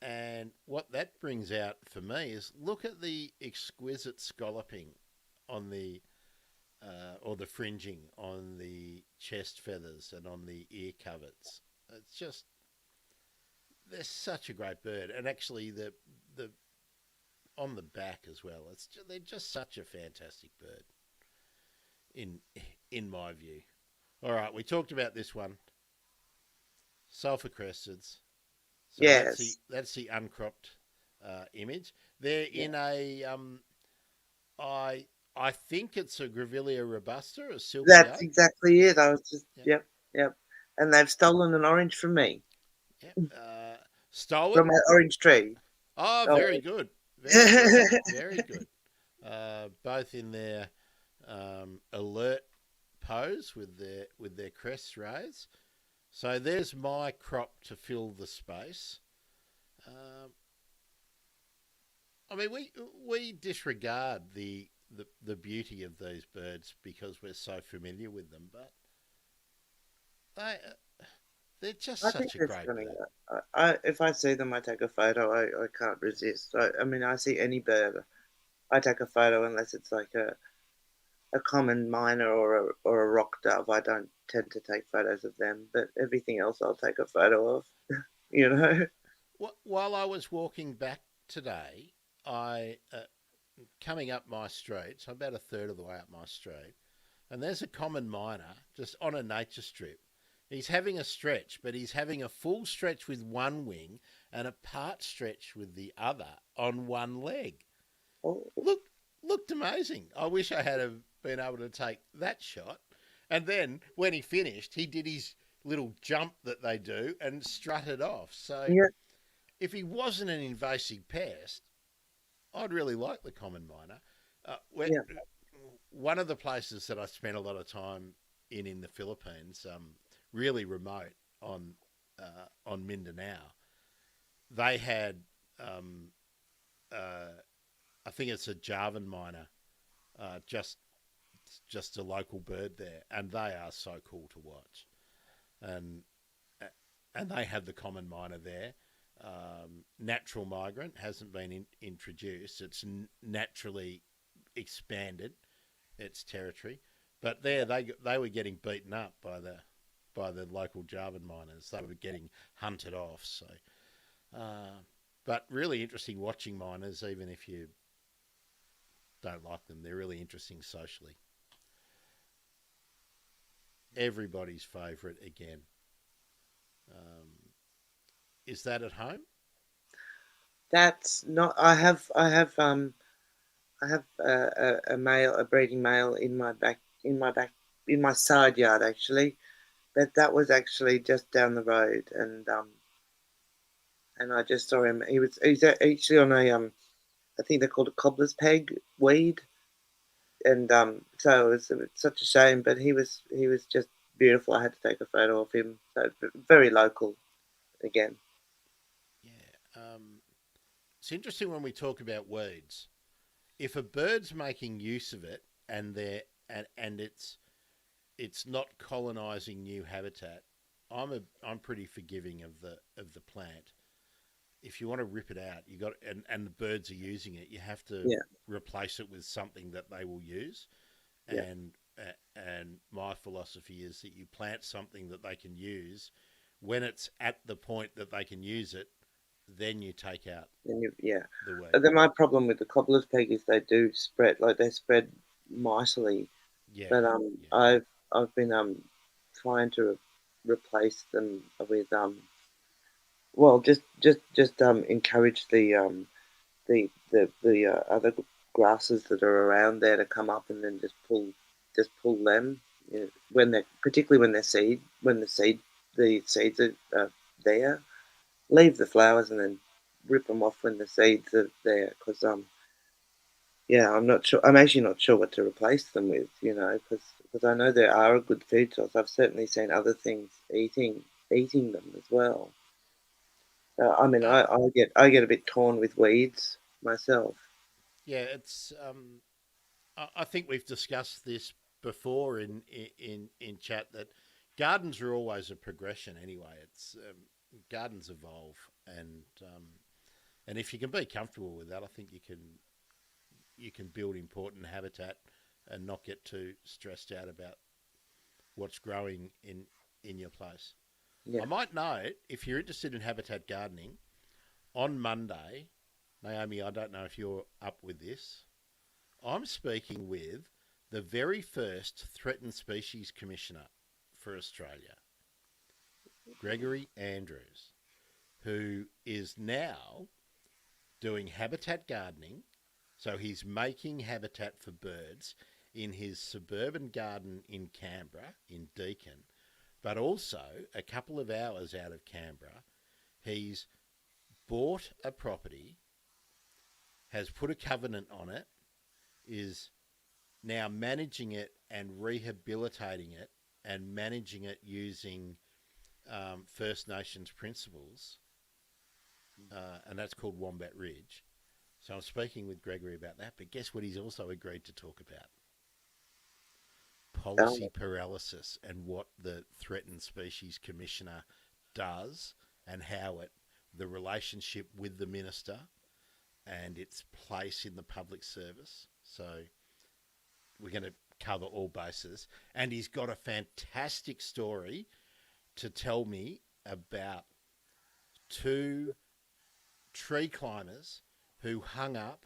Speaker 3: And what that brings out for me is look at the exquisite scalloping on the or the fringing on the chest feathers and on the ear coverts. It's just they're such a great bird, and actually the on the back as well. They're just such a fantastic bird in in my view. All right, we talked about this one, sulfur cresteds. So
Speaker 2: Yes.
Speaker 3: that's the uncropped image. They're
Speaker 2: Yeah.
Speaker 3: in a I think it's a Grevillea robusta, a silky
Speaker 2: That's
Speaker 3: oak.
Speaker 2: exactly it. I was just,
Speaker 3: Yep,
Speaker 2: yep, yep. And they've stolen an orange from me,
Speaker 3: yep. Stolen.
Speaker 2: from my orange tree.
Speaker 3: Oh, very
Speaker 2: Oh.
Speaker 3: good, very good, very good. Both in their alert pose with their crests raised. So there's my crop to fill the space. Um, I mean, we disregard the beauty of these birds because we're so familiar with them, but they
Speaker 1: they're just
Speaker 2: I think
Speaker 1: such a
Speaker 2: they're
Speaker 1: great
Speaker 2: stunning.
Speaker 1: bird.
Speaker 2: If I see them, I take a photo. I can't resist. I mean, I see any bird, I take a photo unless it's like a common myna or a rock dove. I don't tend to take photos of them, but everything else I'll take a photo of. You know.
Speaker 1: While I was walking back today, I coming up my street, so about a third of the way up my street, and there's a common miner just on a nature strip. He's having a stretch, but he's having a full stretch with one wing and a part stretch with the other on one leg.
Speaker 2: Oh,
Speaker 1: Looked amazing. I wish I had been able to take that shot. And then when he finished, he did his little jump that they do and strutted off. So
Speaker 2: yeah,
Speaker 1: if he wasn't an invasive pest, I'd really like the common miner.
Speaker 2: yeah.
Speaker 1: One of the places that I spent a lot of time in the Philippines, really remote on Mindanao, they had I think it's a Javan miner, just a local bird there, and they are so cool to watch. And and they have the common miner there. Natural migrant hasn't been introduced; it's naturally expanded its territory. But there, they were getting beaten up by the local Javan miners. They were getting hunted off. So, but really interesting watching miners, even if you don't like them. They're really interesting socially. Everybody's favourite again. Um, is that at home?
Speaker 2: That's not. I have a male, a breeding male in my side yard actually. But that was actually just down the road, and I just saw him. He's actually on a I think they're called a cobbler's peg weed, and so it's such a shame. But he was just beautiful. I had to take a photo of him. So very local again.
Speaker 1: Yeah. It's interesting when we talk about weeds. If a bird's making use of it and and it's not colonizing new habitat, I'm pretty forgiving of the plant. If you want to rip it out, you got and the birds are using it, you have to
Speaker 2: Yeah,
Speaker 1: replace it with something that they will use.
Speaker 2: yeah.
Speaker 1: And my philosophy is that you plant something that they can use. When it's at the point that they can use it, then you take out
Speaker 2: Yeah.
Speaker 1: the weed.
Speaker 2: But then my problem with the cobbler's peg is they do spread, like they spread mightily.
Speaker 1: Yeah,
Speaker 2: But
Speaker 1: yeah,
Speaker 2: I've been trying to replace them with well, just encourage the other grasses that are around there to come up, and then just pull them, you know, when they're, particularly when the seeds are there. Leave the flowers and then rip them off when the seeds are there, because yeah, I'm not sure. I'm actually not sure what to replace them with, because I know there are a good food source. I've certainly seen other things eating them as well. So I mean,
Speaker 1: uh,
Speaker 2: I get a bit torn with weeds myself.
Speaker 1: yeah. It's I think we've discussed this before in chat that gardens are always a progression. Anyway, it's gardens evolve, and if you can be comfortable with that, I think you can build important habitat and not get too stressed out about what's growing in your place.
Speaker 2: Yeah.
Speaker 1: I might note, if you're interested in habitat gardening, on Monday, Naomi, I don't know if you're up with this. I'm speaking with the very first Threatened Species Commissioner for Australia, Gregory Andrews, who is now doing habitat gardening. So he's making habitat for birds in his suburban garden in Canberra, in Deakin, but also a couple of hours out of Canberra, he's bought a property, has put a covenant on it, is now managing it and rehabilitating it and managing it using First Nations principles, and that's called Wombat Ridge. So I'm speaking with Gregory about that, but guess what he's also agreed to talk about?
Speaker 2: Um,
Speaker 1: Policy paralysis and what the Threatened Species Commissioner does and how the relationship with the minister and its place in the public service. So we're going to cover all bases. And he's got a fantastic story to tell me about 2 tree climbers who hung up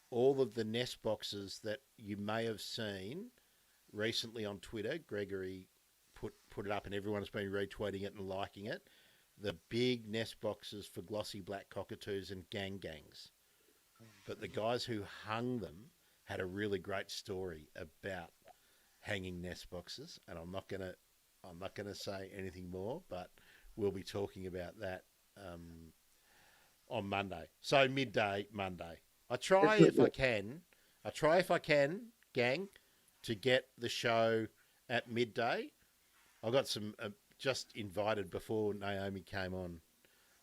Speaker 1: all of the nest boxes that you may have seen recently on Twitter. Gregory put it up and everyone's been retweeting it and liking it. The big nest boxes for glossy black cockatoos and gangs. But the guys who hung them had a really great story about hanging nest boxes, and I'm not gonna say anything more, but we'll be talking about that on Monday. So midday Monday. I try if I can, gang, to get the show at midday. I got some just invited before Naomi came on.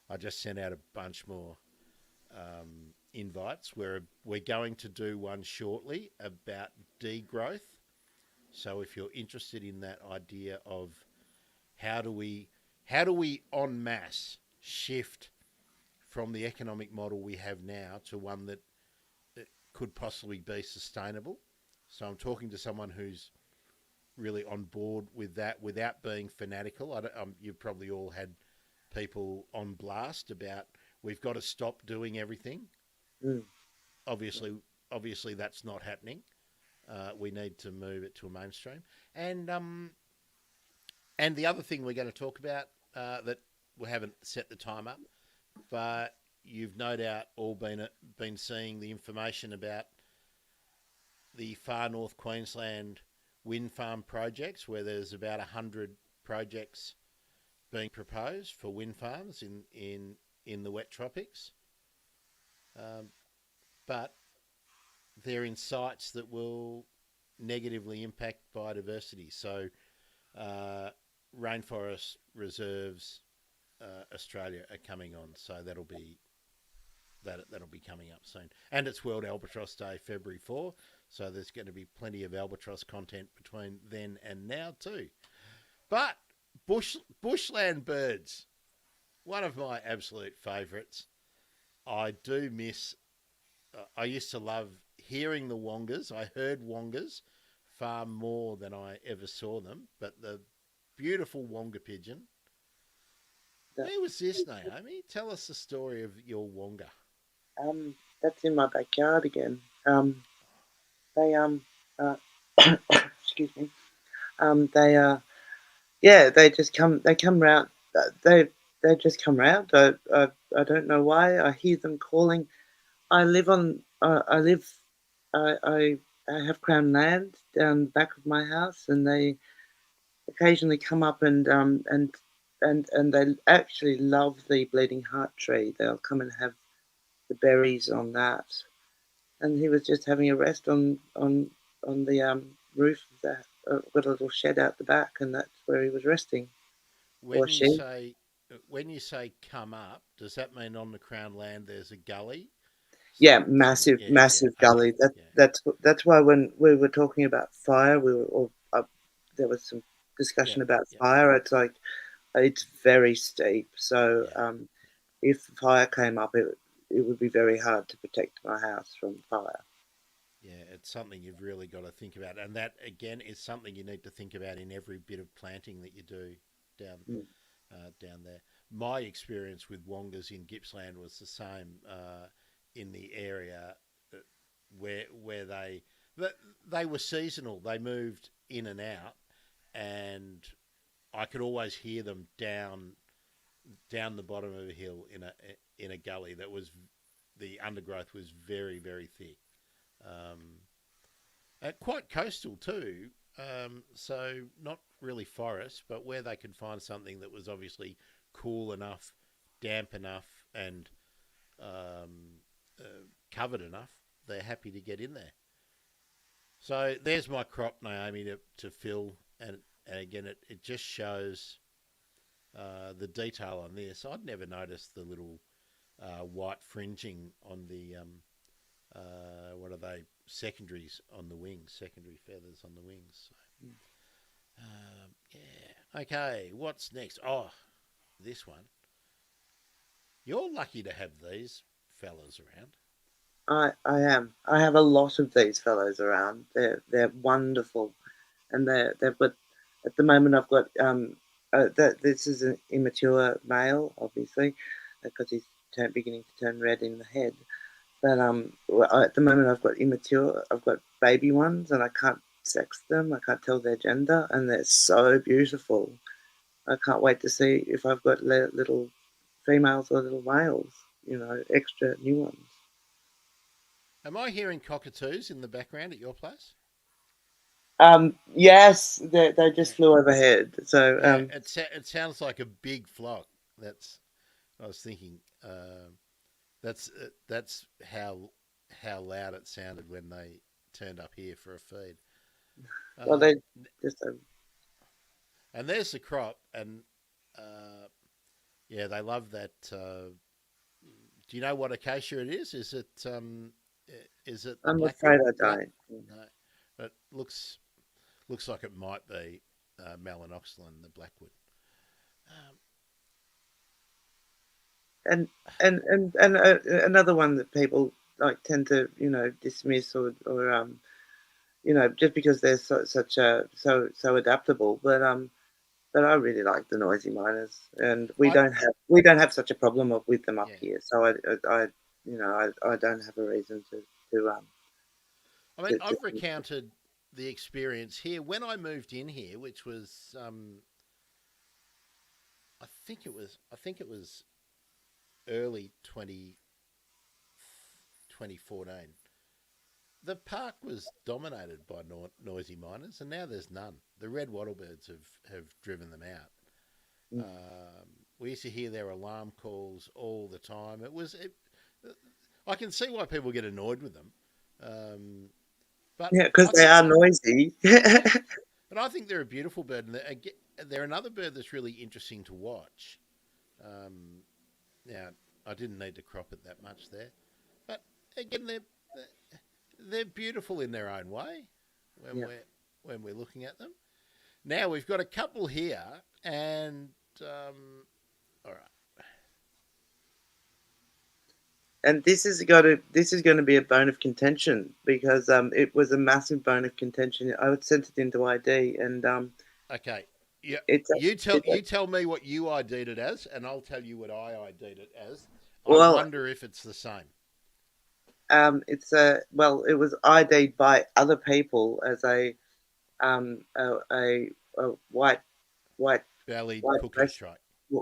Speaker 1: I just sent out a bunch more invites. We're going to do one shortly about degrowth. So if you're interested in that idea of how do we en masse shift from the economic model we have now to one that could possibly be sustainable. So I'm talking to someone who's really on board with that without being fanatical. You've probably all had people on blast about we've got to stop doing everything.
Speaker 2: Mm.
Speaker 1: Obviously that's not happening. We need to move it to a mainstream. And the other thing we're going to talk about that we haven't set the time up, but you've no doubt all been seeing the information about the far north Queensland wind farm projects, where there's about 100 projects being proposed for wind farms in the wet tropics. But they're in sites that will negatively impact biodiversity. So rainforest reserves Australia are coming on, so that'll be coming up soon. And it's World Albatross Day, February 4, so there's going to be plenty of albatross content between then and now too. But bushland birds, one of my absolute favourites. I do miss. I used to love hearing the wongas. I heard wongas far more than I ever saw them. But the beautiful wonga pigeon. Where was this, Naomi? Tell us the story of your wonga.
Speaker 2: That's in my backyard again. They excuse me. They just come. They come round. They just come round. I don't know why. I hear them calling. I have Crown land down the back of my house, and they occasionally come up and they actually love the bleeding heart tree. They'll come and have the berries on that. And he was just having a rest on the roof of that. Got a little shed out the back, and that's where he was resting.
Speaker 1: When you say come up, does that mean on the Crown land there's a gully?
Speaker 2: Yeah, massive gully. That's why when we were talking about fire, there was some discussion about fire. It's like it's very steep. So if fire came up, it would be very hard to protect my house from fire.
Speaker 1: Yeah, it's something you've really got to think about, and that again is something you need to think about in every bit of planting that you do down there. My experience with wongas in Gippsland was the same in the area where they were seasonal. They moved in and out, and I could always hear them down the bottom of a hill in a gully that was the undergrowth was very, very thick. Quite coastal too, so not really forest, but where they could find something that was obviously cool enough, damp enough, and covered enough, they're happy to get in there. So there's my crop, Naomi, to fill, and again, it just shows the detail on this. I'd never noticed the little white fringing on the what are they? Secondaries on the wings, secondary feathers on the wings. So, yeah. Okay, what's next? Oh,
Speaker 3: this one. You're lucky to have these fellas around.
Speaker 2: I am. I have a lot of these fellows around. They're wonderful, and they've got. At the moment, I've got this is an immature male, obviously, because he's beginning to turn red in the head. But at the moment, I've got immature. I've got baby ones, and I can't sex them. I can't tell their gender, and they're so beautiful. I can't wait to see if I've got little females or little males. Extra new ones.
Speaker 3: Am I hearing cockatoos in the background at your place?
Speaker 2: Yes, they just flew overhead. So
Speaker 3: it sounds like a big flock. I was thinking. That's how loud it sounded when they turned up here for a feed.
Speaker 2: well, they just.
Speaker 3: And there's the crop, and they love that. Do you know what acacia it is? Is it?
Speaker 2: I'm afraid I don't.
Speaker 3: No, it looks like it might be Malinoxylon, the blackwood.
Speaker 2: And another one that people tend to dismiss or just because they're so adaptable, but I really like the noisy miners, and we don't have such a problem with them up here. So I don't have a reason to.
Speaker 3: I mean, I've recounted the experience here when I moved in here, which was I think it was early 2014. The park was dominated by noisy miners, and now there's none. The red wattlebirds have driven them out. We used to hear their alarm calls all the time. I can see why people get annoyed with them. But
Speaker 2: because they are noisy.
Speaker 3: But I think they're a beautiful bird, and they're another bird that's really interesting to watch. Now, I didn't need to crop it that much there, but again, they're beautiful in their own way when we're looking at them. Now we've got a couple here, and all right.
Speaker 2: And this is going to be a bone of contention because it was a massive bone of contention. I sent it into ID, and
Speaker 3: okay, yeah. You tell me what you ID'd it as, and I'll tell you what I ID'd it as. I wonder if it's the same.
Speaker 2: It was ID'd by other people as a white
Speaker 3: bellied
Speaker 2: white
Speaker 3: cuckoo shrike.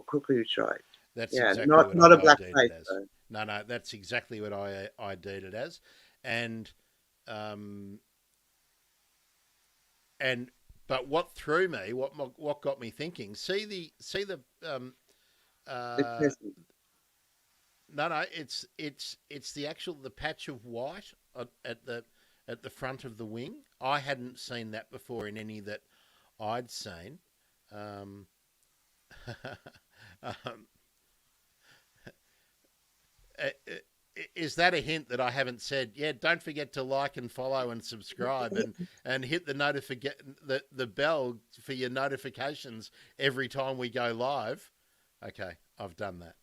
Speaker 2: Cuckoo shrike.
Speaker 3: That's
Speaker 2: exactly
Speaker 3: not
Speaker 2: a black face.
Speaker 3: No, that's exactly what I ID'd it as, and but what threw me, what got me thinking? See the no, it's the patch of white at the front of the wing. I hadn't seen that before in any that I'd seen. Is that a hint that I haven't said? Yeah, don't forget to like and follow and subscribe and hit the bell for your notifications every time we go live. Okay, I've done that.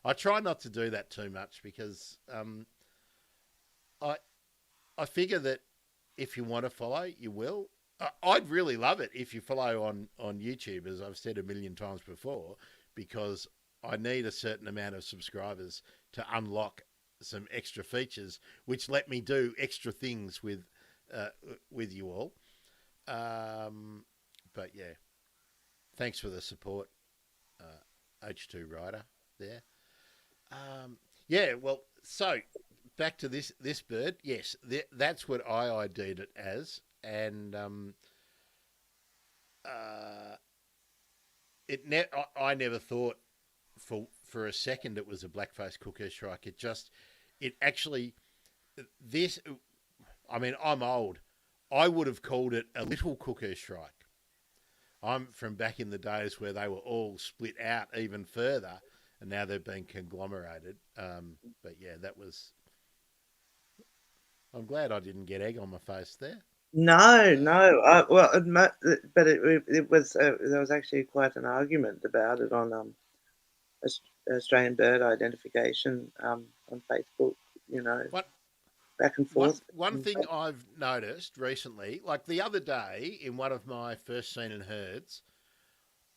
Speaker 3: I try not to do that too much because I figure that if you want to follow, you will. I'd really love it if you follow on YouTube, as I've said a million times before, because I need a certain amount of subscribers to unlock some extra features, which let me do extra things with you all. But yeah, thanks for the support, H2 Rider there. Well, so back to this bird. Yes, that's what I ID'd it as, and I never thought for a second it was a black-faced cuckoo shrike. I mean, I'm old. I would have called it a little cuckoo shrike. I'm from back in the days where they were all split out even further, and now they've been conglomerated. But yeah, I'm glad I didn't get egg on my face there.
Speaker 2: No. But it was there was actually quite an argument about it on Australian Bird Identification on Facebook. You know,
Speaker 1: What
Speaker 2: back and
Speaker 1: one
Speaker 2: forth.
Speaker 1: one thing I've noticed recently, like the other day in one of my first seen and heards,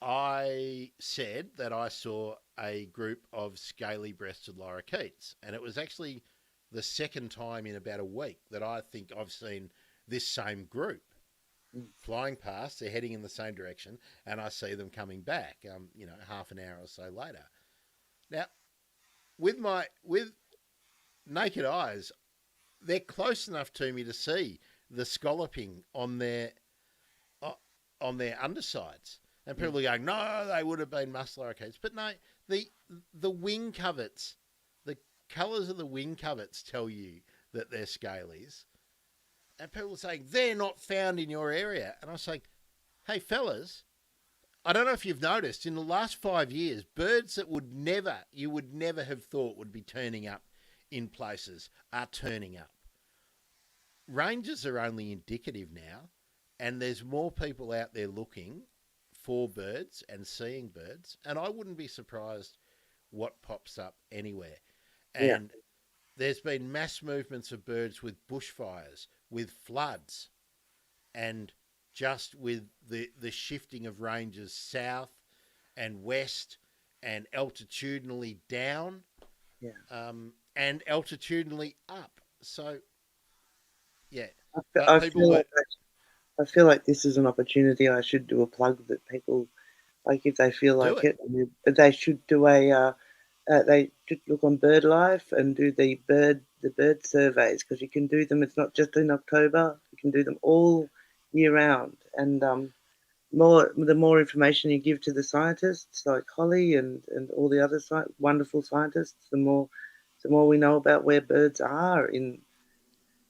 Speaker 1: I said that I saw a group of scaly-breasted lorikeets, and it was actually the second time in about a week that I think I've seen this same group flying past. They're heading in the same direction, and I see them coming back. Half an hour or so later. Now, with naked eyes, they're close enough to me to see the scalloping uh, on their undersides. And people are going, no, they would have been musk lorikeets. But no, the wing coverts, the colours of the wing coverts tell you that they're scalies. And people are saying, they're not found in your area. And I was like, hey, fellas, I don't know if you've noticed, in the last 5 years, birds that you would never have thought would be turning up in places are turning up. Ranges are only indicative now, and there's more people out there looking for birds and seeing birds, and I wouldn't be surprised what pops up anywhere. And there's been mass movements of birds with bushfires, with floods, and just with the shifting of ranges south and west and altitudinally down, and altitudinally up. So, yeah.
Speaker 2: I feel like this is an opportunity. I should do a plug that people, like, if they feel like it, they should do they should look on BirdLife and do the bird surveys, because you can do them. It's not just in October. You can do them all year round, and the more information you give to the scientists like Holly and all the other wonderful scientists, the more we know about where birds are in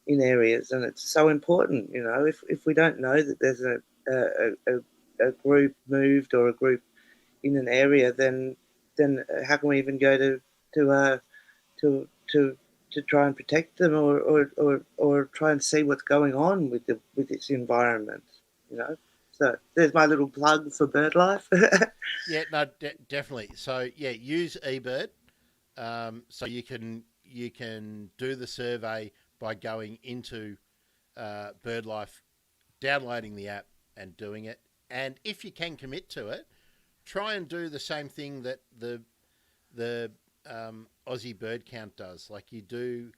Speaker 2: areas, and it's so important. You know, if we don't know that there's a group moved or a group in an area, then how can we even go to try and protect them, or try and see what's going on with its environment? You know, so there's my little plug for BirdLife.
Speaker 1: Yeah, no, definitely. So yeah, use eBird. So you can do the survey by going into BirdLife, downloading the app and doing it. And if you can commit to it, try and do the same thing that the Aussie bird count does. Like, you do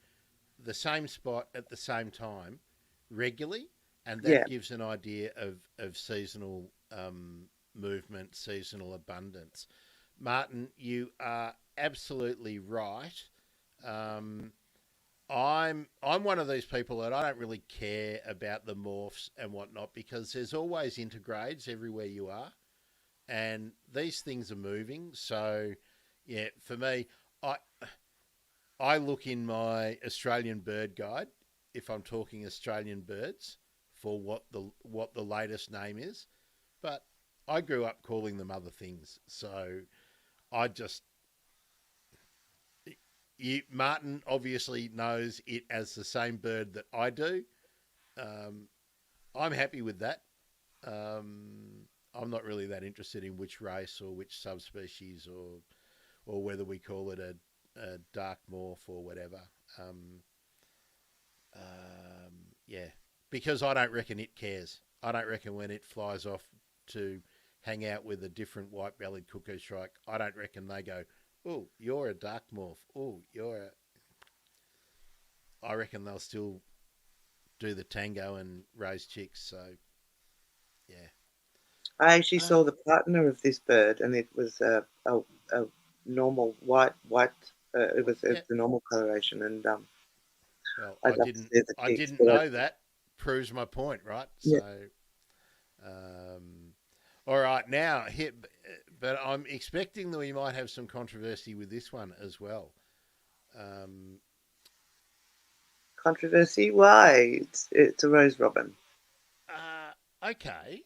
Speaker 1: the same spot at the same time regularly, and that gives an idea of seasonal movement, seasonal abundance. Martin, you are absolutely right. I'm one of these people that I don't really care about the morphs and whatnot, because there's always intergrades everywhere you are, and these things are moving. So, yeah, for me, I look in my Australian Bird Guide, if I'm talking Australian birds, for what the latest name is, but I grew up calling them other things, so I just. Martin obviously knows it as the same bird that I do. I'm happy with that. I'm not really that interested in which race or which subspecies, or whether we call it a dark morph or whatever. Yeah, because I don't reckon it cares. I don't reckon when it flies off to hang out with a different white-bellied cuckoo shrike, I don't reckon they go, oh, you're a dark morph. Oh, I reckon they'll still do the tango and raise chicks. So, yeah.
Speaker 2: I actually saw the partner of this bird, and it was a normal white. It was the normal coloration, and
Speaker 1: well, I didn't know that. Proves my point, right?
Speaker 2: Yeah.
Speaker 1: So, all right, now here, but I'm expecting that we might have some controversy with this one as well.
Speaker 2: Controversy? Why? It's a rose robin.
Speaker 1: Okay.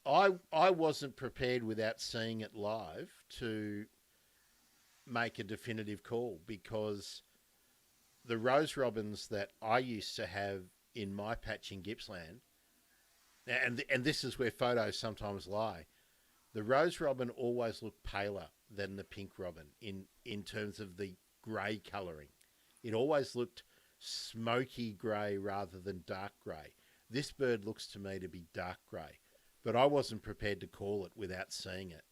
Speaker 1: I wasn't prepared without seeing it live to make a definitive call, because the rose robins that I used to have in my patch in Gippsland, and this is where photos sometimes lie, the rose robin always looked paler than the pink robin in terms of the grey colouring. It always looked smoky grey rather than dark grey. This bird looks to me to be dark grey, but I wasn't prepared to call it without seeing it.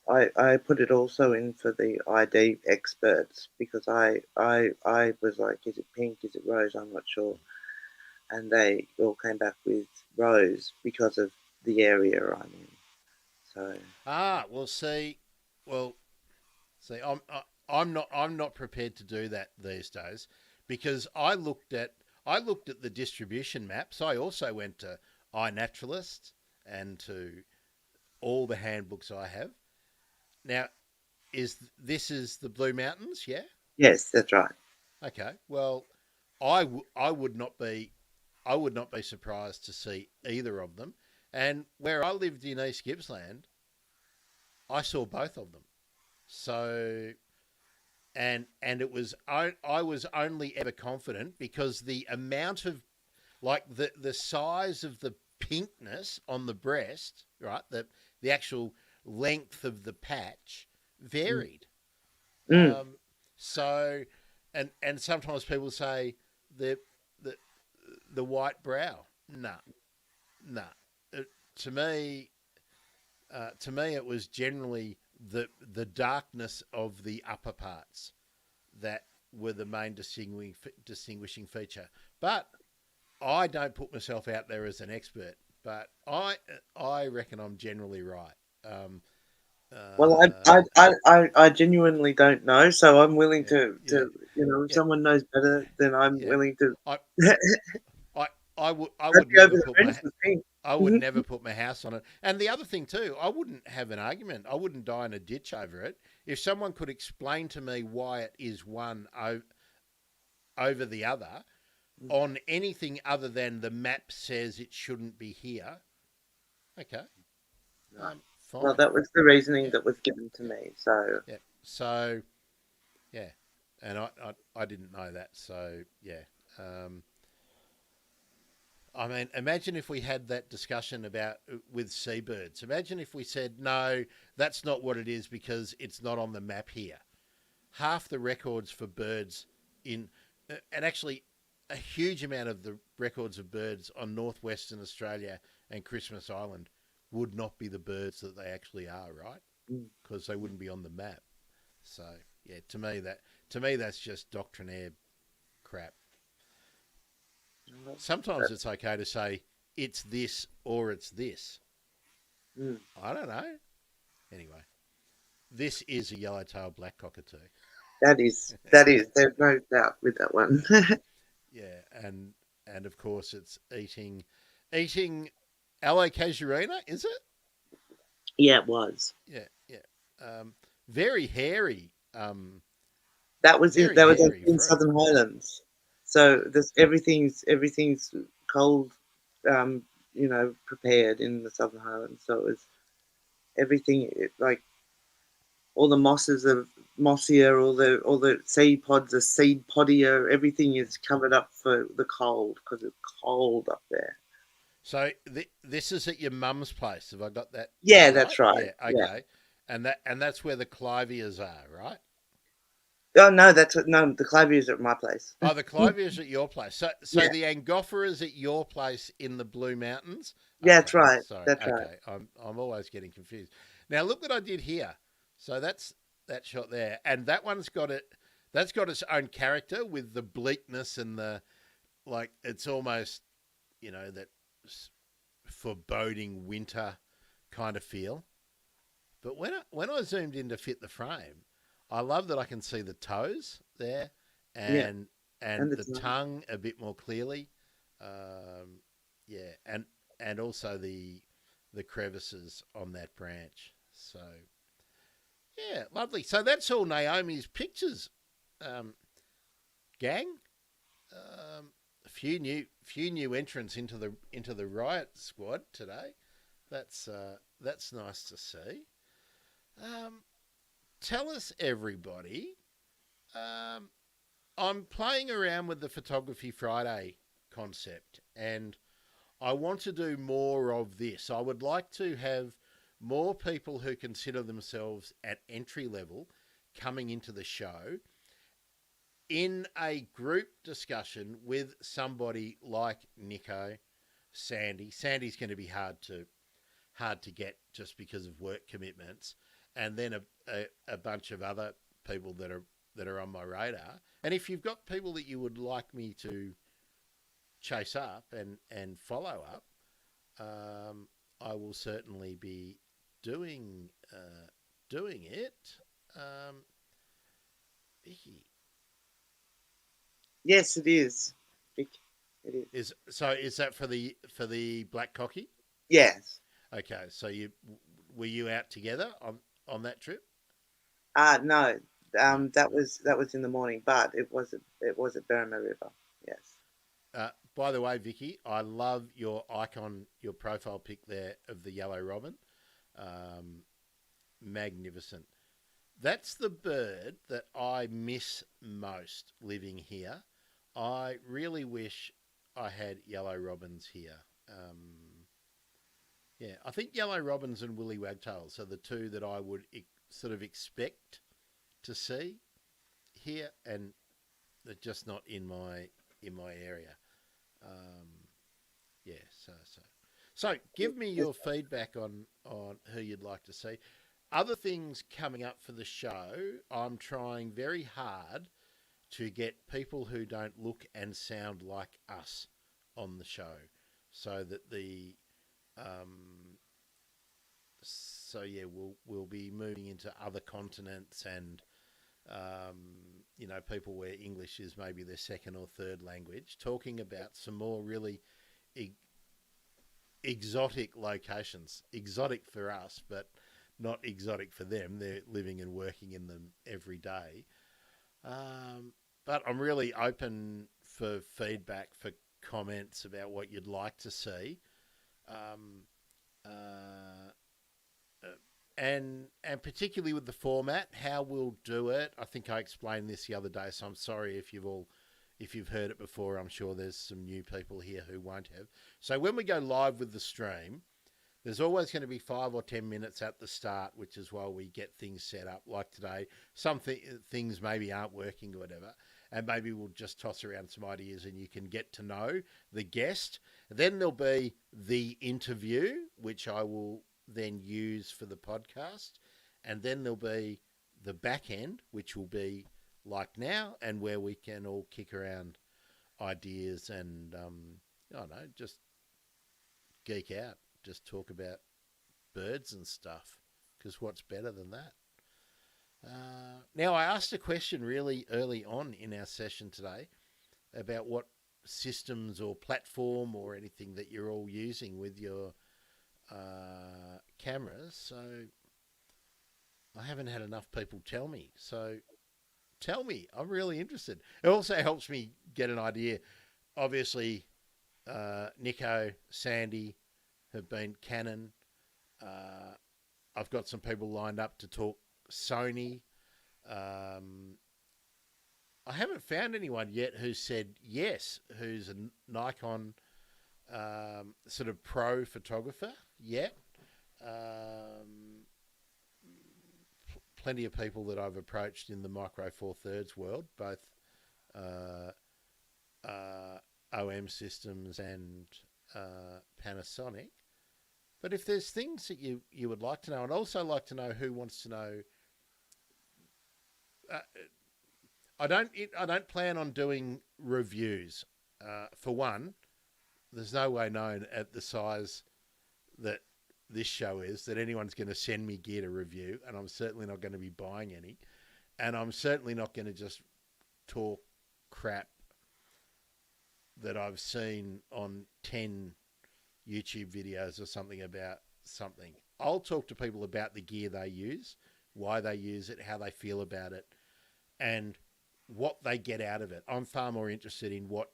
Speaker 2: I put it also in for the ID experts because I was like, is it pink? Is it rose? I'm not sure, and they all came back with rose because of the area I'm in. So
Speaker 1: Well, see, I'm not prepared to do that these days because I looked at the distribution maps. I also went to iNaturalist and to all the handbooks I have. Now, this is the Blue Mountains? Yeah.
Speaker 2: yes, that's right.
Speaker 1: Okay. Well, I would not be surprised to see either of them. And where I lived in East Gippsland, I saw both of them. So, and it was I was only ever confident because the amount of like the size of the pinkness on the breast, right? The actual length of the patch varied.
Speaker 2: Mm.
Speaker 1: So, and sometimes people say the white brow. No, no. To me, it was generally the darkness of the upper parts that were the main distinguishing feature. But I don't put myself out there as an expert, but I reckon I'm generally right.
Speaker 2: Well, I genuinely don't know, so I'm willing to if someone knows better, then I'm willing to.
Speaker 1: I, I would
Speaker 2: I'd go over the fence with pink.
Speaker 1: I would never put my house on it. And the other thing too, I wouldn't have an argument. I wouldn't die in a ditch over it. If someone could explain to me why it is one over the other on anything other than the map says it shouldn't be here, okay. Fine.
Speaker 2: Well, that was the reasoning that was given to me. So
Speaker 1: yeah. So yeah. And I didn't know that. So yeah. I mean, imagine if we had that discussion about with seabirds. Imagine if we said, no, that's not what it is because it's not on the map here. Half the records for birds and actually a huge amount of the records of birds on northwestern Australia and Christmas Island would not be the birds that they actually are, right? Because they wouldn't be on the map. So yeah, to me that's just doctrinaire crap. Sometimes it's okay to say it's this or it's this. I don't know. Anyway, this is a yellow-tailed black cockatoo.
Speaker 2: That is. There's no doubt with that one.
Speaker 1: Yeah, and of course it's eating Alocasuarina, is it?
Speaker 2: Yeah, it was.
Speaker 1: Yeah. Very hairy.
Speaker 2: That was
Speaker 1: very
Speaker 2: in
Speaker 1: fruit.
Speaker 2: Southern Highlands. So everything's cold, prepared in the Southern Highlands. So it was everything like all the mosses are mossier, all the seed pods are seed poddier. Everything is covered up for the cold because it's cold up there.
Speaker 1: So this is at your mum's place. Have I got that?
Speaker 2: Yeah,
Speaker 1: right?
Speaker 2: that's right.
Speaker 1: Yeah, okay. Yeah. And that's where the clivias are, right?
Speaker 2: Oh no, the claviers are at my place.
Speaker 1: Oh, the clivias at your place. So
Speaker 2: yeah.
Speaker 1: The Angophoras at your place in the Blue Mountains.
Speaker 2: Okay, that's right.
Speaker 1: Sorry.
Speaker 2: That's
Speaker 1: okay.
Speaker 2: right.
Speaker 1: I'm always getting confused. Now look what I did here. So that's that shot there, and that one's got it. That's got its own character with the bleakness and the like. It's almost that foreboding winter kind of feel. But when I zoomed in to fit the frame, I love that I can see the toes there and the tongue a bit more clearly. And also the crevices on that branch. So yeah, lovely. So that's all Naomi's pictures, gang. A few new entrants into the riot squad today. That's nice to see. Tell us, everybody. I'm playing around with the Photography Friday concept, and I want to do more of this. I would like to have more people who consider themselves at entry level coming into the show in a group discussion with somebody like Nico, Sandy. Sandy's going to be hard to get just because of work commitments, and then a bunch of other people that are on my radar. And if you've got people that you would like me to chase up and follow up, I will certainly be doing it. Vicky.
Speaker 2: Yes, it is. It is.
Speaker 1: Is that for the Black Cocky?
Speaker 2: Yes.
Speaker 1: Okay, so were you out together on that trip?
Speaker 2: No. That was in the morning, but it was at Berrima River. Yes.
Speaker 1: By the way, Vicky, I love your icon, your profile pic there of the yellow robin. Magnificent. That's the bird that I miss most living here. I really wish I had yellow robins here. Yeah, I think yellow robins and woolly wagtails are the two that I would sort of expect to see here, and they're just not in my area. Yeah, so give me your feedback on who you'd like to see. Other things coming up for the show, I'm trying very hard to get people who don't look and sound like us on the show, so that we'll be moving into other continents and people where English is maybe their second or third language, talking about some more really exotic locations. Exotic for us, but not exotic for them. They're living and working in them every day. But I'm really open for feedback, for comments about what you'd like to see. And particularly with the format, how we'll do it. I think I explained this the other day, so I'm sorry if you've heard it before. I'm sure there's some new people here who won't have. So when we go live with the stream, there's always going to be 5 or 10 minutes at the start, which is while we get things set up. Like today, some things maybe aren't working or whatever, and maybe we'll just toss around some ideas and you can get to know the guest. Then there'll be the interview, which I will then use for the podcast, and then there'll be the back end, which will be like now, and where we can all kick around ideas and I don't know, just geek out, just talk about birds and stuff, because what's better than that? Now, I asked a question really early on in our session today about what systems or platform or anything that you're all using with your cameras. So I haven't had enough people tell me. So tell me. I'm really interested. It also helps me get an idea. Obviously, Nico, Sandy have been Canon. I've got some people lined up to talk Sony. I haven't found anyone yet who said yes, who's a Nikon sort of pro photographer yet. Plenty of people that I've approached in the Micro Four Thirds world, both OM systems and Panasonic. But if there's things that you would like to know, and also like to know who wants to know, I don't plan on doing reviews. For one, there's no way known at the size that this show is that anyone's going to send me gear to review, and I'm certainly not going to be buying any, and I'm certainly not going to just talk crap that I've seen on 10 YouTube videos or something about something. I'll talk to people about the gear they use, why they use it, how they feel about it, and what they get out of it. I'm far more interested in what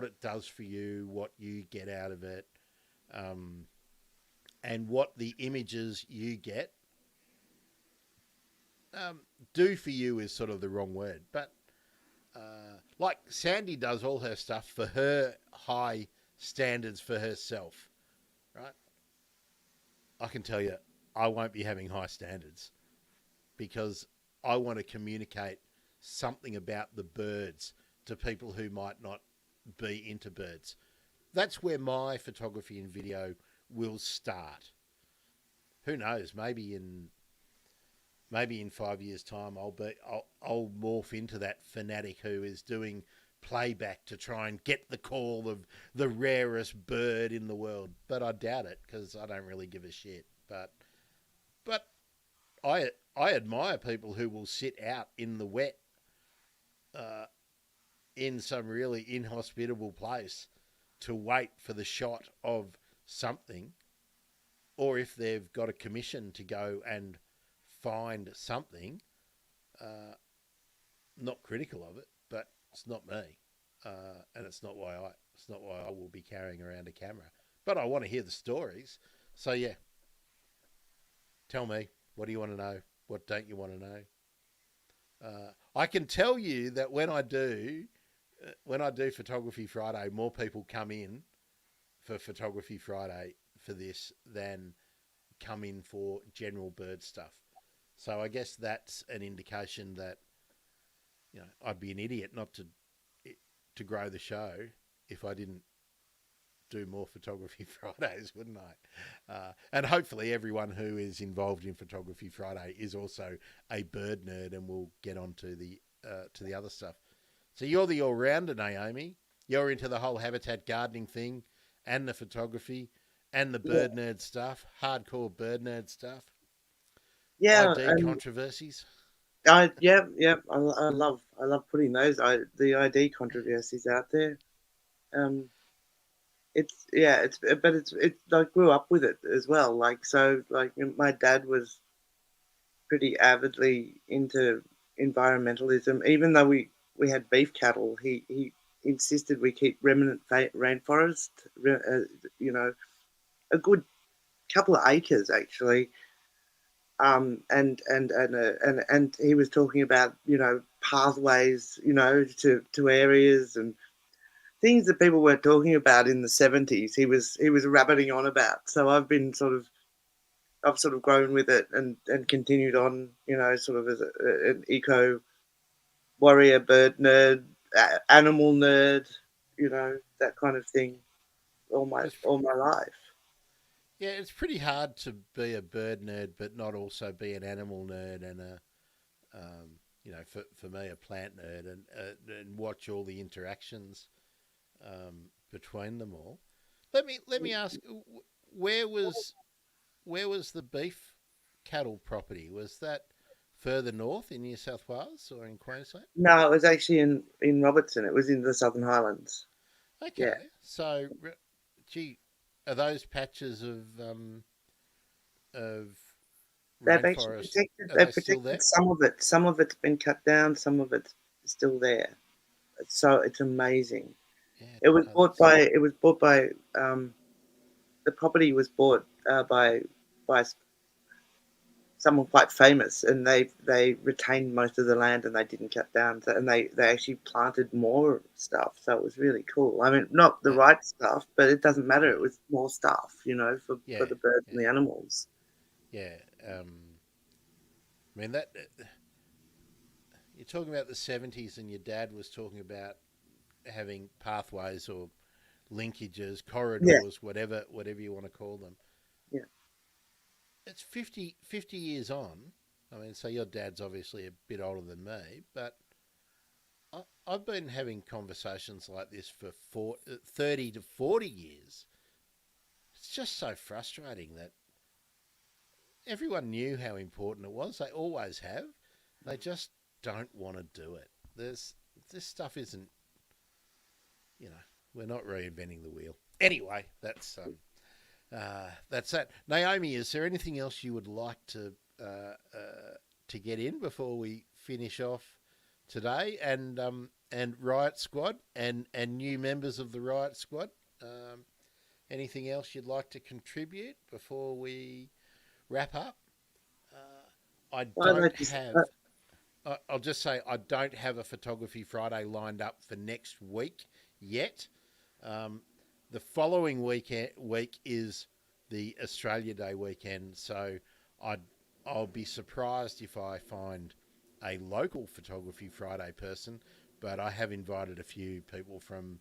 Speaker 1: it does for you, what you get out of it, and what the images you get do for you is sort of the wrong word. But like Sandy does all her stuff for her high standards for herself, right? I can tell you, I won't be having high standards because I want to communicate something about the birds to people who might not be into birds. That's where my photography and video will start. Who knows? Maybe in 5 years' time, I'll morph into that fanatic who is doing playback to try and get the call of the rarest bird in the world. But I doubt it because I don't really give a shit. But I admire people who will sit out in the wet, in some really inhospitable place, to wait for the shot of something, or if they've got a commission to go and find something. Not critical of it, but it's not me, and it's not why I will be carrying around a camera. But I want to hear the stories. So yeah, tell me, what do you want to know? What don't you want to know? I can tell you that when I do Photography Friday, more people come in for Photography Friday for this than come in for general bird stuff. So I guess that's an indication that, you know, I'd be an idiot not to grow the show if I didn't do more Photography Fridays, wouldn't I? And hopefully everyone who is involved in Photography Friday is also a bird nerd, and we'll get on to the other stuff. So you're the all-rounder, Naomi. You're into the whole habitat gardening thing and the photography and the bird nerd stuff, hardcore bird nerd stuff.
Speaker 2: Yeah,
Speaker 1: ID controversies.
Speaker 2: I love putting the ID controversies out there. It's I grew up with it as well. Like, so, like, my dad was pretty avidly into environmentalism. Even though we had beef cattle, he insisted we keep remnant rainforest. You know, a good couple of acres actually. And he was talking about, you know, pathways, you know, to areas and things that people weren't talking about in the 70s. He was rabbiting on about. So I've sort of grown with it and continued on, you know, sort of as an eco warrior, bird nerd, animal nerd, you know, that kind of thing all my life.
Speaker 1: Yeah, it's pretty hard to be a bird nerd but not also be an animal nerd and you know, for me, a plant nerd, and watch all the interactions between them all. Let me ask, where was the beef cattle property? Was that further north in New South Wales or in Queensland?
Speaker 2: No, it was actually in Robertson. It was in the Southern Highlands.
Speaker 1: Okay,
Speaker 2: Yeah.
Speaker 1: so gee, are those patches of
Speaker 2: They've actually
Speaker 1: rainforest?
Speaker 2: protected.
Speaker 1: Are
Speaker 2: They've
Speaker 1: they still there?
Speaker 2: protected some of it. Some of it's been cut down. Some of it's still there. So it's amazing.
Speaker 1: Yeah,
Speaker 2: It was
Speaker 1: no,
Speaker 2: bought
Speaker 1: that's-
Speaker 2: by. It was bought by. The property was bought by someone quite famous, and they retained most of the land and they didn't cut down. And they actually planted more stuff. So it was really cool. I mean, not the
Speaker 1: Yeah.
Speaker 2: right stuff, but it doesn't matter. It was more stuff, you know, for
Speaker 1: Yeah,
Speaker 2: the birds
Speaker 1: yeah.
Speaker 2: and the animals.
Speaker 1: Yeah, I mean that you're talking about the 70s, and your dad was talking about having pathways or linkages, corridors, whatever you want to call them.
Speaker 2: Yeah.
Speaker 1: It's 50 years on. I mean, so your dad's obviously a bit older than me, but I've been having conversations like this for 30 to 40 years. It's just so frustrating that everyone knew how important it was. They always have. They just don't want to do it. This stuff isn't, you know, we're not reinventing the wheel. Anyway, that's that. Naomi, is there anything else you would like to get in before we finish off today? And Riot Squad and new members of the Riot Squad. Anything else you'd like to contribute before we wrap up? I'll just say I don't have a Photography Friday lined up for next week yet. The following week is
Speaker 3: the Australia Day weekend. So I'll be surprised if I find a local Photography Friday person, but I have invited a few people from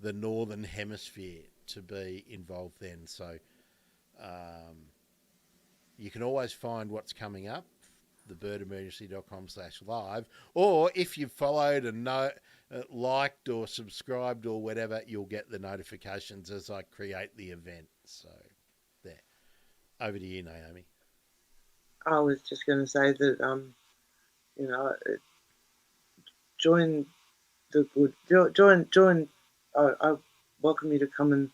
Speaker 3: the Northern Hemisphere to be involved then. So you can always find what's coming up, thebirdemergency.com/live, or if you've followed and liked or subscribed or whatever, you'll get the notifications as I create the event. So there. Over to you, Naomi.
Speaker 2: I was just going to say that you know, join the good. Join. I welcome you to come and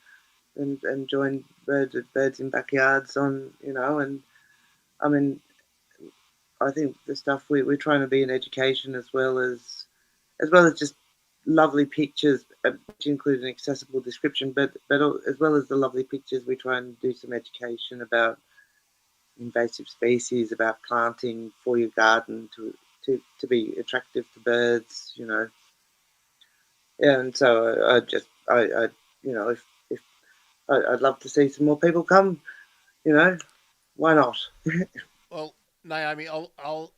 Speaker 2: join birds in backyards on, and I mean, I think the stuff we're trying to be in education as well as just lovely pictures, which include an accessible description, but as well as the lovely pictures, we try and do some education about invasive species, about planting for your garden to be attractive to birds, Yeah, and so I if I'd love to see some more people come, why not?
Speaker 3: Well, Naomi, I'll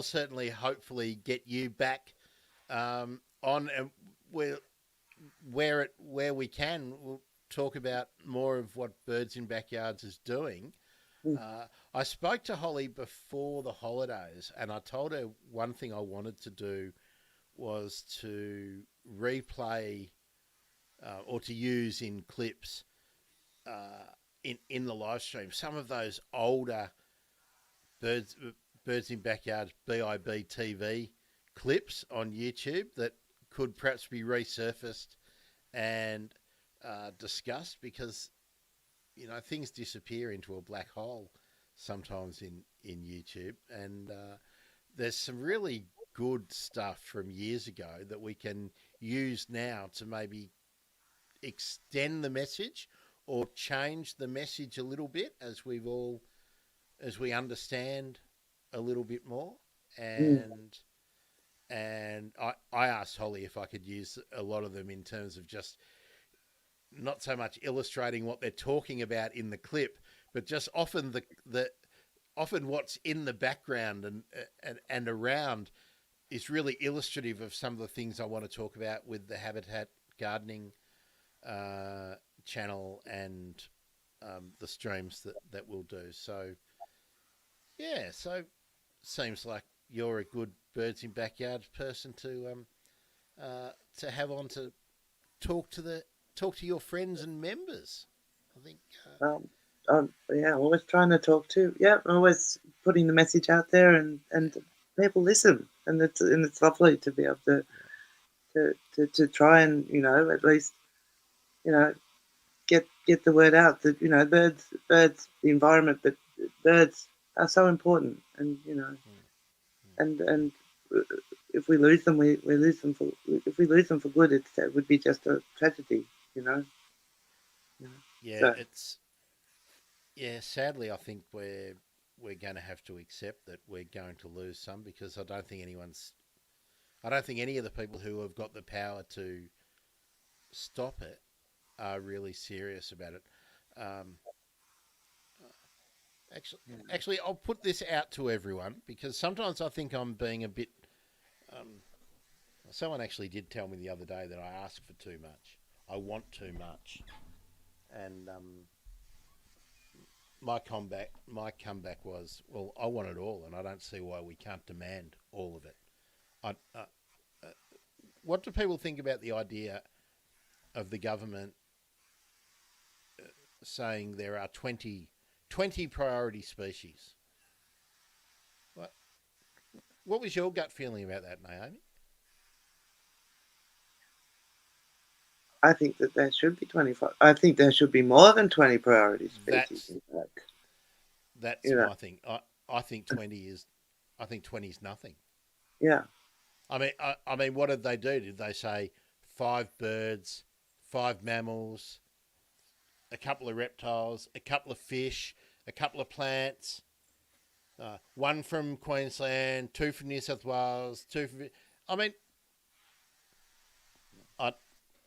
Speaker 3: certainly hopefully get you back on, and where we can, we'll talk about more of what Birds in Backyards is doing. I spoke to Holly before the holidays, and I told her one thing I wanted to do was to replay or to use in clips in the live stream some of those older Birds in Backyards BIB TV clips on YouTube that could perhaps be resurfaced and discussed, because things disappear into a black hole sometimes in YouTube, and there's some really good stuff from years ago that we can use now to maybe extend the message or change the message a little bit as we understand a little bit more. And I asked Holly if I could use a lot of them in terms of just not so much illustrating what they're talking about in the clip, but just often often what's in the background and around is really illustrative of some of the things I want to talk about with the Habitat Gardening channel and the streams that we'll do. So yeah, so seems like you're a good Birds in Backyards person to have on to talk to your friends and members. I think.
Speaker 2: Yeah, always trying to talk to. Yeah, always putting the message out there, and people listen, and it's lovely to be able to try and at least get the word out that birds, the environment, but birds are so important, and and if we lose them, we lose them for. If we lose them for good, it would be just a tragedy,
Speaker 3: Yeah, sadly, I think we're going to have to accept that we're going to lose some, because I don't think any of the people who have got the power to stop it are really serious about it. Actually, I'll put this out to everyone, because sometimes I think I'm being a bit. Someone actually did tell me the other day that I ask for too much. I want too much, and my comeback was, well, I want it all, and I don't see why we can't demand all of it. What do people think about the idea of the government saying there are 20 priority species? What was your gut feeling about that, Naomi?
Speaker 2: I think that there should be 25. I think there should be more than 20 priority species.
Speaker 3: That's my thing. I think 20 is. I think 20 is nothing.
Speaker 2: Yeah.
Speaker 3: I mean, what did they do? Did they say 5 birds, 5 mammals, a couple of reptiles, a couple of fish, a couple of plants, 1 from Queensland, 2 from New South Wales, 2 from... I mean...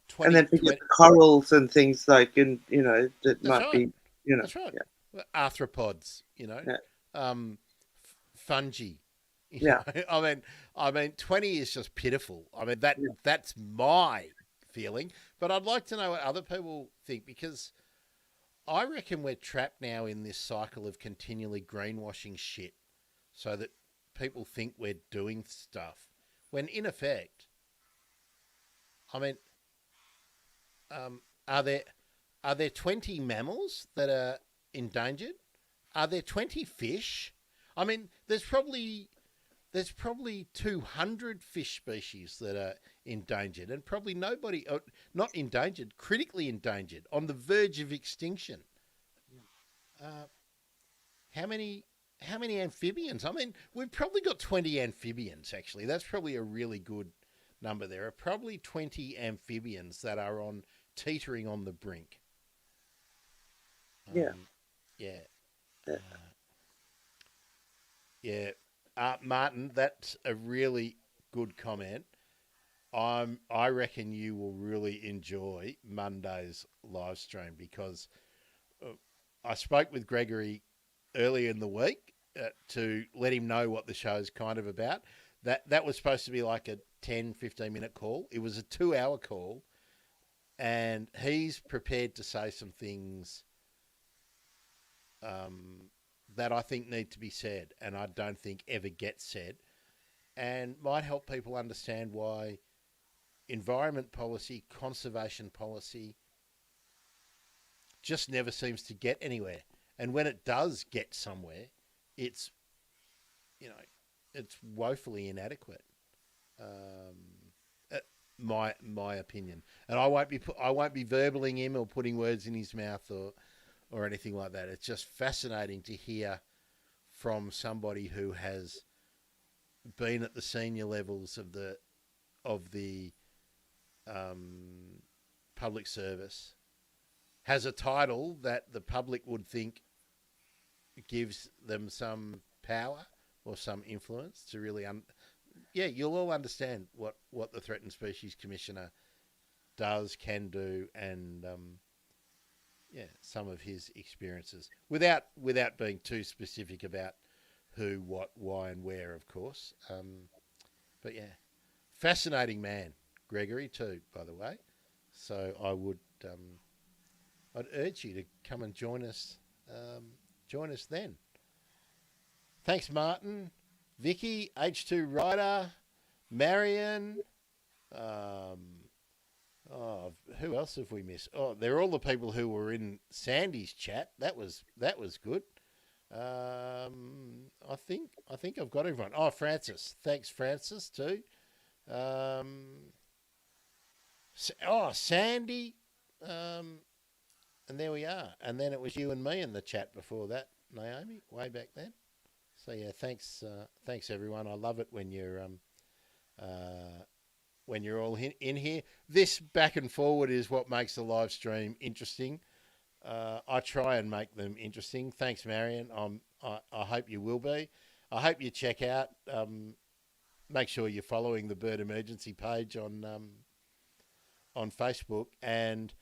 Speaker 3: 20,
Speaker 2: and then forget the corals and things like, that might be You know,
Speaker 1: That's right.
Speaker 2: yeah,
Speaker 1: Well, arthropods,
Speaker 2: yeah,
Speaker 1: fungi. You
Speaker 2: yeah,
Speaker 1: know? I mean, 20 is just pitiful. I mean,
Speaker 2: yeah,
Speaker 1: that's my feeling. But I'd like to know what other people think, because I reckon we're trapped now in this cycle of continually greenwashing shit, so that people think we're doing stuff when, in effect, I mean, um, are there 20 mammals that are endangered? Are there 20 fish? I mean, there's probably 200 fish species that are endangered, and probably nobody, not endangered, critically endangered, on the verge of extinction. Uh, how many? How many amphibians? I mean, we've probably got 20 amphibians. Actually, that's probably a really good number. There are probably 20 amphibians that are on teetering on the brink.
Speaker 2: yeah,
Speaker 1: Yeah,
Speaker 2: yeah,
Speaker 1: yeah. Martin, that's a really good comment. I reckon you will really enjoy Monday's live stream, because I spoke with Gregory earlier in the week to let him know what the show's kind of about. That was supposed to be like a 10-15 minute call. It was a 2 hour call, and he's prepared to say some things that I think need to be said, and I don't think ever get said, and might help people understand why environment policy, conservation policy just never seems to get anywhere. And when it does get somewhere, it's, you know, it's woefully inadequate. My opinion, and I won't be verbaling him or putting words in his mouth or anything like that. It's just fascinating to hear from somebody who has been at the senior levels of the public service, has a title that the public would think gives them some power or some influence to really yeah, you'll all understand what the Threatened Species Commissioner does, can do, and yeah, some of his experiences, without being too specific about who, what, why, and where, of course. But yeah, fascinating man, Gregory, too, by the way. So I would, I'd urge you to come and join us then. Thanks, Martin, Vicky, H2 Ryder, Marion. Who else have we missed? Oh, they're all the people who were in Sandy's chat. That was good. I think I've got everyone. Oh, Francis. Thanks, Francis, too. Sandy. And there we are. And then it was you and me in the chat before that, Naomi, way back then. So yeah, thanks everyone. I love it when you're all in here. This back and forward is what makes the live stream interesting. I try and make them interesting. Thanks, Marion. I hope you will be. I hope you check out. Make sure you're following the Bird Emergency page on Facebook, and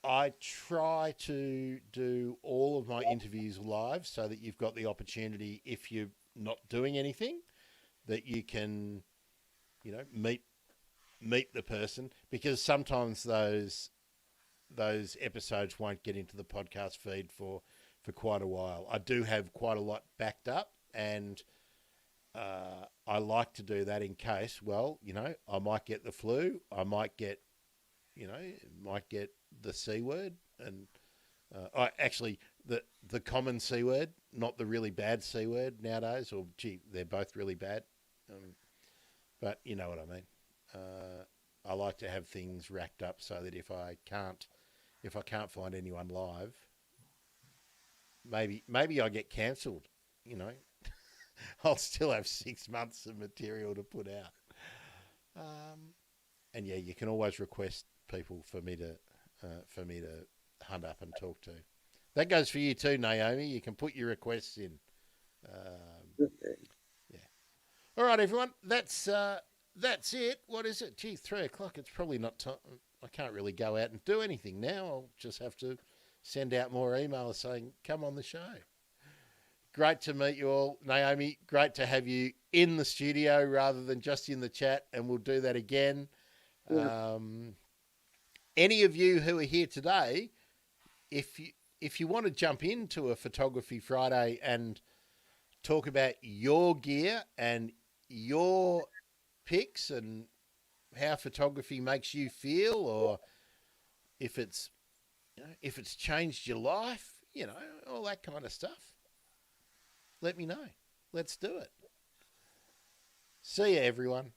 Speaker 1: I try to do all of my interviews live so that you've got the opportunity, if you're not doing anything, that you can, meet the person, because sometimes those episodes won't get into the podcast feed for quite a while. I do have quite a lot backed up, and I like to do that in case, I might get the flu, I might get, the C word, and actually the common C word, not the really bad C word nowadays, or gee, they're both really bad. But you know what I mean. I like to have things racked up so that if I can't find anyone live, maybe I get cancelled. I'll still have 6 months of material to put out. And yeah, you can always request people for me to hunt up and talk to. That goes for you too, Naomi. You can put your requests in. Yeah. All right, everyone. That's it. What is it? Gee, 3:00. It's probably not time. I can't really go out and do anything now. I'll just have to
Speaker 3: send out more emails saying, come on the show. Great to meet you all. Naomi, great to have you in the studio rather than just in the chat, and we'll do that again.
Speaker 2: Yeah.
Speaker 3: Any of you who are here today, if you want to jump into a Photography Friday and talk about your gear and your pics and how photography makes you feel, or if it's changed your life, all that kind of stuff, let me know. Let's do it. See you, everyone.